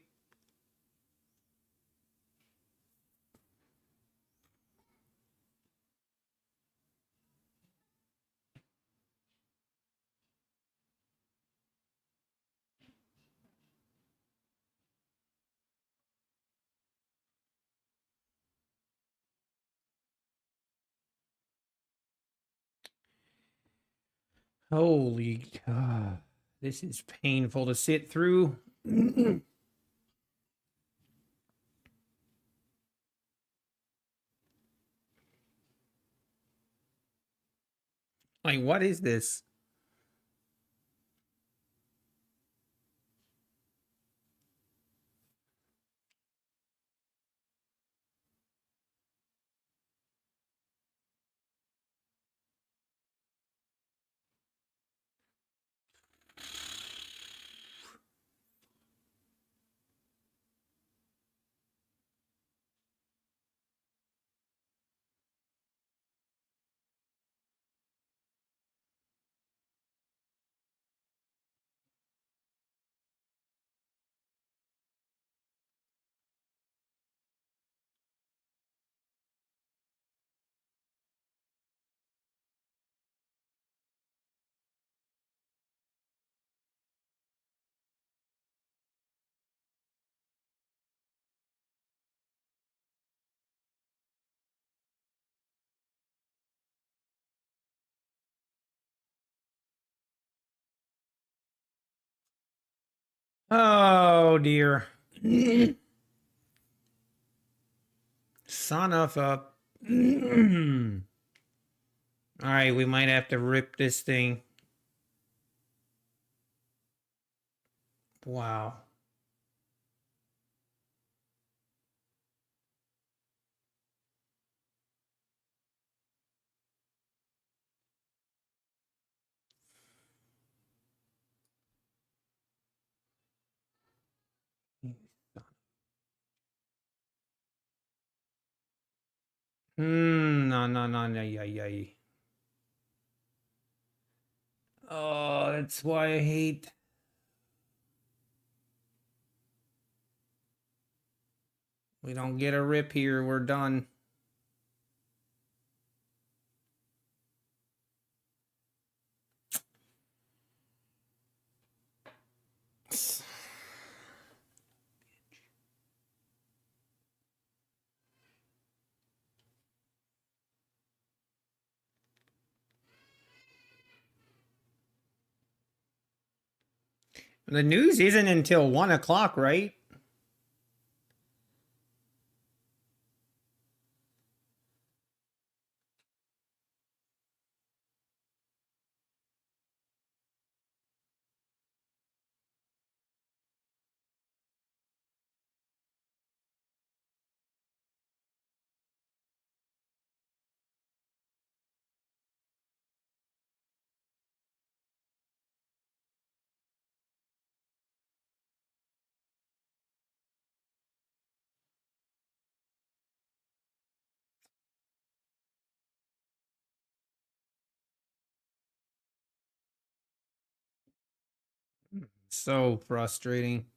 S1: Holy God. This is painful to sit through. Like, what is this? Oh, dear. Son of a... All right, we might have to rip this thing. Wow. No, no, no, no, yeah, yeah. Oh, that's why I hate. We don't get a rip here. We're done. The news isn't until 1 o'clock, right? So frustrating.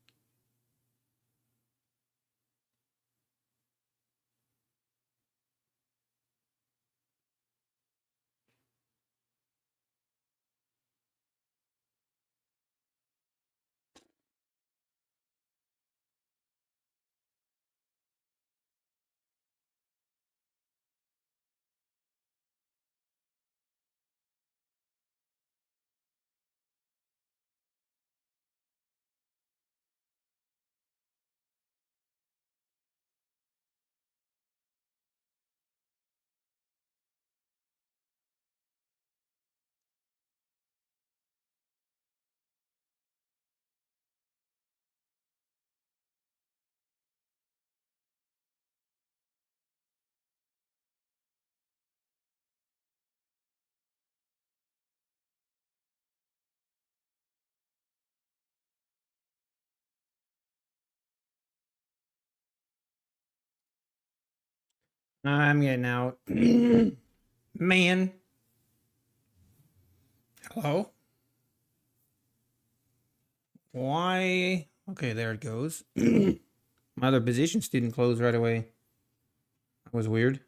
S1: I'm getting out. Man. Hello? Why? Okay, there it goes. My other positions didn't close right away. That was weird.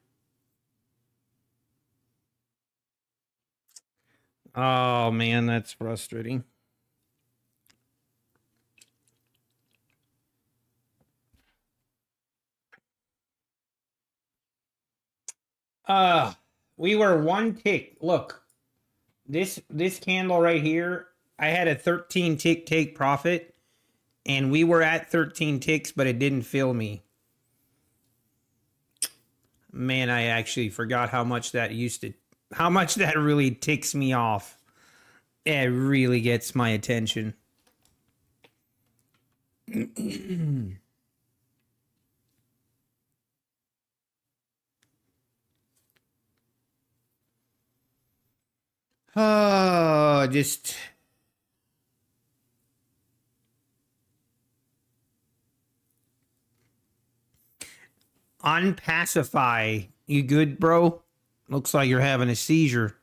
S1: Oh man, that's frustrating. We were one tick. Look, this candle right here, I had a 13 tick take profit, and we were at 13 ticks, but it didn't fill me. Man, I actually forgot how much that really ticks me off. It really gets my attention. Oh, just unpacify. You good, bro? Looks like you're having a seizure.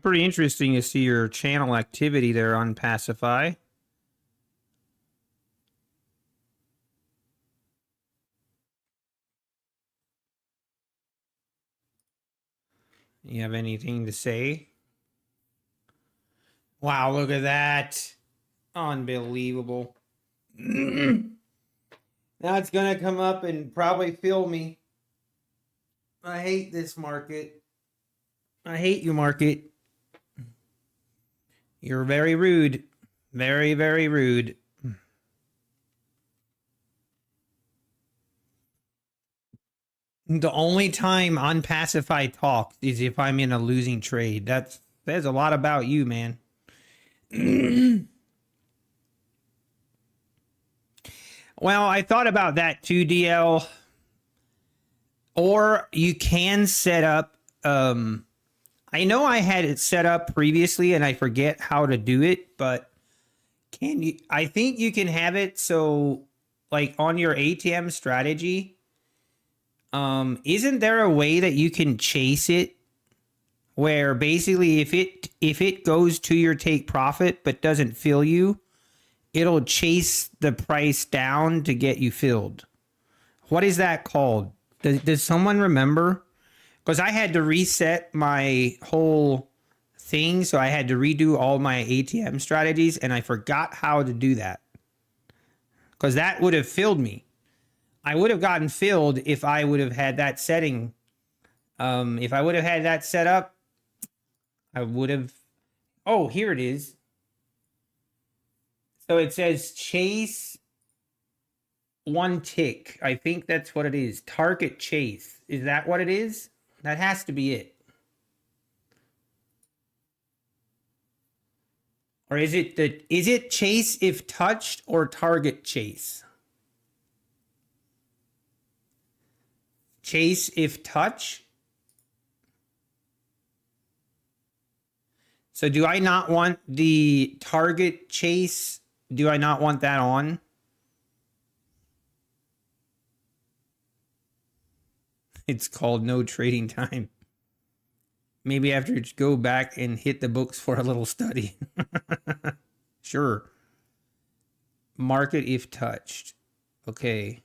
S1: Pretty interesting to see your channel activity there on Pacify. You have anything to say? Wow, look at that. Unbelievable. Now it's going to come up and probably fill me. I hate this market. I hate you, market. You're very rude. Very, very rude. The only time unpacified talks is if I'm in a losing trade. That says a lot about you, man. Well, I thought about that too, DL. Or you can set up. I know I had it set up previously, and I forget how to do it. But can you? I think you can have it so, like on your ATM strategy. Isn't there a way that you can chase it, where basically if it goes to your take profit but doesn't fill you, it'll chase the price down to get you filled? What is that called? Does someone remember? Because I had to reset my whole thing, so I had to redo all my ATM strategies, and I forgot how to do that. Because that would have filled me. I would have gotten filled if I would have had that setting. If I would have had that set up, I would have. Oh, here it is. So it says chase one tick. I think that's what it is. Target chase. Is that what it is? That has to be it. Or is it chase if touched or target chase? Chase if touch. So do I not want the target chase? Do I not want that on? It's called no trading time. Maybe I have to go back and hit the books for a little study. Sure. Market if touched. Okay.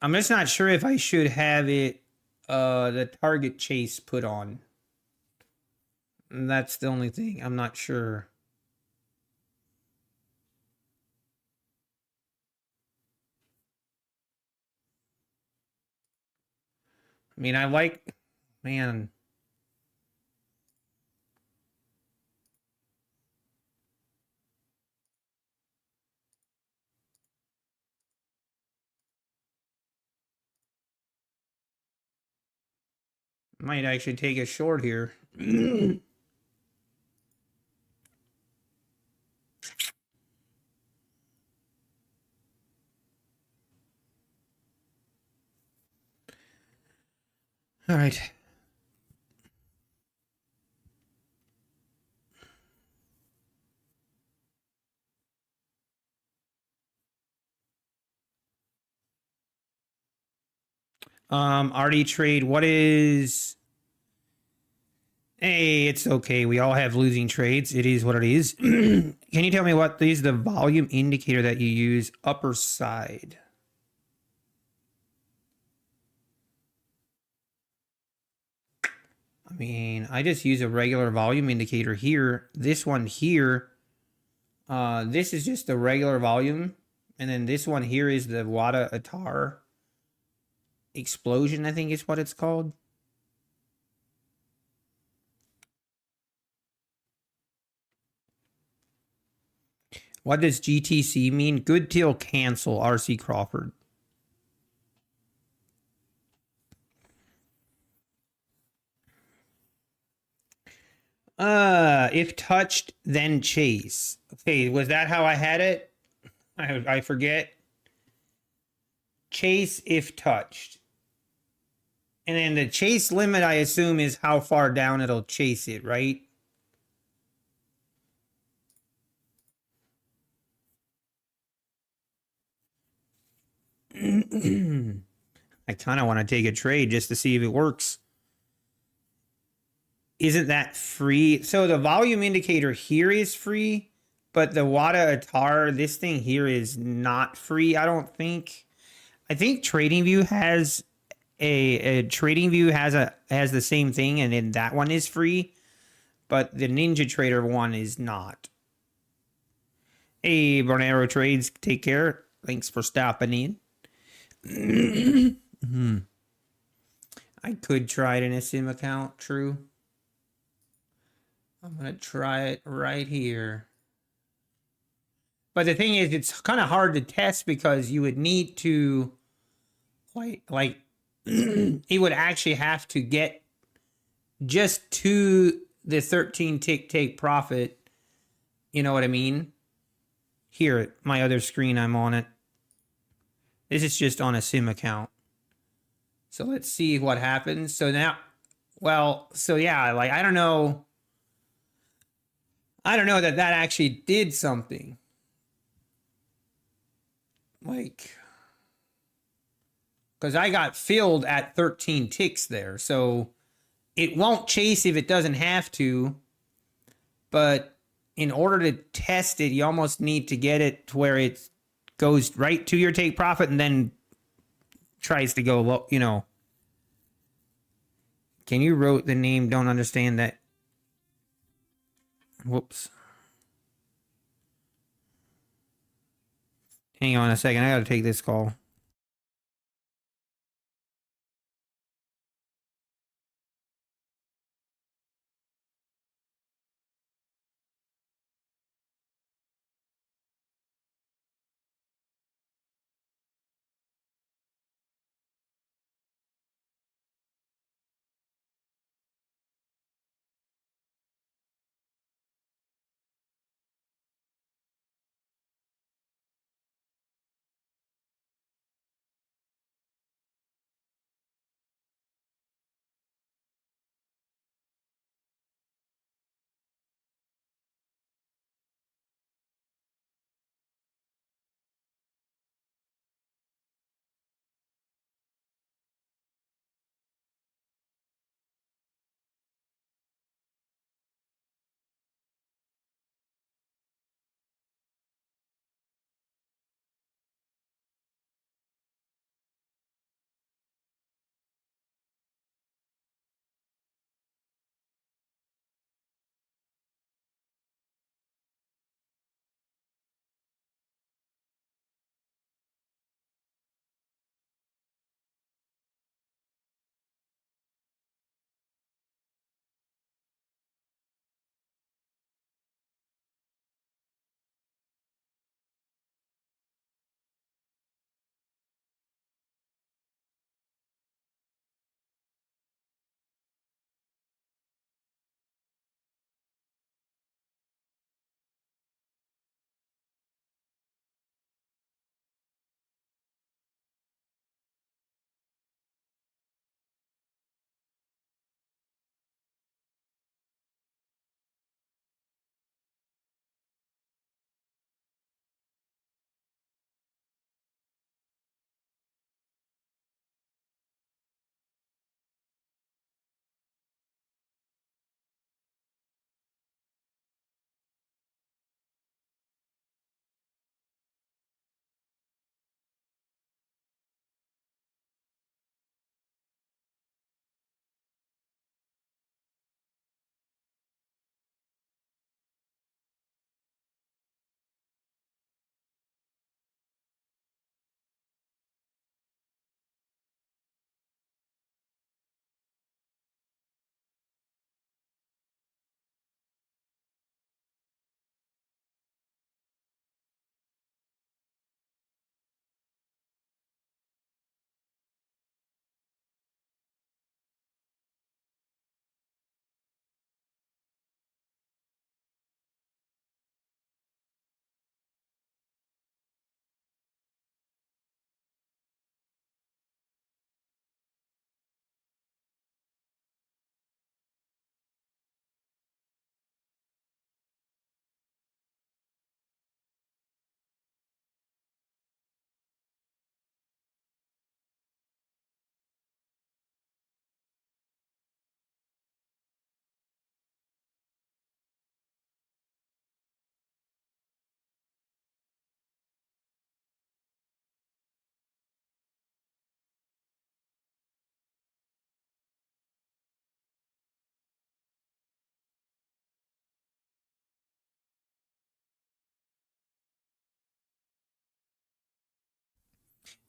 S1: I'm just not sure if I should have it the target chase put on. That's the only thing. I'm not sure. I mean, I like, man. Might actually take a short here. All right. RD trade, what is... Hey, it's okay. We all have losing trades. It is what it is. Can you tell me what is the volume indicator that you use? Upper side. I mean, I just use a regular volume indicator here. This one here, this is just the regular volume. And then this one here is the Wada Atar explosion, I think is what it's called. What does GTC mean? Good till cancel, RC Crawford. If touched, then chase. Okay, was that how I had it? I forget. Chase if touched. And then the chase limit, I assume, is how far down it'll chase it, right? I kind of want to take a trade just to see if it works. Isn't that free? So the volume indicator here is free, but the Wada Atar, this thing here is not free, I don't think. I think TradingView has TradingView has the same thing, and then that one is free, but the Ninja Trader one is not. Hey, Bernero Trades, take care. Thanks for stopping in. I could try it in a sim account, true. I'm gonna try it right here. But the thing is, it's kind of hard to test because you would need to, like it would actually have to get just to the 13 tick take profit. You know what I mean? Here, my other screen, I'm on it. This is just on a sim account. So let's see what happens. So now, well, so yeah, like, I don't know that actually did something. Like, because I got filled at 13 ticks there. So it won't chase if it doesn't have to. But in order to test it, you almost need to get it to where it goes right to your take profit and then tries to go low, you know. Can you wrote the name? Don't understand that. Whoops. Hang on a second. I got to take this call.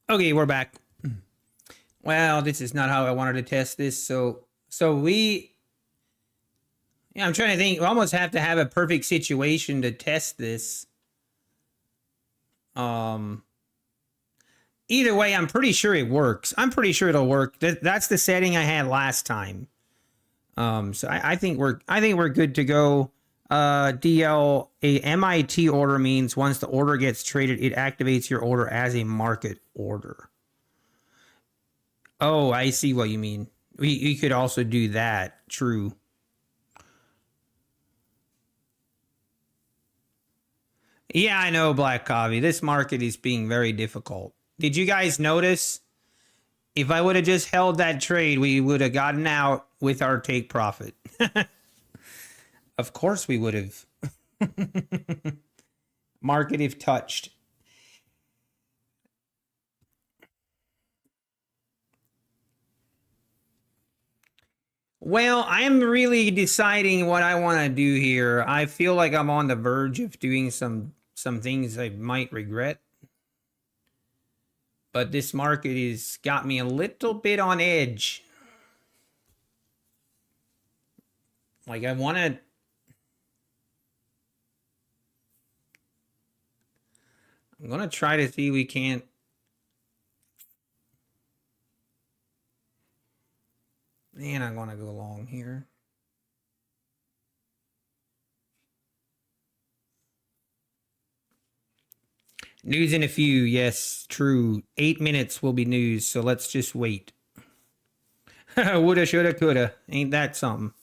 S1: Okay, we're back. Well, this is not how I wanted to test this. So I'm trying to think. We almost have to have a perfect situation to test this. Either way, I'm pretty sure it works. I'm pretty sure it'll work. That's the setting I had last time. So I think we're good to go. DL, a MIT order means once the order gets traded, it activates your order as a market order. Oh, I see what you mean. We could also do that. True. Yeah, I know, Black Coffee. This market is being very difficult. Did you guys notice? If I would have just held that trade, we would have gotten out with our take profit. Of course we would have. Market if touched. Well, I'm really deciding what I want to do here. I feel like I'm on the verge of doing some things I might regret. But this market has got me a little bit on edge. Like I want to I'm going to try to see if we can't. Man, I'm going to go long here. News in a few. Yes, true. 8 minutes will be news, so let's just wait. Woulda, shoulda, coulda. Ain't that something?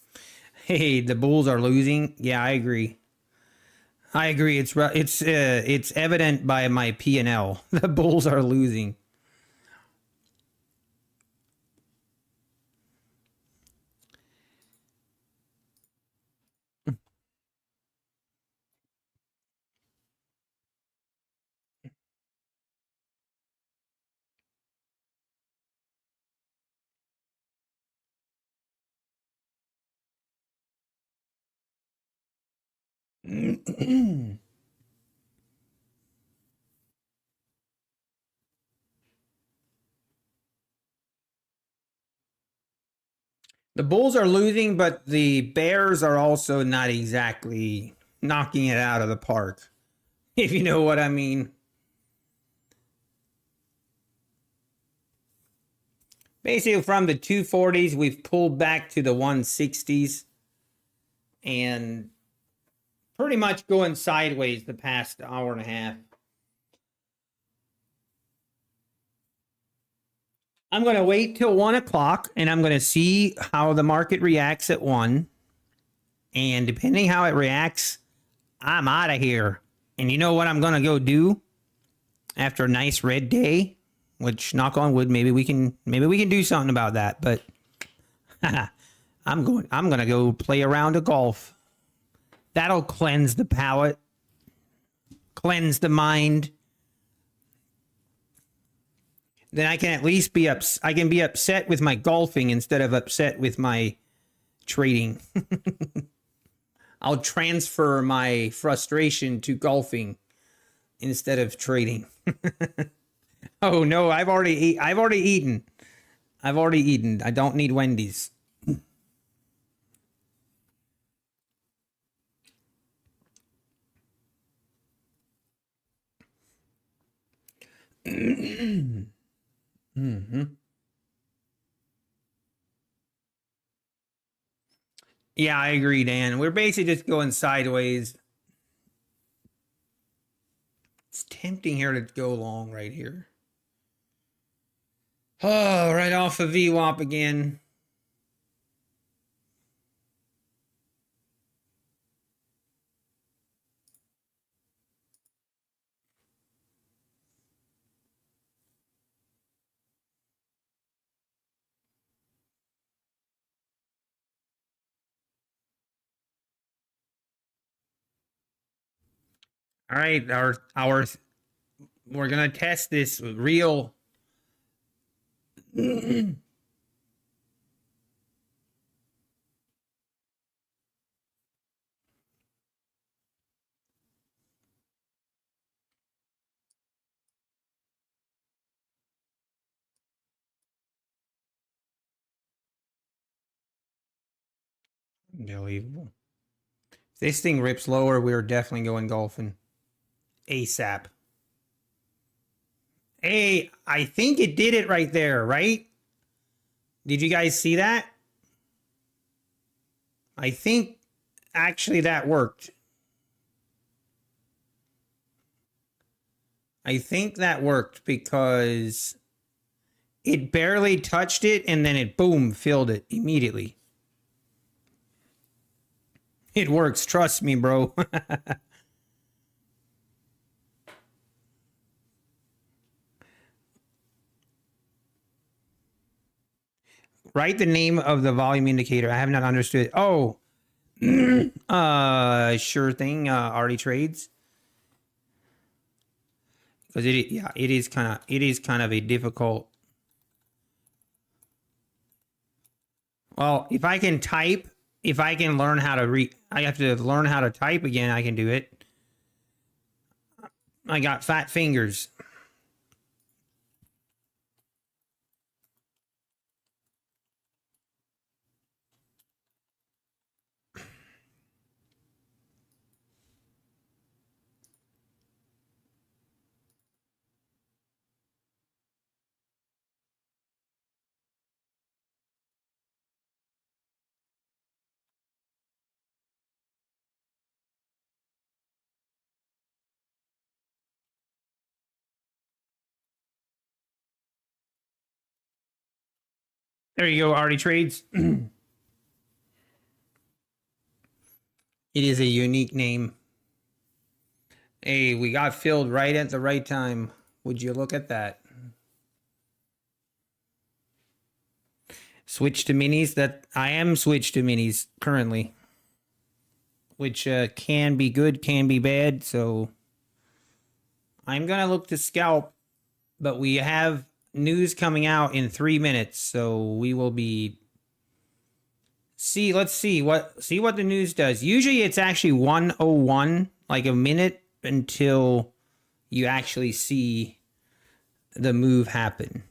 S1: Hey, the Bulls are losing. Yeah, I agree. I agree. It's evident by my P&L. The Bulls are losing. The Bulls are losing, but the Bears are also not exactly knocking it out of the park, if you know what I mean. Basically, from the 240s, we've pulled back to the 160s and pretty much going sideways the past hour and a half. I'm going to wait till 1 o'clock and I'm going to see how the market reacts at 1. And depending how it reacts, I'm out of here. And you know what I'm going to go do after a nice red day? Which, knock on wood, maybe we can do something about that. But I'm gonna go play a round of golf. That'll cleanse the palate, cleanse the mind. Then I can at least be I can be upset with my golfing instead of upset with my trading. I'll transfer my frustration to golfing instead of trading. Oh no, I've already eaten. I don't need Wendy's. Mm-hmm. Yeah, I agree, Dan. We're basically just going sideways. It's tempting here to go long right here. Oh, right off of VWAP again. All right, we're gonna test this real. Unbelievable. If this thing rips lower, we're definitely going golfing. ASAP. Hey, I think it did it right there, right? Did you guys see that? I think actually that worked. I think that worked because it barely touched it and then it boom filled it immediately. It works, trust me, bro. Write the name of the volume indicator. I have not understood. Oh, sure thing. Already trades. Because it is kind of a difficult. Well, if I can type, if I can learn how to read, I have to learn how to type again. I can do it. I got fat fingers. There you go, already trades. It is a unique name. Hey, we got filled right at the right time. Would you look at that? Switch to minis. That I am switched to minis currently, which can be good, can be bad. So I'm gonna look to scalp, but we have news coming out in 3 minutes, so we will be. Let's see what the news does. Usually it's actually 101, like a minute until you actually see the move happen.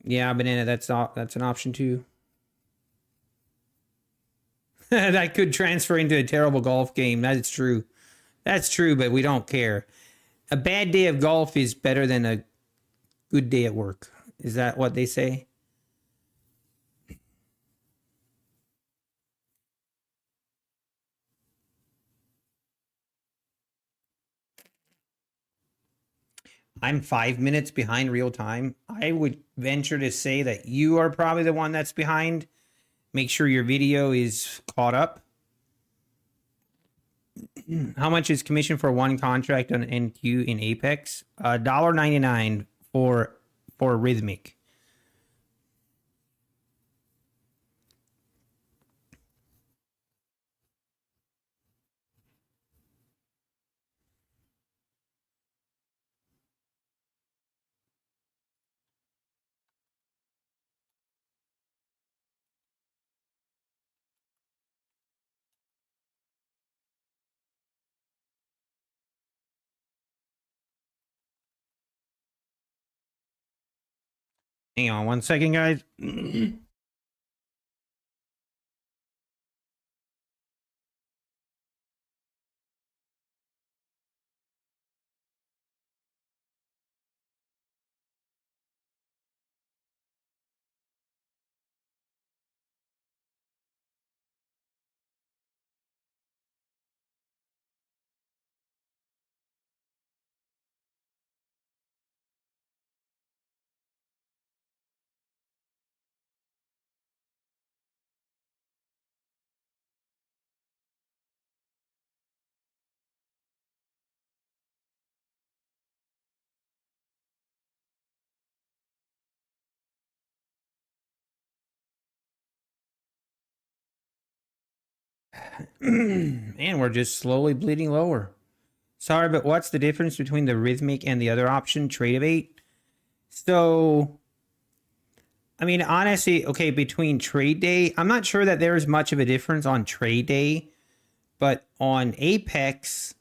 S1: Yeah, banana, that's an option too. That could transfer into a terrible golf game. That's true. That's true, but we don't care. A bad day of golf is better than a good day at work. Is that what they say? I'm 5 minutes behind real time. I would venture to say that you are probably the one that's behind. Make sure your video is caught up. How much is commission for one contract on NQ in Apex? $1.99 for Rhythmic. Hang on 1 second, guys. And we're just slowly bleeding lower. Sorry, but what's the difference between the Rhythmic and the other option, Trade-A-Bait? So, I mean, honestly, okay, between Trade Day, I'm not sure that there's much of a difference on Trade Day, but on Apex,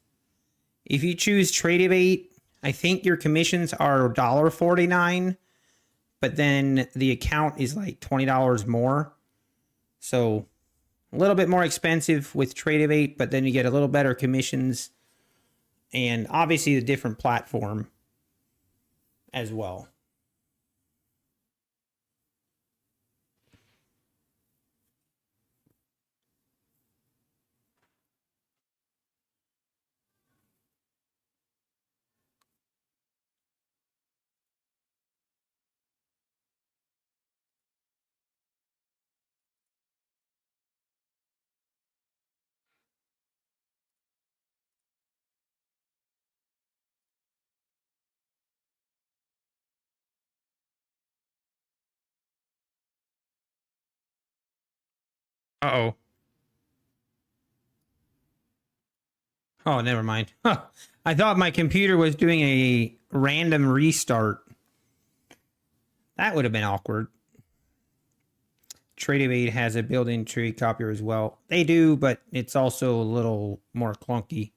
S1: if you choose Trade-A-Bait, I think your commissions are $1.49, but then the account is like $20 more. So a little bit more expensive with Tradeovate, but then you get a little better commissions and obviously the different platform as well. Uh-oh. Oh, never mind. Huh. I thought my computer was doing a random restart. That would have been awkward. Tradeovate has a built-in trade copier as well. They do, but it's also a little more clunky.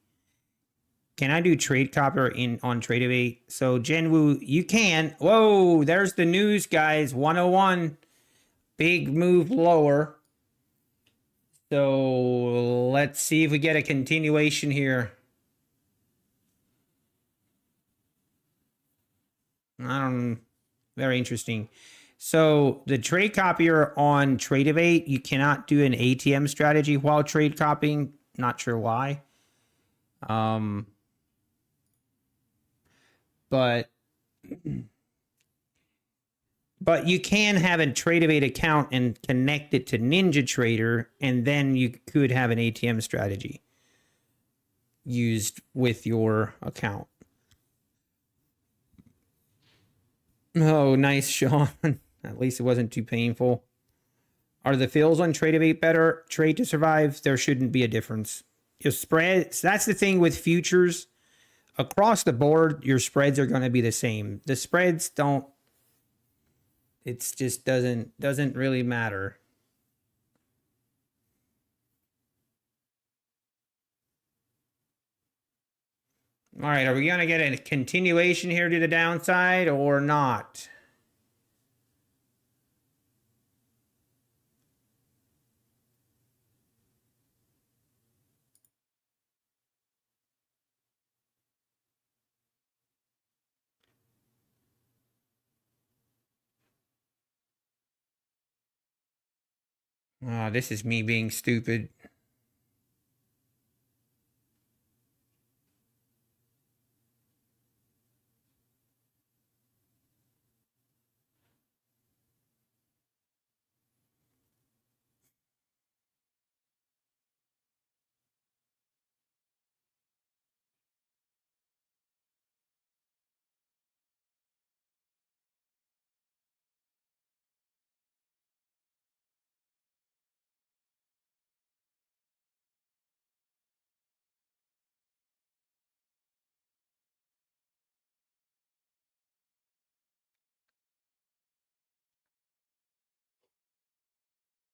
S1: Can I do trade copier on Tradeovate? So Genwu, you can. Whoa, there's the news, guys. 101. Big move lower. So let's see if we get a continuation here. Very interesting. So the trade copier on Tradeovate, you cannot do an ATM strategy while trade copying. Not sure why. But you can have a Tradeovate account and connect it to NinjaTrader, and then you could have an ATM strategy used with your account. Oh, nice, Sean. At least it wasn't too painful. Are the fills on Tradeovate better? Trade to survive, there shouldn't be a difference. Your spreads, that's the thing with futures. Across the board, your spreads are going to be the same. The spreads don't, it's just doesn't really matter. All right, are we going to get a continuation here to the downside or not? Oh, this is me being stupid.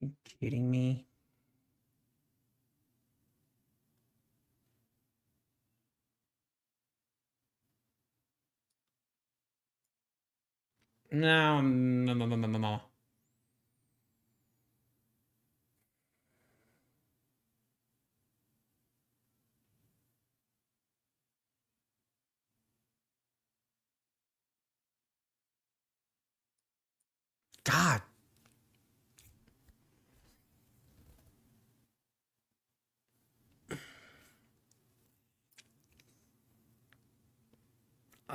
S1: Are you kidding me? No. God.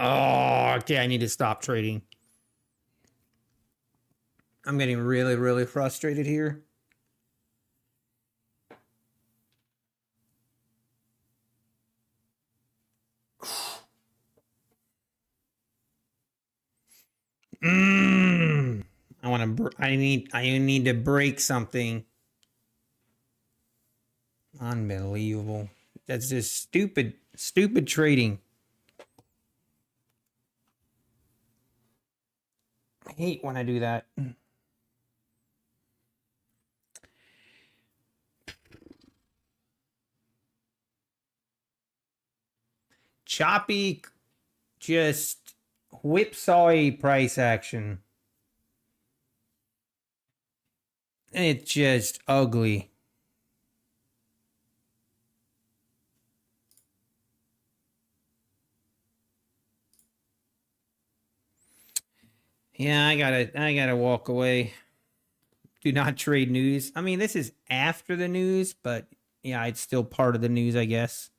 S1: Oh, okay. I need to stop trading. I'm getting really, really frustrated here. I want to. I need to break something. Unbelievable. That's just stupid trading. I hate when I do that. Choppy, just whipsawy price action. It's just ugly. Yeah, I gotta walk away. Do not trade news. I mean, this is after the news, but yeah, it's still part of the news, I guess.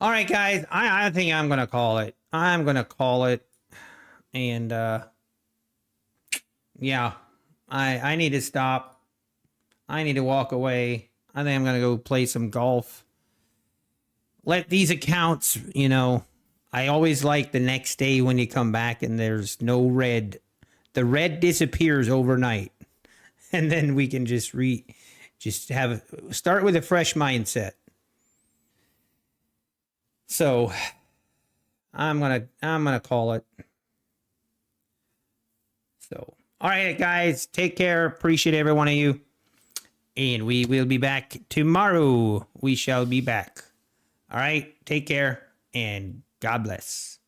S1: All right, guys, I think I'm gonna call it. I'm gonna call it, and yeah, I need to stop. I need to walk away. I think I'm gonna go play some golf. Let these accounts, you know, I always like the next day when you come back and there's no red. The red disappears overnight, and then we can just start with a fresh mindset. So I'm gonna call it. So all right, guys, take care. Appreciate every one of you, and we will be back tomorrow. We shall be back. All right, take care and God bless.